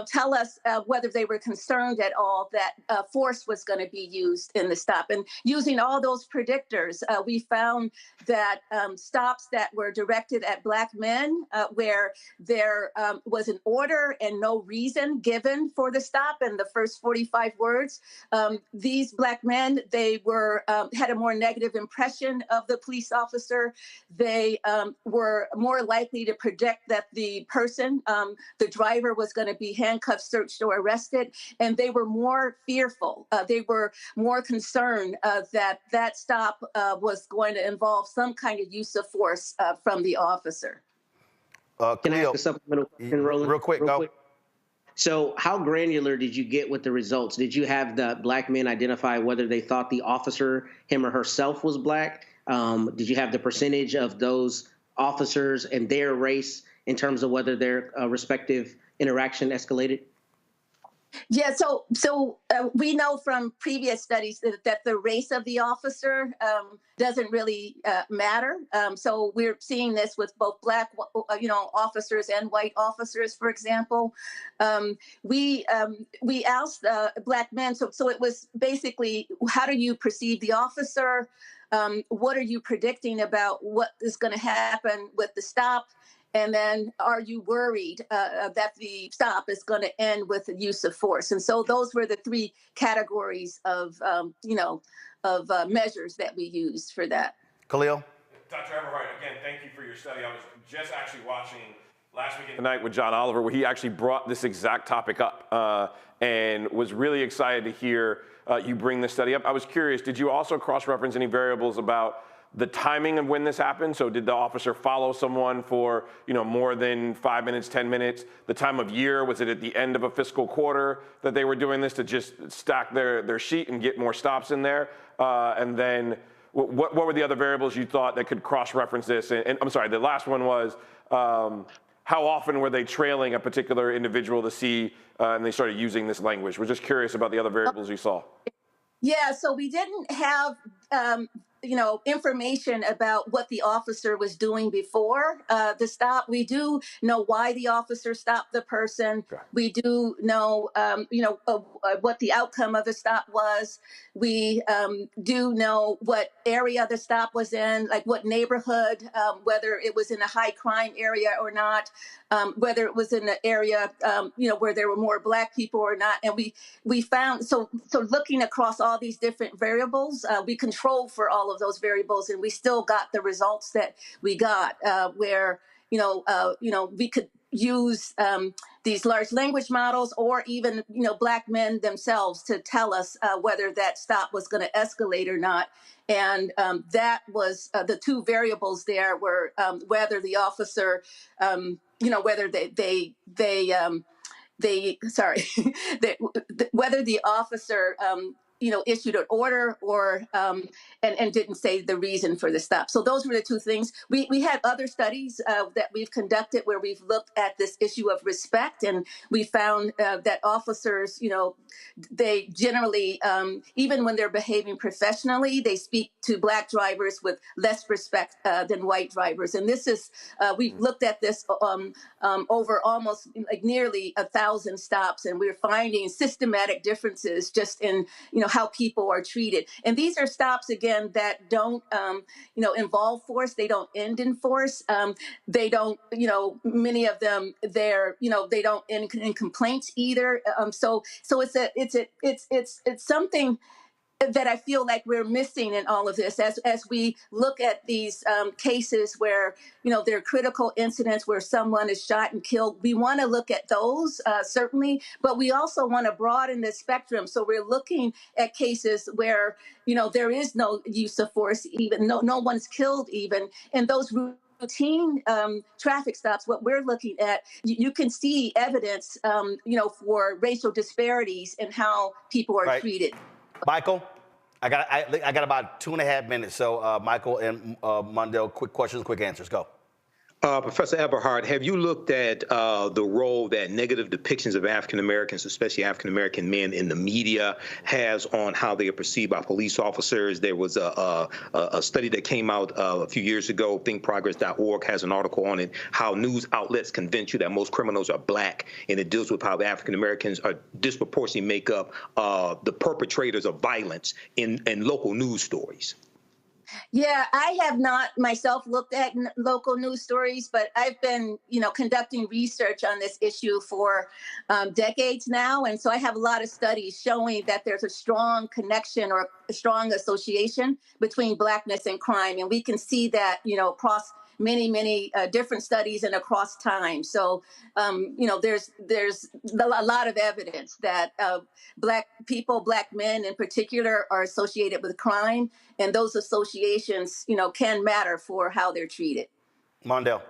tell us whether they were concerned at all that force was going to be used in the stop. And using all those predictors, we found that stops that were directed at Black men where there was an order and no reason given for the stop in the first 45 words. These Black men, they were had a more negative impression of the police officer. They were more likely to predict that the person, the driver, was going to be handcuffed, searched, or arrested. And they were more fearful. They were more concerned that that stop was going to involve some kind of use of force from the officer. Can I ask a supplemental question, Roland? Real quick, go. So how granular did you get with the results? Did you have the Black men identify whether they thought the officer, him or herself, was Black? Did you have the percentage of those officers and their race in terms of whether their respective interaction escalated? Yeah, so we know from previous studies that the race of the officer doesn't really matter. So we're seeing this with both Black, officers and white officers, for example. We asked Black men, so it was basically, how do you perceive the officer? What are you predicting about what is going to happen with the stop? And then, are you worried that the stop is going to end with the use of force? And so those were the three categories of, measures that we used for that. Khalil? Dr. Everhart, again, thank you for your study. I was just actually watching last week tonight with John Oliver, where he actually brought this exact topic up and was really excited to hear you bring this study up. I was curious, did you also cross-reference any variables about the timing of when this happened? So did the officer follow someone for, more than 5 minutes, 10 minutes? The time of year, was it at the end of a fiscal quarter that they were doing this to just stack their sheet and get more stops in there? And then what were the other variables you thought that could cross-reference this? And I'm sorry, the last one was, how often were they trailing a particular individual to see, and they started using this language? We're just curious about the other variables you saw. Yeah, so we didn't have information about what the officer was doing before the stop. We do know why the officer stopped the person. We do know, what the outcome of the stop was. We do know what area the stop was in, like what neighborhood, whether it was in a high crime area or not, whether it was in an area, where there were more Black people or not. And we found, so looking across all these different variables, we controlled for all of those variables, and we still got the results that we got, where, we could use these large language models or even, Black men themselves to tell us whether that stop was going to escalate or not. And that was the two variables there were whether the officer, whether whether the officer, issued an order or and didn't say the reason for the stop. So those were the two things. We had other studies that we've conducted where we've looked at this issue of respect, and we found that officers, they generally, even when they're behaving professionally, they speak to Black drivers with less respect than white drivers. And this is, we've looked at this over almost like nearly 1,000 stops, and we're finding systematic differences just in, how people are treated. And these are stops, again, that don't, involve force. They don't end in force. They don't, many of them, they don't end in complaints either. So it's something that I feel like we're missing in all of this as we look at these cases where, there are critical incidents where someone is shot and killed. We want to look at those, certainly, but we also want to broaden the spectrum. So we're looking at cases where, there is no use of force, even no one's killed even, and those routine traffic stops, what we're looking at, you can see evidence, for racial disparities in how people are treated. Michael, I got about 2.5 minutes. So Michael and Wendell, quick questions, quick answers. Go. Professor Eberhard, have you looked at the role that negative depictions of African Americans, especially African American men, in the media has on how they are perceived by police officers? There was a study that came out a few years ago. ThinkProgress.org has an article on it, how news outlets convince you that most criminals are Black, and it deals with how African Americans are disproportionately make up the perpetrators of violence in local news stories. Yeah, I have not myself looked at local news stories, but I've been, conducting research on this issue for decades now. And so I have a lot of studies showing that there's a strong connection or a strong association between Blackness and crime. And we can see that, across many different studies and across time. So, there's a lot of evidence that Black people, Black men in particular, are associated with crime. And those associations, can matter for how they're treated. Wendell.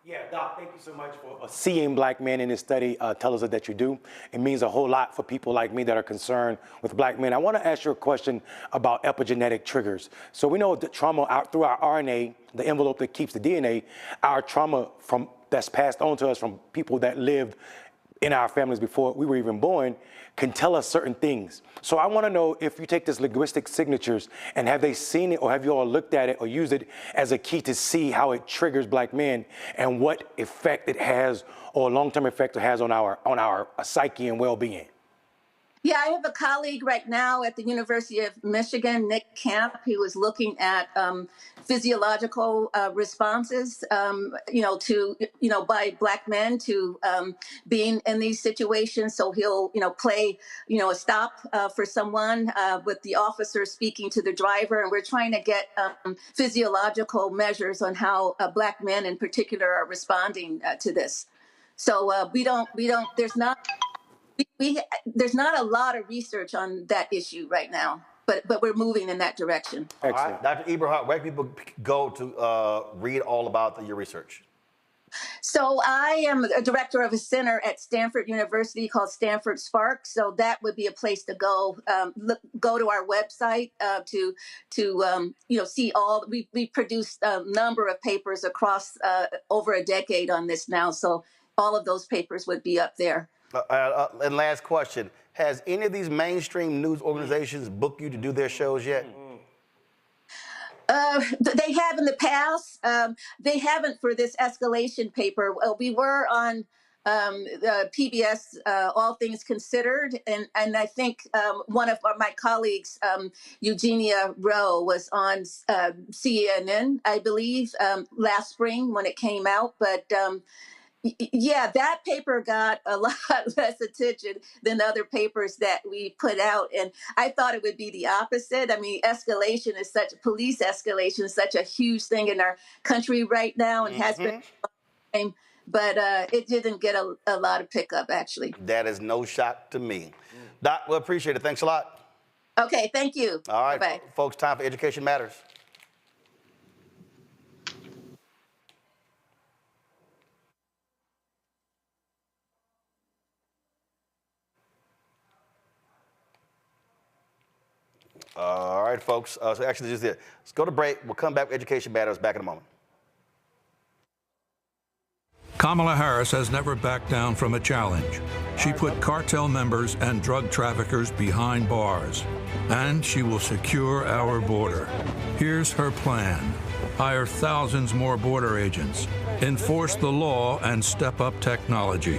Yeah, Doc, thank you so much for seeing Black men in this study. Tell us that you do. It means a whole lot for people like me that are concerned with Black men. I want to ask you a question about epigenetic triggers. So we know that trauma through our RNA, the envelope that keeps the DNA, our trauma that's passed on to us from people that lived in our families before we were even born can tell us certain things. So I want to know if you take this linguistic signatures and have they seen it or have you all looked at it or used it as a key to see how it triggers Black men and what effect it has or long-term effect it has on our psyche and well-being? Yeah, I have a colleague right now at the University of Michigan, Nick Camp, who is looking at physiological responses, by Black men to being in these situations. So he'll, play, a stop for someone with the officer speaking to the driver. And we're trying to get physiological measures on how Black men in particular are responding to this. So there's not a lot of research on that issue right now, but we're moving in that direction. Excellent. All right. Dr. Eberhard, where can people go to read all about your research? So I am a director of a center at Stanford University called Stanford Spark. So that would be a place to go. Go to our website to see all. We produced a number of papers across over a decade on this now. So all of those papers would be up there. And last question, has any of these mainstream news organizations booked you to do their shows yet? They have in the past. They haven't for this escalation paper. We were on PBS, All Things Considered, and I think one of my colleagues, Eugenia Rowe, was on CNN, I believe, last spring when it came out. But yeah, that paper got a lot less attention than other papers that we put out. And I thought it would be the opposite. I mean, police escalation is such a huge thing in our country right now and has been. But it didn't get a lot of pickup, actually. That is no shock to me. Doc, we appreciate it. Thanks a lot. Okay, thank you. All right, Bye-bye. folks, time for Education Matters. All right, folks. So actually, just it. Let's go to break. We'll come back with Education Matters back in a moment. Kamala Harris has never backed down from a challenge. She put cartel members and drug traffickers behind bars, and she will secure our border. Here's her plan. Hire thousands more border agents, enforce the law and step up technology,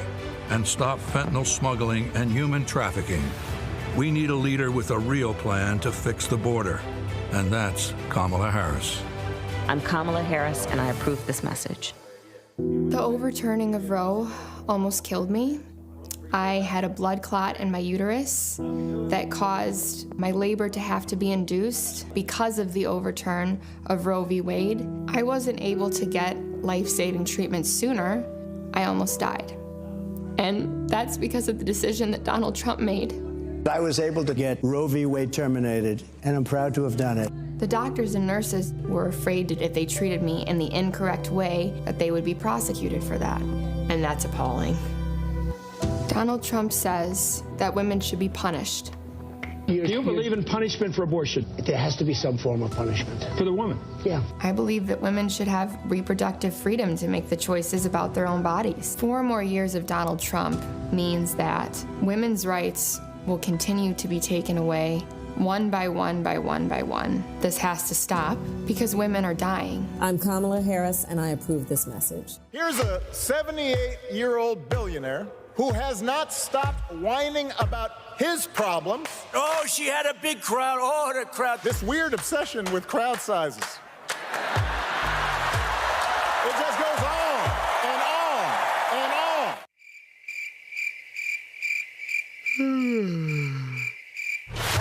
and stop fentanyl smuggling and human trafficking. We need a leader with a real plan to fix the border, and that's Kamala Harris. I'm Kamala Harris, and I approve this message. The overturning of Roe almost killed me. I had a blood clot in my uterus that caused my labor to have to be induced because of the overturn of Roe v. Wade. I wasn't able to get life-saving treatment sooner. I almost died. And that's because of the decision that Donald Trump made. I was able to get Roe v. Wade terminated, and I'm proud to have done it. The doctors and nurses were afraid that if they treated me in the incorrect way, that they would be prosecuted for that. And that's appalling. Donald Trump says that women should be punished. Do you believe in punishment for abortion? There has to be some form of punishment. For the woman? Yeah. I believe that women should have reproductive freedom to make the choices about their own bodies. 4 more years of Donald Trump means that women's rights will continue to be taken away one by one by one by one. This has to stop because women are dying. I'm Kamala Harris, and I approve this message. Here's a 78-year-old billionaire who has not stopped whining about his problems. Oh, she had a big crowd. Oh, the crowd. This weird obsession with crowd sizes. It just goes on and on and on.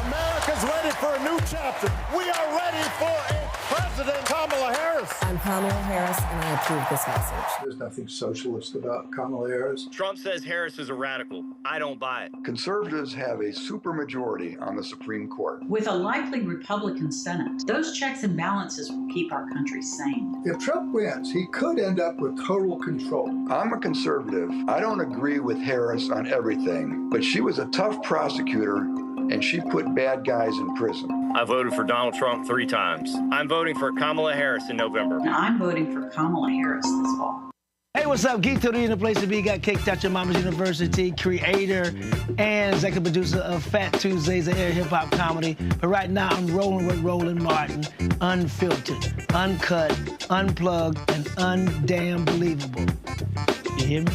America's ready for a new chapter. We are ready for a President Kamala Harris. I'm Kamala Harris, and I approve this message. There's nothing socialist about Kamala Harris. Trump says Harris is a radical. I don't buy it. Conservatives have a supermajority on the Supreme Court. With a likely Republican Senate, those checks and balances will keep our country sane. If Trump wins, he could end up with total control. I'm a conservative. I don't agree with Harris on everything, but she was a tough prosecutor, and she put bad guys in prison. I voted for Donald Trump 3 times. I'm voting for Kamala Harris in November. Now, I'm voting for Kamala Harris this fall. Hey, what's up? Geek Tony in the place to be. Got Cake Touch, Your Mama's University, creator and executive producer of Fat Tuesdays, an air hip-hop comedy. But right now, I'm rolling with Roland Martin, unfiltered, uncut, unplugged, and undamn believable. You hear me?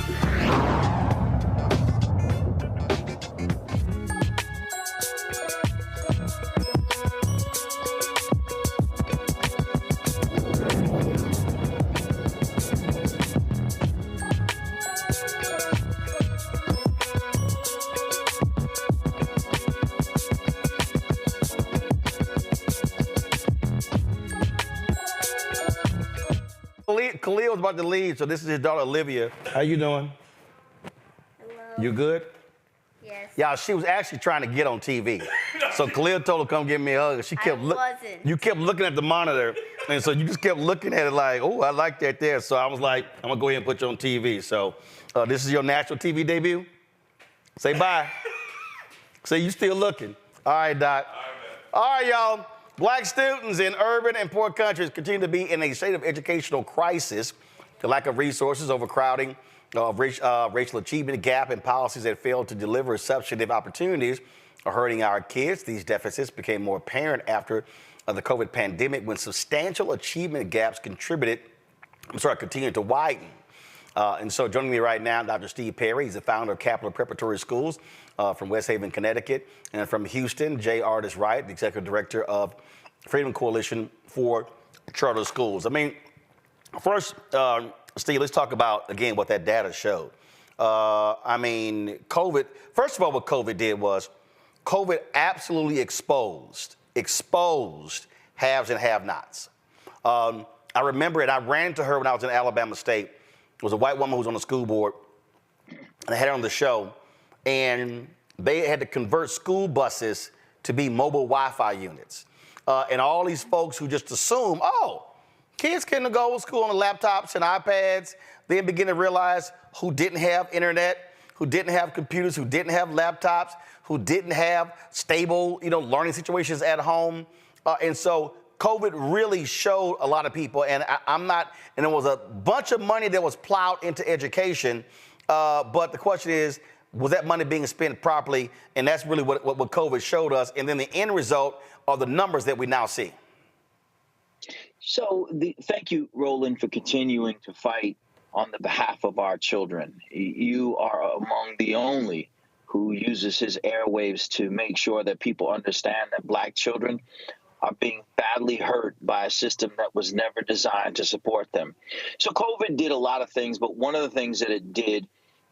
Khalil was about to leave, so this is his daughter, Olivia. How you doing? Hello. You good? Yes. Yeah, she was actually trying to get on TV. So Khalil told her, come give me a hug. She kept You kept looking at the monitor, and so you just kept looking at it like, oh, I like that there. So I was like, I'm gonna go ahead and put you on TV. So this is your national TV debut? Say bye. Say you still looking. All right, Doc. All right, y'all. Black students in urban and poor countries continue to be in a state of educational crisis. The lack of resources, overcrowding, racial achievement gap, and policies that fail to deliver substantive opportunities are hurting our kids. These deficits became more apparent after of the COVID pandemic when substantial achievement gaps continued to widen. And so joining me right now, Dr. Steve Perry. He's the founder of Capital Preparatory Schools from West Haven, Connecticut. And from Houston, J. Artis Wright, the executive director of Freedom Coalition for Charter Schools. I mean, first, Steve, let's talk about, again, what that data showed. I mean, COVID, first of all, what COVID did was COVID absolutely exposed haves and have-nots. I remember it. I ran into her when I was in Alabama State. It was a white woman who was on the school board, and I had her on the show, and they had to convert school buses to be mobile Wi-Fi units. And all these folks who just assume, oh, kids can go to school on laptops and iPads, then begin to realize who didn't have internet, who didn't have computers, who didn't have laptops, who didn't have stable, learning situations at home. And so COVID really showed a lot of people, and and there was a bunch of money that was plowed into education, but the question is, was that money being spent properly? And that's really what COVID showed us. And then the end result are the numbers that we now see. So thank you, Roland, for continuing to fight on the behalf of our children. You are among the only who uses his airwaves to make sure that people understand that Black children are being badly hurt by a system that was never designed to support them. So COVID did a lot of things, but one of the things that it did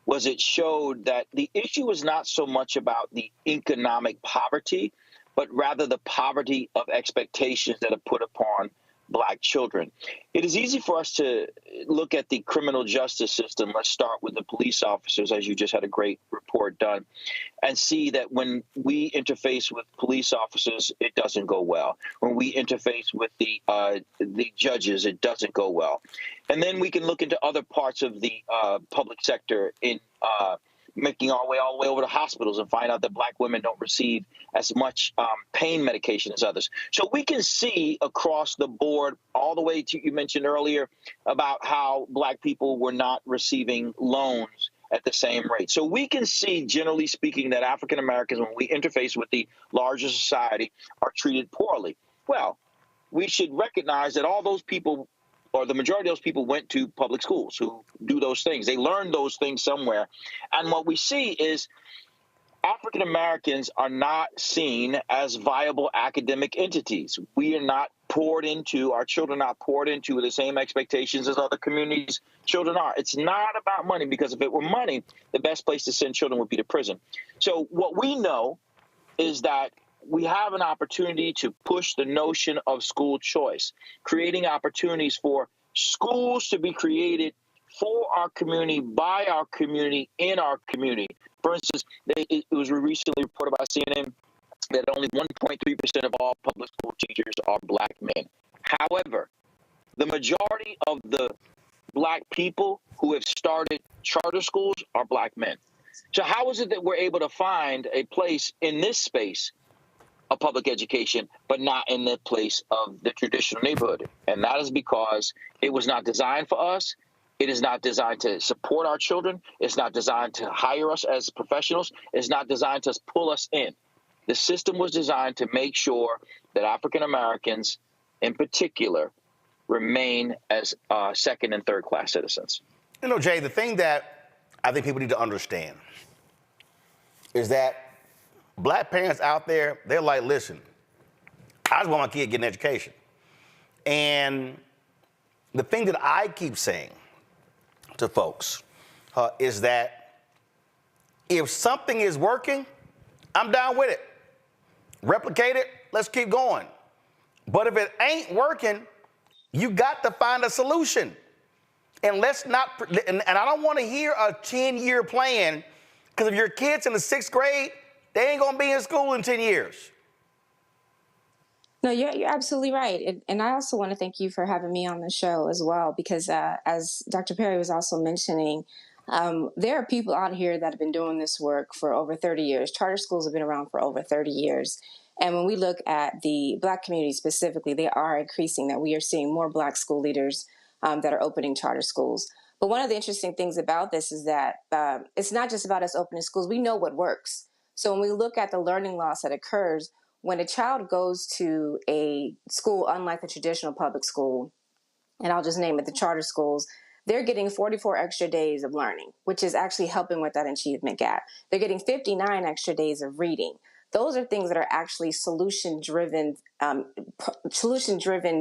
was it showed that the issue was not so much about the economic poverty, but rather the poverty of expectations that are put upon Black children. It is easy for us to look at the criminal justice system. Let's start with the police officers, as you just had a great report done, and see that when we interface with police officers, it doesn't go well. When we interface with the judges, it doesn't go well. And then we can look into other parts of the public sector in making our way all the way over to hospitals and find out that Black women don't receive as much pain medication as others. So we can see across the board, all the way to, you mentioned earlier, about how Black people were not receiving loans at the same rate. So we can see, generally speaking, that African Americans, when we interface with the larger society, are treated poorly. Well, we should recognize that all those people, or the majority of those people, went to public schools who do those things. They learned those things somewhere. And what we see is African Americans are not seen as viable academic entities. We are not poured into, our children are not poured into with the same expectations as other communities' children are. It's not about money, because if it were money, the best place to send children would be to prison. So what we know is that we have an opportunity to push the notion of school choice, creating opportunities for schools to be created for our community, by our community, in our community. For instance, it was recently reported by CNN that only 1.3% of all public school teachers are Black men. However, the majority of the Black people who have started charter schools are Black men. So how is it that we're able to find a place in this space of public education, but not in the place of the traditional neighborhood? And that is because it was not designed for us. It is not designed to support our children. It's not designed to hire us as professionals. It's not designed to pull us in. The system was designed to make sure that African Americans, in particular, remain as second and third class citizens. Jay, the thing that I think people need to understand is that Black parents out there, they're like, listen, I just want my kid to get an education. And the thing that I keep saying to folks is that if something is working, I'm down with it. Replicate it, let's keep going. But if it ain't working, you got to find a solution. And let's not, and I don't want to hear a 10-year plan, because if your kid's in the 6th grade, they ain't gonna be in school in 10 years. No, you're absolutely right. And I also want to thank you for having me on the show as well, because as Dr. Perry was also mentioning, there are people out here that have been doing this work for over 30 years. Charter schools have been around for over 30 years. And when we look at the Black community specifically, they are increasing, that we are seeing more Black school leaders that are opening charter schools. But one of the interesting things about this is that it's not just about us opening schools. We know what works. So when we look at the learning loss that occurs when a child goes to a school, unlike a traditional public school, and I'll just name it the charter schools, they're getting 44 extra days of learning, which is actually helping with that achievement gap. They're getting 59 extra days of reading. Those are things that are actually solution-driven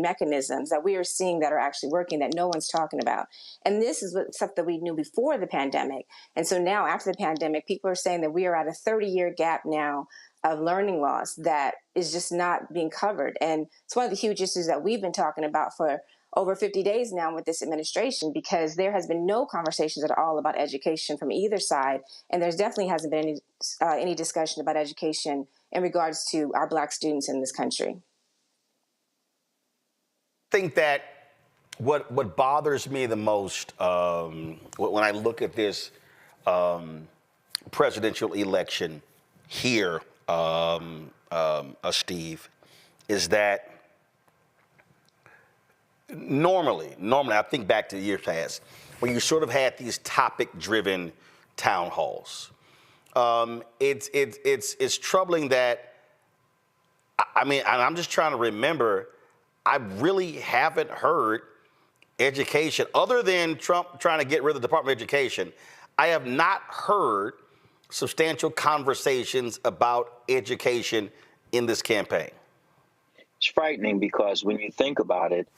mechanisms that we are seeing that are actually working that no one's talking about. And this is stuff that we knew before the pandemic. And so now after the pandemic, people are saying that we are at a 30-year gap now of learning loss that is just not being covered. And it's one of the huge issues that we've been talking about for over 50 days now with this administration, because there has been no conversations at all about education from either side. And there's definitely hasn't been any discussion about education in regards to our Black students in this country. I think that what bothers me the most when I look at this presidential election here, Steve, is that normally, I think back to the years past, when you sort of had these topic-driven town halls. It's troubling that, I mean, I'm just trying to remember, I really haven't heard education, other than Trump trying to get rid of the Department of Education, I have not heard substantial conversations about education in this campaign. It's frightening because when you think about it,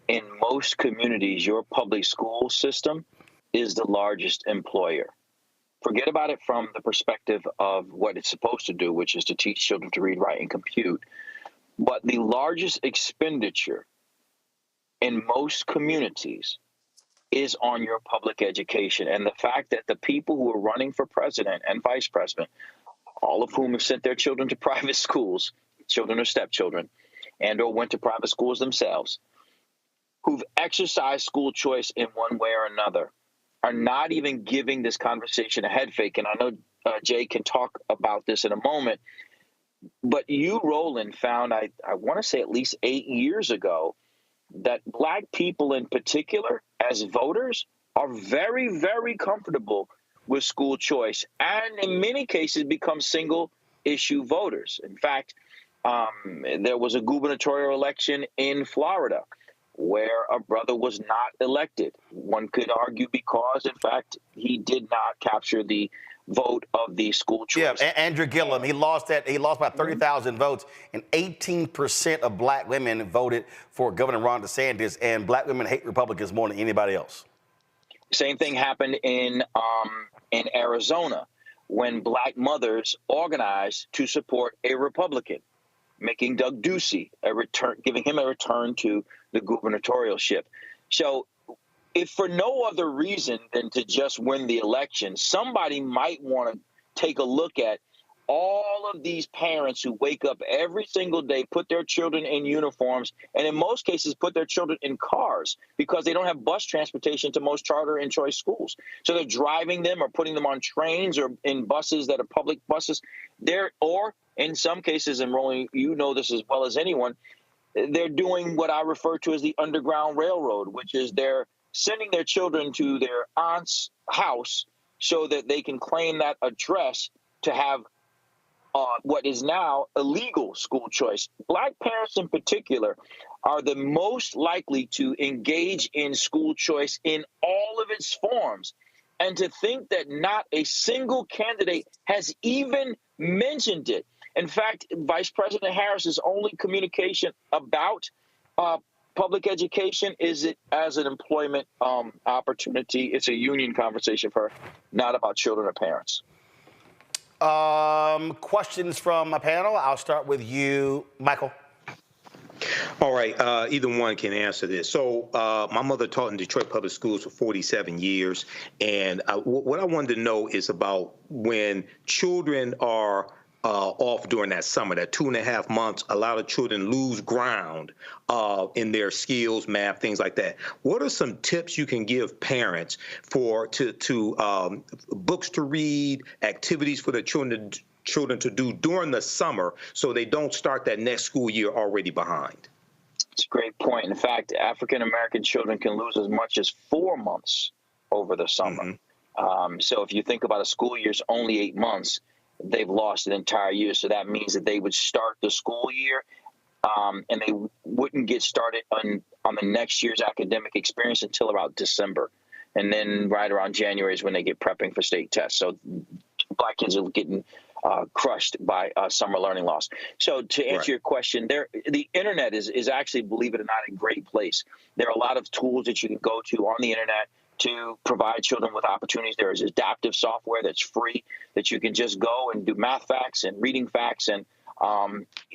in most communities, your public school system is the largest employer. Forget about it from the perspective of what it's supposed to do, which is to teach children to read, write, and compute. But the largest expenditure in most communities is on your public education. And the fact that the people who are running for president and vice president, all of whom have sent their children to private schools, children or stepchildren, and or went to private schools themselves, who've exercised school choice in one way or another, are not even giving this conversation a head fake. And I know Jay can talk about this in a moment, but you, Roland, found, I want to say at least 8 years ago, that Black people in particular, as voters, are very, very comfortable with school choice and in many cases become single issue voters. In fact, there was a gubernatorial election in Florida where a brother was not elected. One could argue because, in fact, he did not capture the vote of the school choice. Yeah, Andrew Gillum, he lost by 30,000 votes, and 18% of Black women voted for Governor Ron DeSantis, and Black women hate Republicans more than anybody else. Same thing happened in Arizona when Black mothers organized to support a Republican, making Doug Ducey giving him a return to the gubernatorialship. So if for no other reason than to just win the election, somebody might want to take a look at all of these parents who wake up every single day, put their children in uniforms, and in most cases put their children in cars because they don't have bus transportation to most charter and choice schools. So they're driving them or putting them on trains or in buses that are public buses. Or in some cases, and Roland, you know this as well as anyone, they're doing what I refer to as the Underground Railroad, which is they're sending their children to their aunt's house so that they can claim that address to have what is now illegal school choice. Black parents in particular are the most likely to engage in school choice in all of its forms. And to think that not a single candidate has even mentioned it. In fact, Vice President Harris's only communication about public education is it as an employment opportunity. It's a union conversation for her, not about children or parents. Questions from my panel. I'll start with you, Michael. All right, either one can answer this. So my mother taught in Detroit Public Schools for 47 years. And what I wanted to know is about when children are off during that summer, that 2.5 months, a lot of children lose ground in their skills, math, things like that. What are some tips you can give parents to books to read, activities for the children to do during the summer so they don't start that next school year already behind? It's a great point. In fact, African-American children can lose as much as 4 months over the summer. So if you think about a school year's only 8 months, they've lost an entire year. So that means that they would start the school year and they wouldn't get started on the next year's academic experience until about December. And then right around January is when they get prepping for state tests. So Black kids are getting crushed by summer learning loss. So to answer your question, the internet is actually, believe it or not, a great place. There are a lot of tools that you can go to on the internet to provide children with opportunities. There is adaptive software that's free that you can just go and do math facts and reading facts, and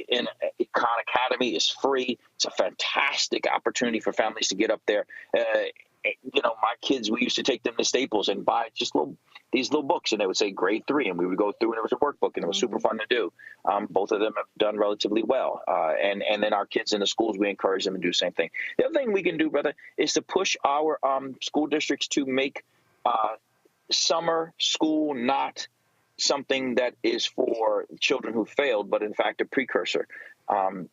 in Khan Academy is free. It's a fantastic opportunity for families to get up there. You know, my kids, we used to take them to Staples and buy just these little books, and they would say grade 3, and we would go through, and it was a workbook, and it was super fun to do. Both of them have done relatively well. And then our kids in the schools, we encourage them to do the same thing. The other thing we can do, brother, is to push our school districts to make summer school not something that is for children who failed, but in fact a precursor.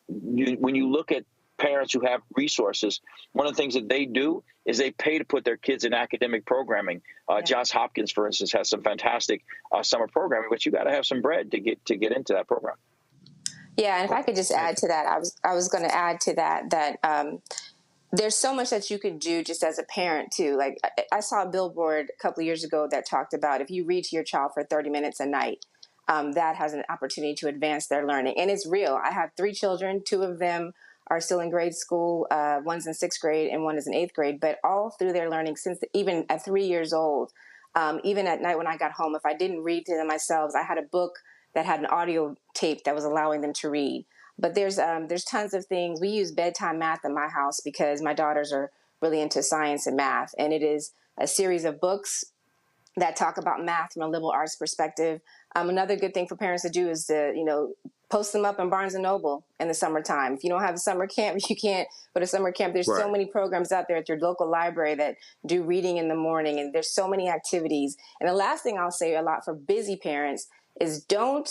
When you look at parents who have resources, one of the things that they do is they pay to put their kids in academic programming. Johns Hopkins, for instance, has some fantastic summer programming, but you got to have some bread to get into that program. Yeah, and if I could just add to that, I was going to add to that there's so much that you can do just as a parent too. Like I saw a billboard a couple of years ago that talked about if you read to your child for 30 minutes a night, that has an opportunity to advance their learning. And it's real. I have 3 children. 2 of them are still in grade school. One's in 6th grade and one is in 8th grade, but all through their learning since even at 3 years old, even at night when I got home, if I didn't read to them myself, I had a book that had an audio tape that was allowing them to read. But there's tons of things. We use bedtime math in my house because my daughters are really into science and math. And it is a series of books that talk about math from a liberal arts perspective. Another good thing for parents to do is to, post them up in Barnes & Noble in the summertime. If you don't have a summer camp, you can't go to summer camp. There's so many programs out there at your local library that do reading in the morning, and there's so many activities. And the last thing I'll say a lot for busy parents is don't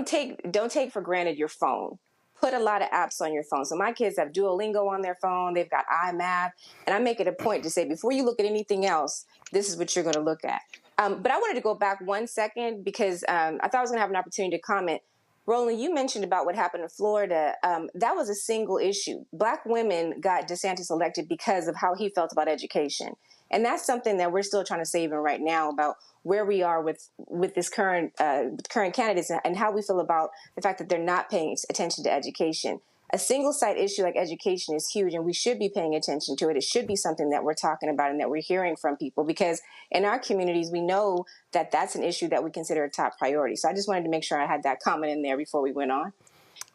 take for granted your phone. Put a lot of apps on your phone. So my kids have Duolingo on their phone. They've got iMath. And I make it a point to say, before you look at anything else, this is what you're going to look at. But I wanted to go back 1 second because I thought I was going to have an opportunity to comment. Roland, you mentioned about what happened in Florida. That was a single issue. Black women got DeSantis elected because of how he felt about education. And that's something that we're still trying to savor right now about where we are with this current candidates and how we feel about the fact that they're not paying attention to education. A single site issue like education is huge, and we should be paying attention to it. It should be something that we're talking about and that we're hearing from people, because in our communities, we know that that's an issue that we consider a top priority. So I just wanted to make sure I had that comment in there before we went on.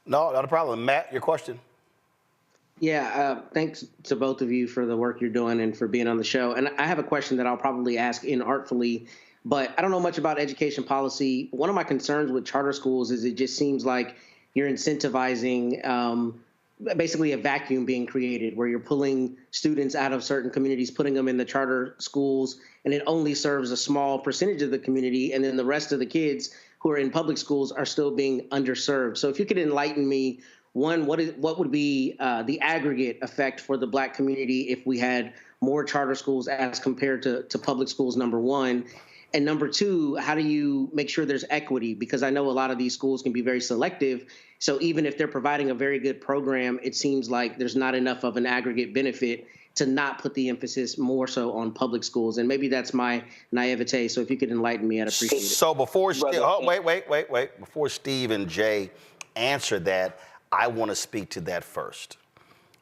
No, not a problem. Matt, your question. Yeah, thanks to both of you for the work you're doing and for being on the show. And I have a question that I'll probably ask inartfully, but I don't know much about education policy. One of my concerns with charter schools is it just seems like you're incentivizing basically a vacuum being created where you're pulling students out of certain communities, putting them in the charter schools, and it only serves a small percentage of the community, and then the rest of the kids who are in public schools are still being underserved. So if you could enlighten me, one, what would be the aggregate effect for the Black community if we had more charter schools as compared to public schools, number one? And number two, how do you make sure there's equity? Because I know a lot of these schools can be very selective. So even if they're providing a very good program, it seems like there's not enough of an aggregate benefit to not put the emphasis more so on public schools. And maybe that's my naivete. So if you could enlighten me, I'd appreciate it. So before wait. Before Steve and Jay answer that, I want to speak to that first,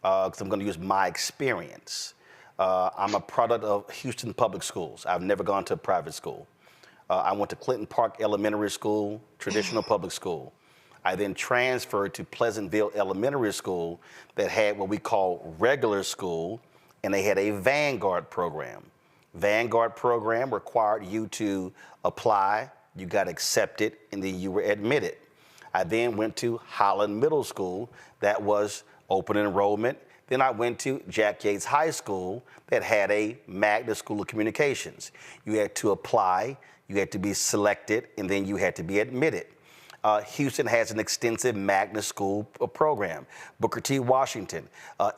because I'm going to use my experience. I'm a product of Houston public schools. I've never gone to a private school. I went to Clinton Park Elementary School, traditional public school. I then transferred to Pleasantville Elementary School that had what we call regular school, and they had a Vanguard program. Vanguard program required you to apply, you got accepted, and then you were admitted. I then went to Holland Middle School that was open enrollment. Then I went to Jack Yates High School that had a Magna School of Communications. You had to apply, you had to be selected, and then you had to be admitted. Houston has an extensive Magna School program. Booker T. Washington,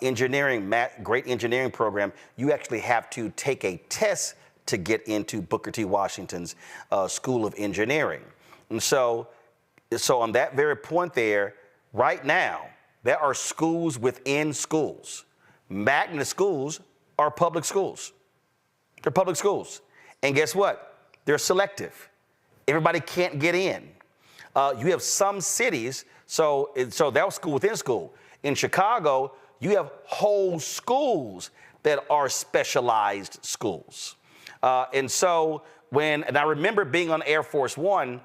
engineering, great engineering program. You actually have to take a test to get into Booker T. Washington's School of Engineering. And so on that very point there, right now, there are schools within schools. Magnet schools are public schools. They're public schools. And guess what? They're selective. Everybody can't get in. You have some cities, so that was school within school. In Chicago, you have whole schools that are specialized schools. And I remember being on Air Force One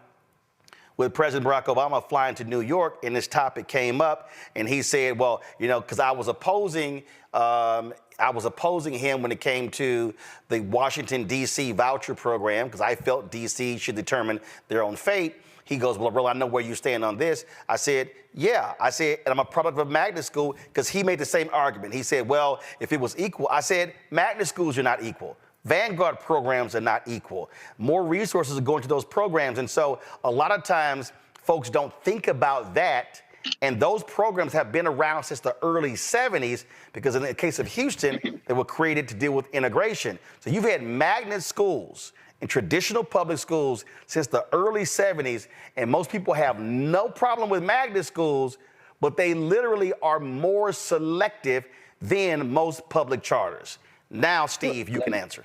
with President Barack Obama flying to New York, and this topic came up, and he said, well, because I was opposing him when it came to the Washington, D.C. voucher program, because I felt D.C. should determine their own fate. He goes, well, Roland, I know where you stand on this. I said, yeah. I said, and I'm a product of a magnet school, because he made the same argument. He said, well, if it was equal, I said, magnet schools are not equal. Vanguard programs are not equal. More resources are going to those programs. And so a lot of times folks don't think about that. And those programs have been around since the early 70s, because in the case of Houston, they were created to deal with integration. So you've had magnet schools in traditional public schools since the early 70s, and most people have no problem with magnet schools, but they literally are more selective than most public charters. Now, Steve, you can answer.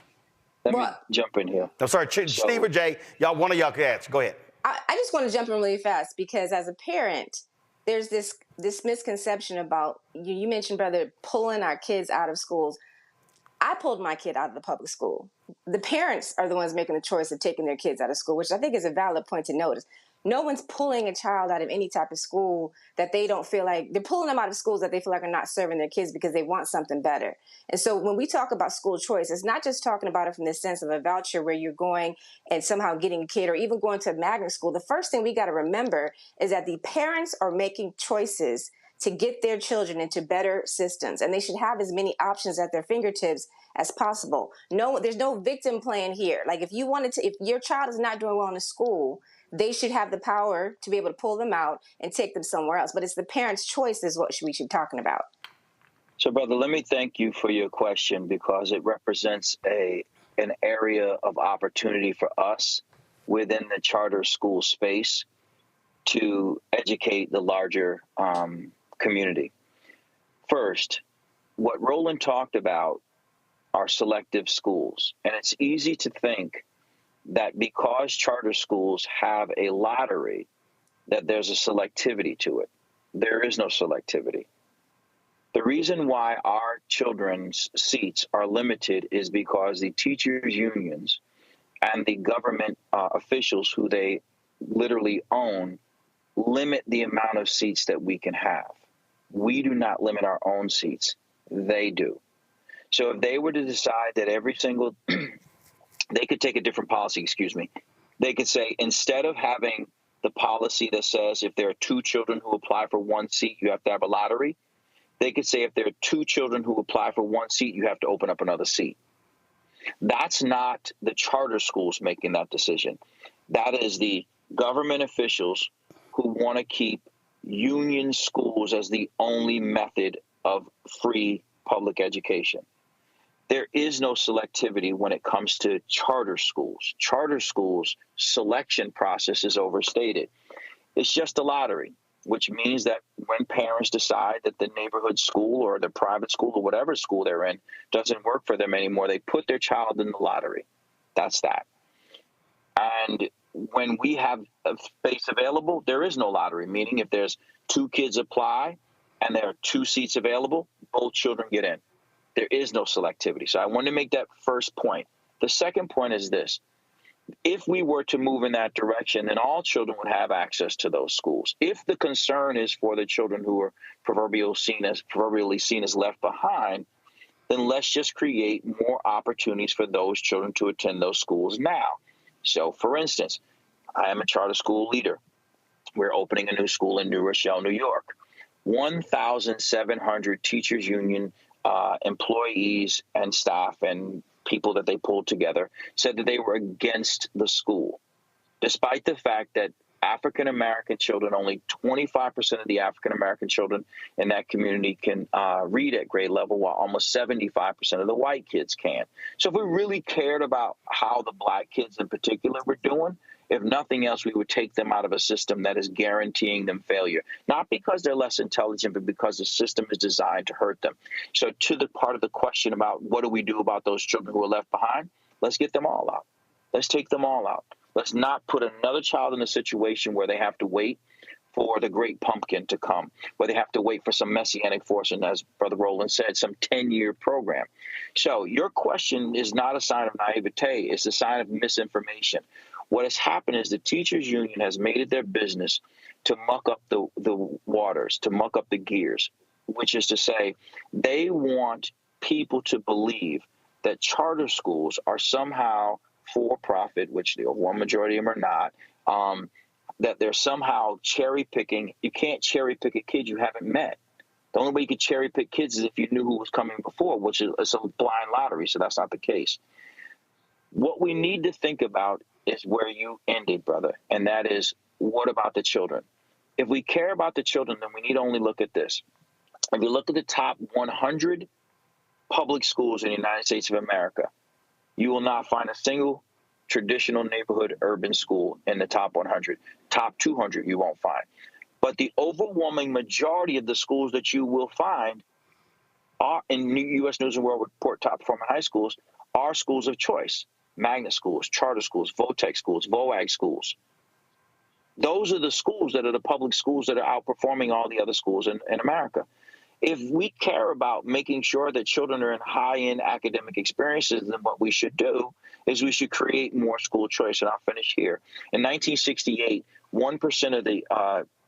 Let me jump in here. I'm sorry, Steve or Jay, one of y'all can answer. Go ahead. I just want to jump in really fast, because as a parent, there's this misconception about, you mentioned, brother, pulling our kids out of schools. I pulled my kid out of the public school. The parents are the ones making the choice of taking their kids out of school, which I think is a valid point to notice. No one's pulling a child out of any type of school that they don't feel like, they're pulling them out of schools that they feel like are not serving their kids because they want something better. And so when we talk about school choice, it's not just talking about it from the sense of a voucher where you're going and somehow getting a kid, or even going to a magnet school. The first thing we got to remember is that the parents are making choices to get their children into better systems, and they should have as many options at their fingertips as possible. No, there's no victim plan here. Like if your child is not doing well in school, they should have the power to be able to pull them out and take them somewhere else. But it's the parents' choice is what we should be talking about. So, brother, let me thank you for your question, because it represents an area of opportunity for us within the charter school space to educate the larger community. First, what Roland talked about are selective schools. And it's easy to think that because charter schools have a lottery, that there's a selectivity to it. There is no selectivity. The reason why our children's seats are limited is because the teachers' unions and the government officials who they literally own limit the amount of seats that we can have. We do not limit our own seats. They do. So if they were to decide that every single, they could take a different policy, They could say, instead of having the policy that says if there are 2 children who apply for 1 seat, you have to have a lottery, they could say if there are 2 children who apply for 1 seat, you have to open up another seat. That's not the charter schools making that decision. That is the government officials who want to keep union schools as the only method of free public education. There is no selectivity when it comes to charter schools. Charter schools' selection process is overstated. It's just a lottery, which means that when parents decide that the neighborhood school or the private school or whatever school they're in doesn't work for them anymore, they put their child in the lottery. That's that. And when we have a space available, there is no lottery, meaning if there's 2 kids apply and there are 2 seats available, both children get in. There is no selectivity. So I want to make that first point. The second point is this. If we were to move in that direction, then all children would have access to those schools. If the concern is for the children who are proverbially seen as left behind, then let's just create more opportunities for those children to attend those schools now. So, for instance, I am a charter school leader. We're opening a new school in New Rochelle, New York. 1,700 teachers union employees and staff and people that they pulled together said that they were against the school, despite the fact that African-American children, only 25% of the African-American children in that community can read at grade level, while almost 75% of the white kids can. So if we really cared about how the black kids in particular were doing, if nothing else, we would take them out of a system that is guaranteeing them failure, not because they're less intelligent, but because the system is designed to hurt them. So to the part of the question about what do we do about those children who are left behind, let's get them all out. Let's take them all out. Let's not put another child in a situation where they have to wait for the great pumpkin to come, where they have to wait for some messianic force, and as Brother Roland said, some 10-year program. So your question is not a sign of naivete. It's a sign of misinformation. What has happened is the teachers union has made it their business to muck up the waters, to muck up the gears, which is to say they want people to believe that charter schools are somehow for-profit, which the overwhelming majority of them are not, that they're somehow cherry-picking. You can't cherry-pick a kid you haven't met. The only way you could cherry-pick kids is if you knew who was coming before, which is a blind lottery, so that's not the case. What we need to think about is where you ended, brother, and that is, what about the children? If we care about the children, then we need to only look at this. If you look at the top 100 public schools in the United States of America, you will not find a single traditional neighborhood urban school in the top 100. Top 200 you won't find. But the overwhelming majority of the schools that you will find are in U.S. News and World Report top performing high schools are schools of choice. Magnet schools, charter schools, VOTEC schools, VOAG schools. Those are the schools that are the public schools that are outperforming all the other schools in America. If we care about making sure that children are in high-end academic experiences, then what we should do is we should create more school choice. And I'll finish here. In 1968, 1% of the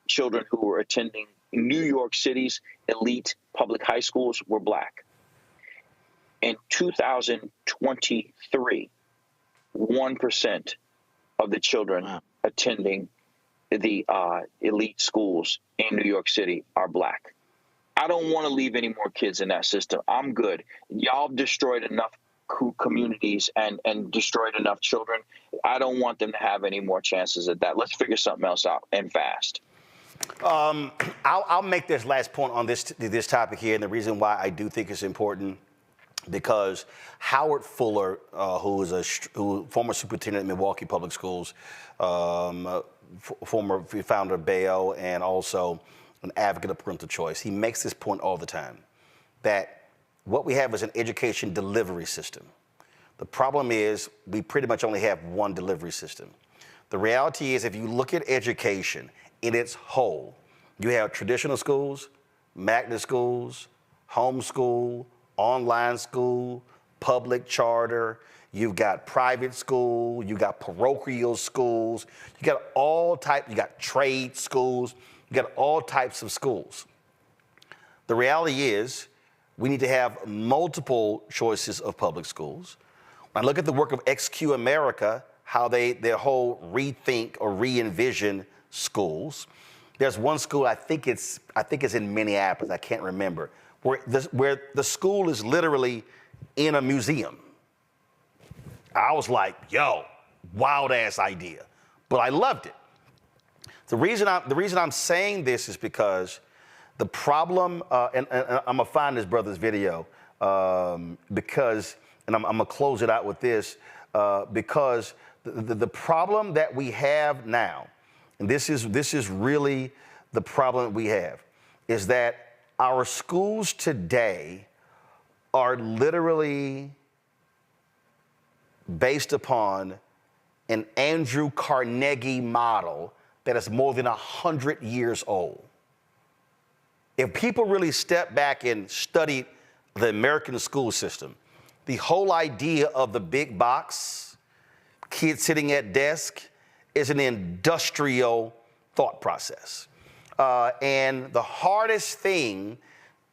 children who were attending New York City's elite public high schools were black. In 2023, 1% of the children attending the elite schools in New York City are black. I don't want to leave any more kids in that system. I'm good. Y'all destroyed enough communities and destroyed enough children. I don't want them to have any more chances at that. Let's figure something else out, and fast. I'll make this last point on this topic here, and the reason why I do think it's important, because Howard Fuller, who is former superintendent at Milwaukee Public Schools, former founder of Bayo, and also an advocate of parental choice, he makes this point all the time, that what we have is an education delivery system. The problem is we pretty much only have one delivery system. The reality is, if you look at education in its whole, you have traditional schools, magnet schools, homeschool, online school, public charter, you've got private school, you got parochial schools, you got you got trade schools, you got all types of schools. The reality is we need to have multiple choices of public schools. When I look at the work of XQ America, how their whole rethink or re-envision schools, there's one school, I think it's in Minneapolis, I can't remember, where the school is literally in a museum. I was like, yo, wild ass idea, but I loved it. The reason I'm saying this is because the problem, and I'm gonna find this brother's video because, and I'm gonna close it out with this, because the problem that we have now, and this is really the problem that we have, is that our schools today are literally based upon an Andrew Carnegie model that is more than 100 years old. If people really step back and study the American school system, the whole idea of the big box, kids sitting at desk, is an industrial thought process. And the hardest thing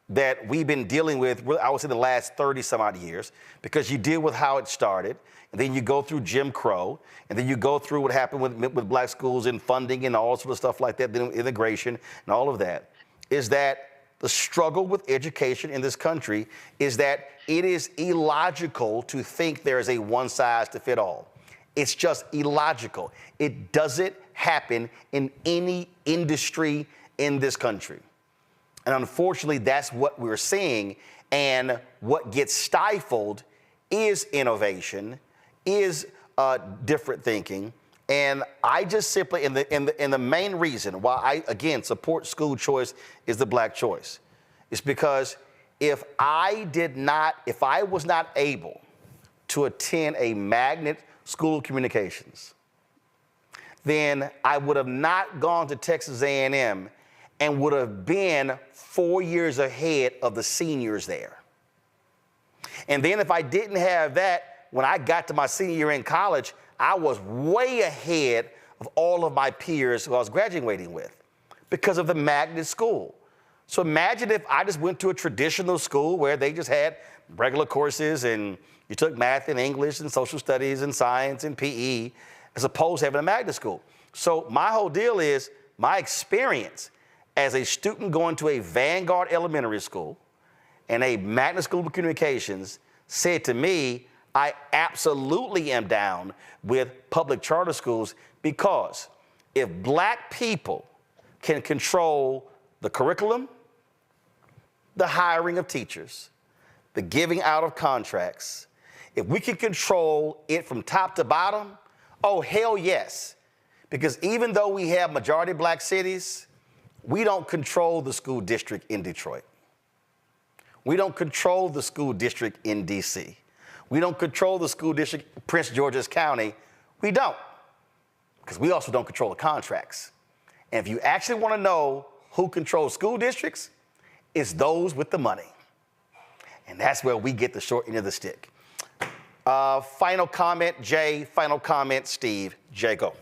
that we've been dealing with, I would say, the last 30 some odd years, because you deal with how it started, and then you go through Jim Crow, and then you go through what happened with black schools and funding and all sort of stuff like that, then immigration and all of that, is that the struggle with education in this country is that it is illogical to think there is a one size to fit all. It's just illogical. It doesn't happen in any industry in this country. And unfortunately, that's what we're seeing. And what gets stifled is innovation, is different thinking. And I just simply, and the main reason why I, again, support school choice is the black choice. It's because if I was not able to attend a magnet school of communications, then I would have not gone to Texas A&M and would have been 4 years ahead of the seniors there. And then if I didn't have that, when I got to my senior year in college, I was way ahead of all of my peers who I was graduating with because of the magnet school. So imagine if I just went to a traditional school where they just had regular courses and you took math and English and social studies and science and PE, as opposed to having a magnet school. So my whole deal is my experience as a student going to a Vanguard Elementary School and a magnet school of communications said to me, I absolutely am down with public charter schools, because if black people can control the curriculum, the hiring of teachers, the giving out of contracts, if we can control it from top to bottom, oh, hell yes. Because even though we have majority black cities, we don't control the school district in Detroit. We don't control the school district in DC. We don't control the school district in Prince George's County. We don't, because we also don't control the contracts. And if you actually want to know who controls school districts, it's those with the money. And that's where we get the short end of the stick. Final comment, Jay. Final comment, Steve. Jay, go.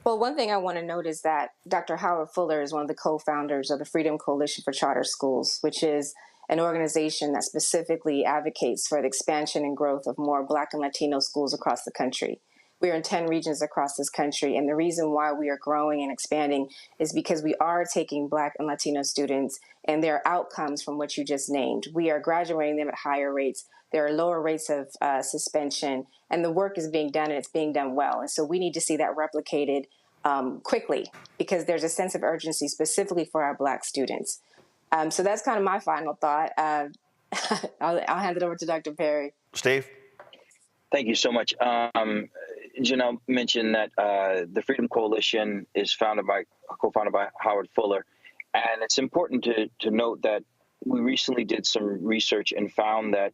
Well, one thing I want to note is that Dr. Howard Fuller is one of the co-founders of the Freedom Coalition for Charter Schools, which is an organization that specifically advocates for the expansion and growth of more Black and Latino schools across the country. We are in 10 regions across this country, and the reason why we are growing and expanding is because we are taking Black and Latino students and their outcomes from what you just named. We are graduating them at higher rates. There are lower rates of suspension, and the work is being done, and it's being done well. And so we need to see that replicated quickly, because there's a sense of urgency specifically for our Black students. So that's kind of my final thought. I'll hand it over to Dr. Perry. Steve? Thank you so much. Janelle mentioned that the Freedom Coalition is co-founded by Howard Fuller. And it's important to note that we recently did some research and found that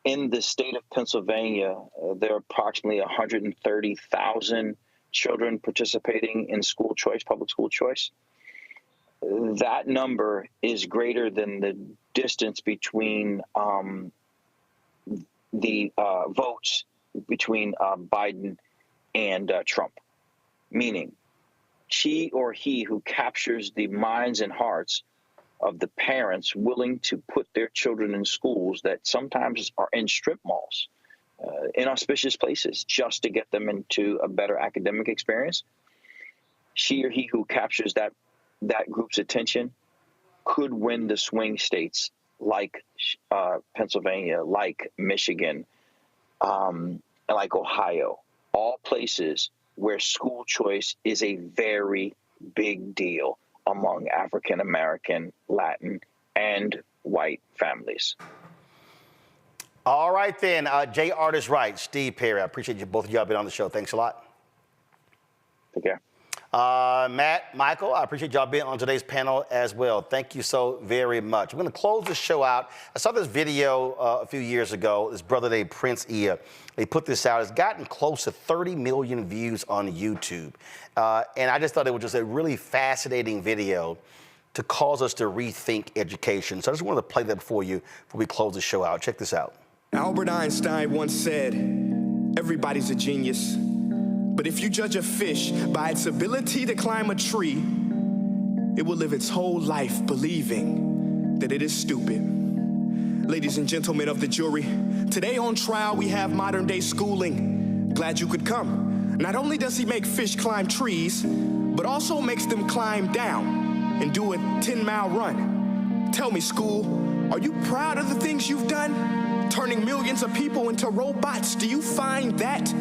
in the state of Pennsylvania, there are approximately 130,000 children participating in school choice, public school choice. That number is greater than the distance between the votes between Biden and Trump, meaning she or he who captures the minds and hearts of the parents willing to put their children in schools that sometimes are in strip malls, inauspicious places, just to get them into a better academic experience. She or he who captures that group's attention could win the swing states like Pennsylvania, like Michigan, and like Ohio, all places where school choice is a very big deal among African American, Latin, and white families. All right, then. Jay Art is right. Steve Perry, I appreciate you both of y'all being on the show. Thanks a lot. Take care. Matt, Michael, I appreciate y'all being on today's panel as well. Thank you so very much. I'm going to close the show out. I saw this video a few years ago. This brother named Prince Ia, they put this out. It's gotten close to 30 million views on YouTube. And I just thought it was just a really fascinating video to cause us to rethink education. So I just wanted to play that for you before we close the show out. Check this out. Albert Einstein once said, "Everybody's a genius. But if you judge a fish by its ability to climb a tree, it will live its whole life believing that it is stupid." Ladies and gentlemen of the jury, today on trial we have modern day schooling. Glad you could come. Not only does he make fish climb trees, but also makes them climb down and do a 10-mile run. Tell me, school, are you proud of the things you've done? Turning millions of people into robots, do you find that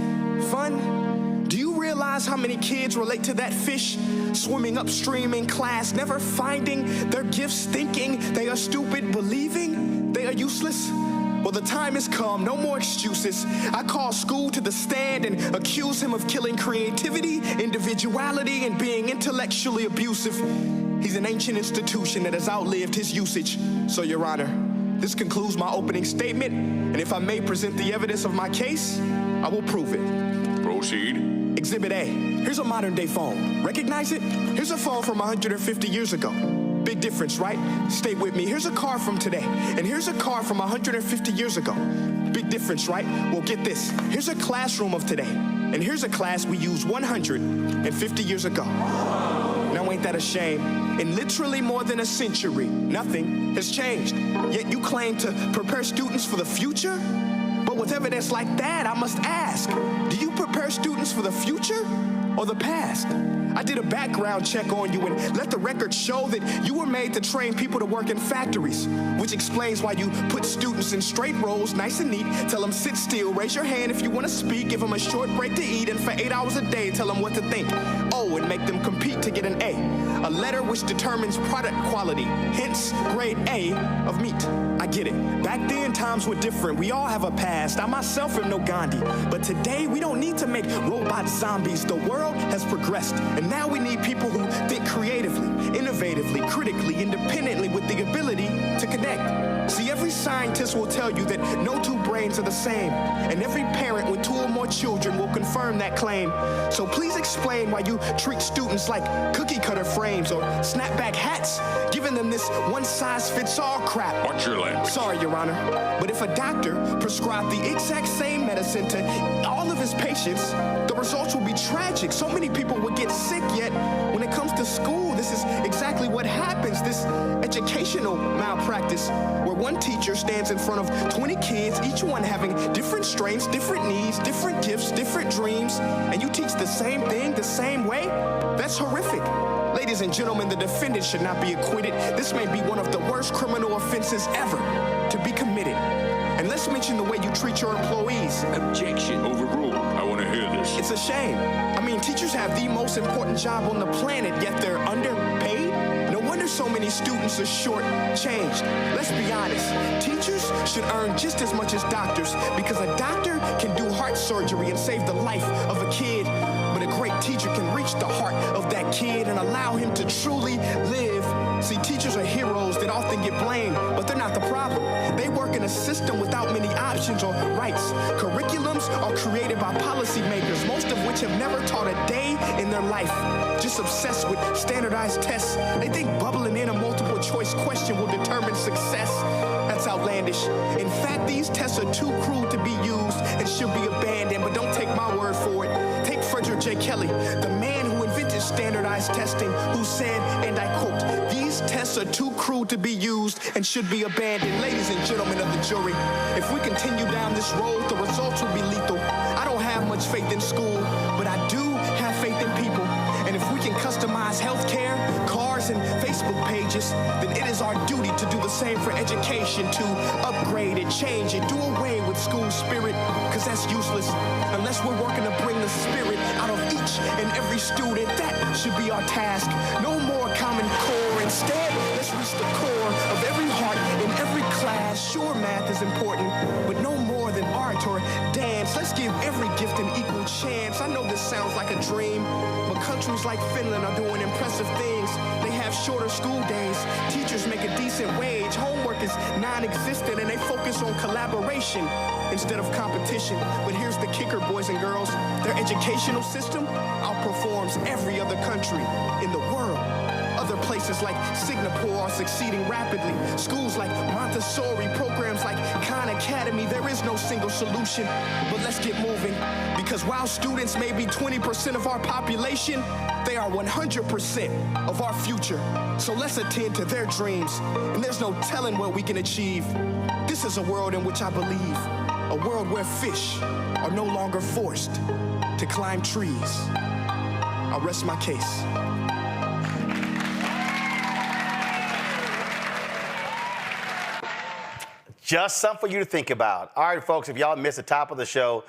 Fun? Do you realize how many kids relate to that fish swimming upstream in class, never finding their gifts, thinking they are stupid, believing they are useless? Well, the time has come, no more excuses. I call school to the stand and accuse him of killing creativity, individuality, and being intellectually abusive. He's an ancient institution that has outlived his usage. So, Your Honor, this concludes my opening statement, and if I may present the evidence of my case, I will prove it. Proceed. Exhibit A. Here's a modern-day phone. Recognize it? Here's a phone from 150 years ago. Big difference, right? Stay with me. Here's a car from today, and here's a car from 150 years ago. Big difference, right? Well, get this. Here's a classroom of today, and here's a class we used 150 years ago. Now, ain't that a shame? In literally more than a century, nothing has changed. Yet you claim to prepare students for the future? But with evidence like that, I must ask, do you prepare students for the future or the past? I did a background check on you and let the record show that you were made to train people to work in factories, which explains why you put students in straight rows, nice and neat, tell them sit still, raise your hand if you want to speak, give them a short break to eat, and for 8 hours a day, tell them what to think. Oh, and make them compete to get an A letter which determines product quality, hence grade A of meat. I get it. Back then, times were different. We all have a past. I myself am no Gandhi. But today, we don't need to make robot zombies. The world has progressed, and now we need people who think creatively, innovatively, critically, independently, with the ability to connect. See, every scientist will tell you that no two brains are the same, and every parent with 2 or more children will confirm that claim. So please explain why you treat students like cookie-cutter frames or snapback hats, giving them this one-size-fits-all crap. Watch your language. Sorry, Your Honor, but if a doctor prescribed the exact same medicine to all of his patients, the results will be tragic. So many people would get sick, yet when it comes to school, this is exactly what happens, this educational malpractice, where one teacher stands in front of 20 kids, each one having different strengths, different needs, different gifts, different dreams, and you teach the same thing the same way? That's horrific. Ladies and gentlemen, the defendant should not be acquitted. This may be one of the worst criminal offenses ever to be committed. And let's mention the way you treat your employees. Objection. Overruled. I want to hear this. It's a shame. I mean, teachers have the most important job on the planet, yet they're underpaid. No wonder so many students are short-changed. Let's be honest. Teachers should earn just as much as doctors, because a doctor can do heart surgery and save the life of a kid. But a great teacher can reach the heart of that kid and allow him to truly live. See, teachers are heroes that often get blamed, but they're not the problem. They work in a system without many options or rights. Curriculums are created by policymakers, most of which have never taught a day in their life. Just obsessed with standardized tests. They think bubbling in a multiple choice question will determine success. That's outlandish. In fact, these tests are too cruel to be used and should be abandoned, but don't take my word for it. Take Frederick J. Kelly, the man who invented standardized testing, who said, and I quote, "These tests are too cruel to be used and should be abandoned." Ladies and gentlemen of the jury, if we continue down this road, the results will be lethal. I don't have much faith in school, but I do have faith in people. And if we can customize healthcare, cars, and Facebook pages, then it is our duty to do the same for education, to upgrade it, change it, do away with school spirit, because that's useless unless we're working to bring the spirit out of each and every student. That should be our task. No more Common Core. Instead, let's reach the core of every heart in every class. Sure, math is important, but no more than art or dance. Let's give every gift an equal chance. I know this sounds like a dream, but countries like Finland are doing impressive things. They have shorter school days. Teachers make a decent wage. Homework is non-existent, and they focus on collaboration instead of competition. But here's the kicker, boys and girls. Their educational system outperforms every other country in the world. Other places like Singapore are succeeding rapidly. Schools like Montessori, programs like Khan Academy, there is no single solution. But let's get moving, because while students may be 20% of our population, they are 100% of our future. So let's attend to their dreams, and there's no telling what we can achieve. This is a world in which I believe, a world where fish are no longer forced to climb trees. I'll rest my case. Just something for you to think about. All right, folks, if y'all missed the top of the show,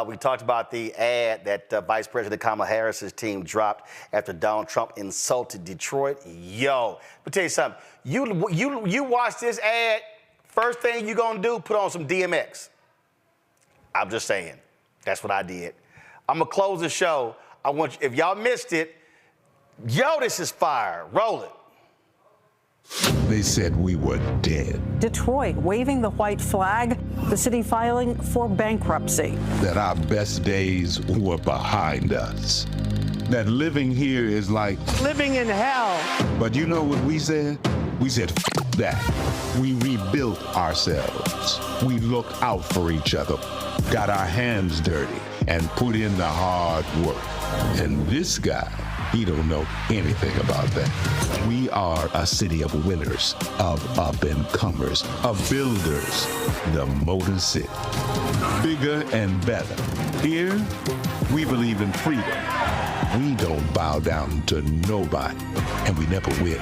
we talked about the ad that Vice President Kamala Harris's team dropped after Donald Trump insulted Detroit. Yo, let me tell you something. You watch this ad, first thing you're going to do, put on some DMX. I'm just saying. That's what I did. I'm going to close the show. If y'all missed it, yo, this is fire. Roll it. They said we were dead. Detroit waving the white flag, the city filing for bankruptcy. That our best days were behind us. That living here is like living in hell. But you know what we said? We said, F that. We rebuilt ourselves. We looked out for each other, got our hands dirty, and put in the hard work. And this guy, he don't know anything about that. We are a city of winners, of up-and-comers, of builders, the Motor City. Bigger and better. Here, we believe in freedom. We don't bow down to nobody, and we never will.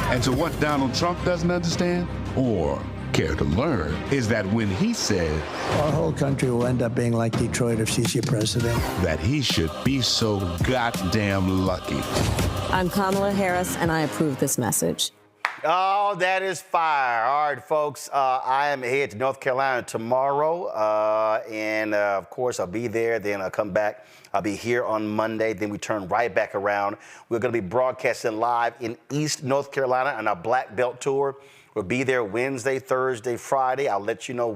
And so what Donald Trump doesn't understand, or care to learn, is that when he said our whole country will end up being like Detroit if she's your president, that he should be so goddamn lucky. I'm Kamala Harris, and I approve this message. Oh, that is fire. All right, folks, I am headed to North Carolina tomorrow, and of course, I'll be there. Then I'll come back. I'll be here on Monday. Then we turn right back around. We're going to be broadcasting live in East North Carolina on our Black Belt Tour. We'll be there Wednesday, Thursday, Friday. I'll let you know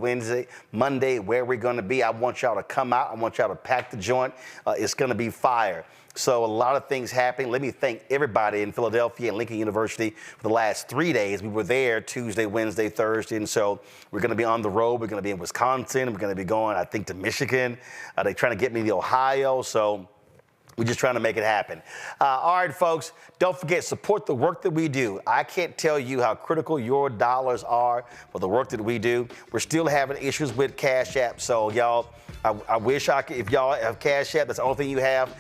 Monday, where we're going to be. I want y'all to come out. I want y'all to pack the joint. It's going to be fire. So a lot of things happening. Let me thank everybody in Philadelphia and Lincoln University for the last 3 days. We were there Tuesday, Wednesday, Thursday, and so we're going to be on the road. We're going to be in Wisconsin. We're going to be going, I think, to Michigan. They're trying to get me to Ohio, so we're just trying to make it happen. All right, folks, don't forget, support the work that we do. I can't tell you how critical your dollars are for the work that we do. We're still having issues with Cash App, so y'all, I wish I could, if y'all have Cash App, that's the only thing you have,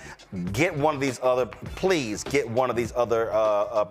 get one of these other, please get one of these other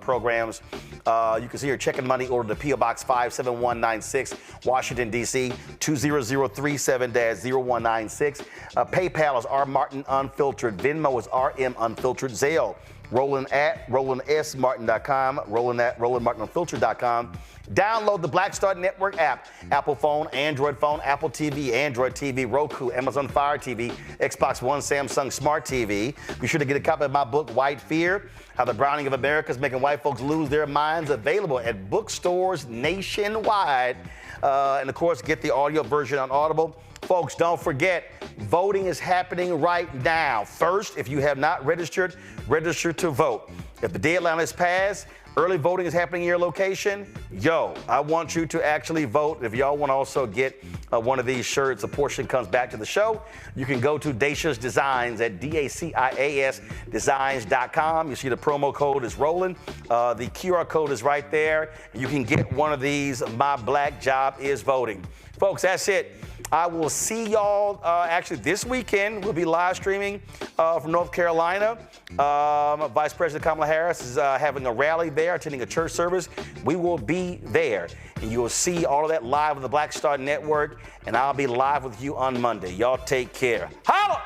programs. You can see your checking money order to P.O. Box 57196, Washington, D.C., 20037-0196. PayPal is R. Martin Unfiltered. Venmo is RM Unfiltered. Zelle, Roland at RolandSMartin.com, Roland at RolandMartinUnfiltered.com. Download the Black Star Network app. Apple phone, Android phone, Apple TV, Android TV, Roku, Amazon Fire TV, Xbox One, Samsung Smart TV. Be sure to get a copy of my book, White Fear, How the Browning of America is Making White Folks Lose Their Minds, available at bookstores nationwide. And of course, get the audio version on Audible. Folks, don't forget, voting is happening right now. First, if you have not registered, register to vote. If the deadline is passed, early voting is happening in your location. Yo, I want you to actually vote. If y'all want to also get one of these shirts, a portion comes back to the show. You can go to Dacia's Designs at DACIAS Designs.com. You see the promo code is Roland. The QR code is right there. You can get one of these. My Black Job is Voting. Folks, that's it. I will see y'all actually this weekend. We'll be live streaming from North Carolina. Vice President Kamala Harris is having a rally there, attending a church service. We will be there. And you will see all of that live on the Black Star Network. And I'll be live with you on Monday. Y'all take care. Holla!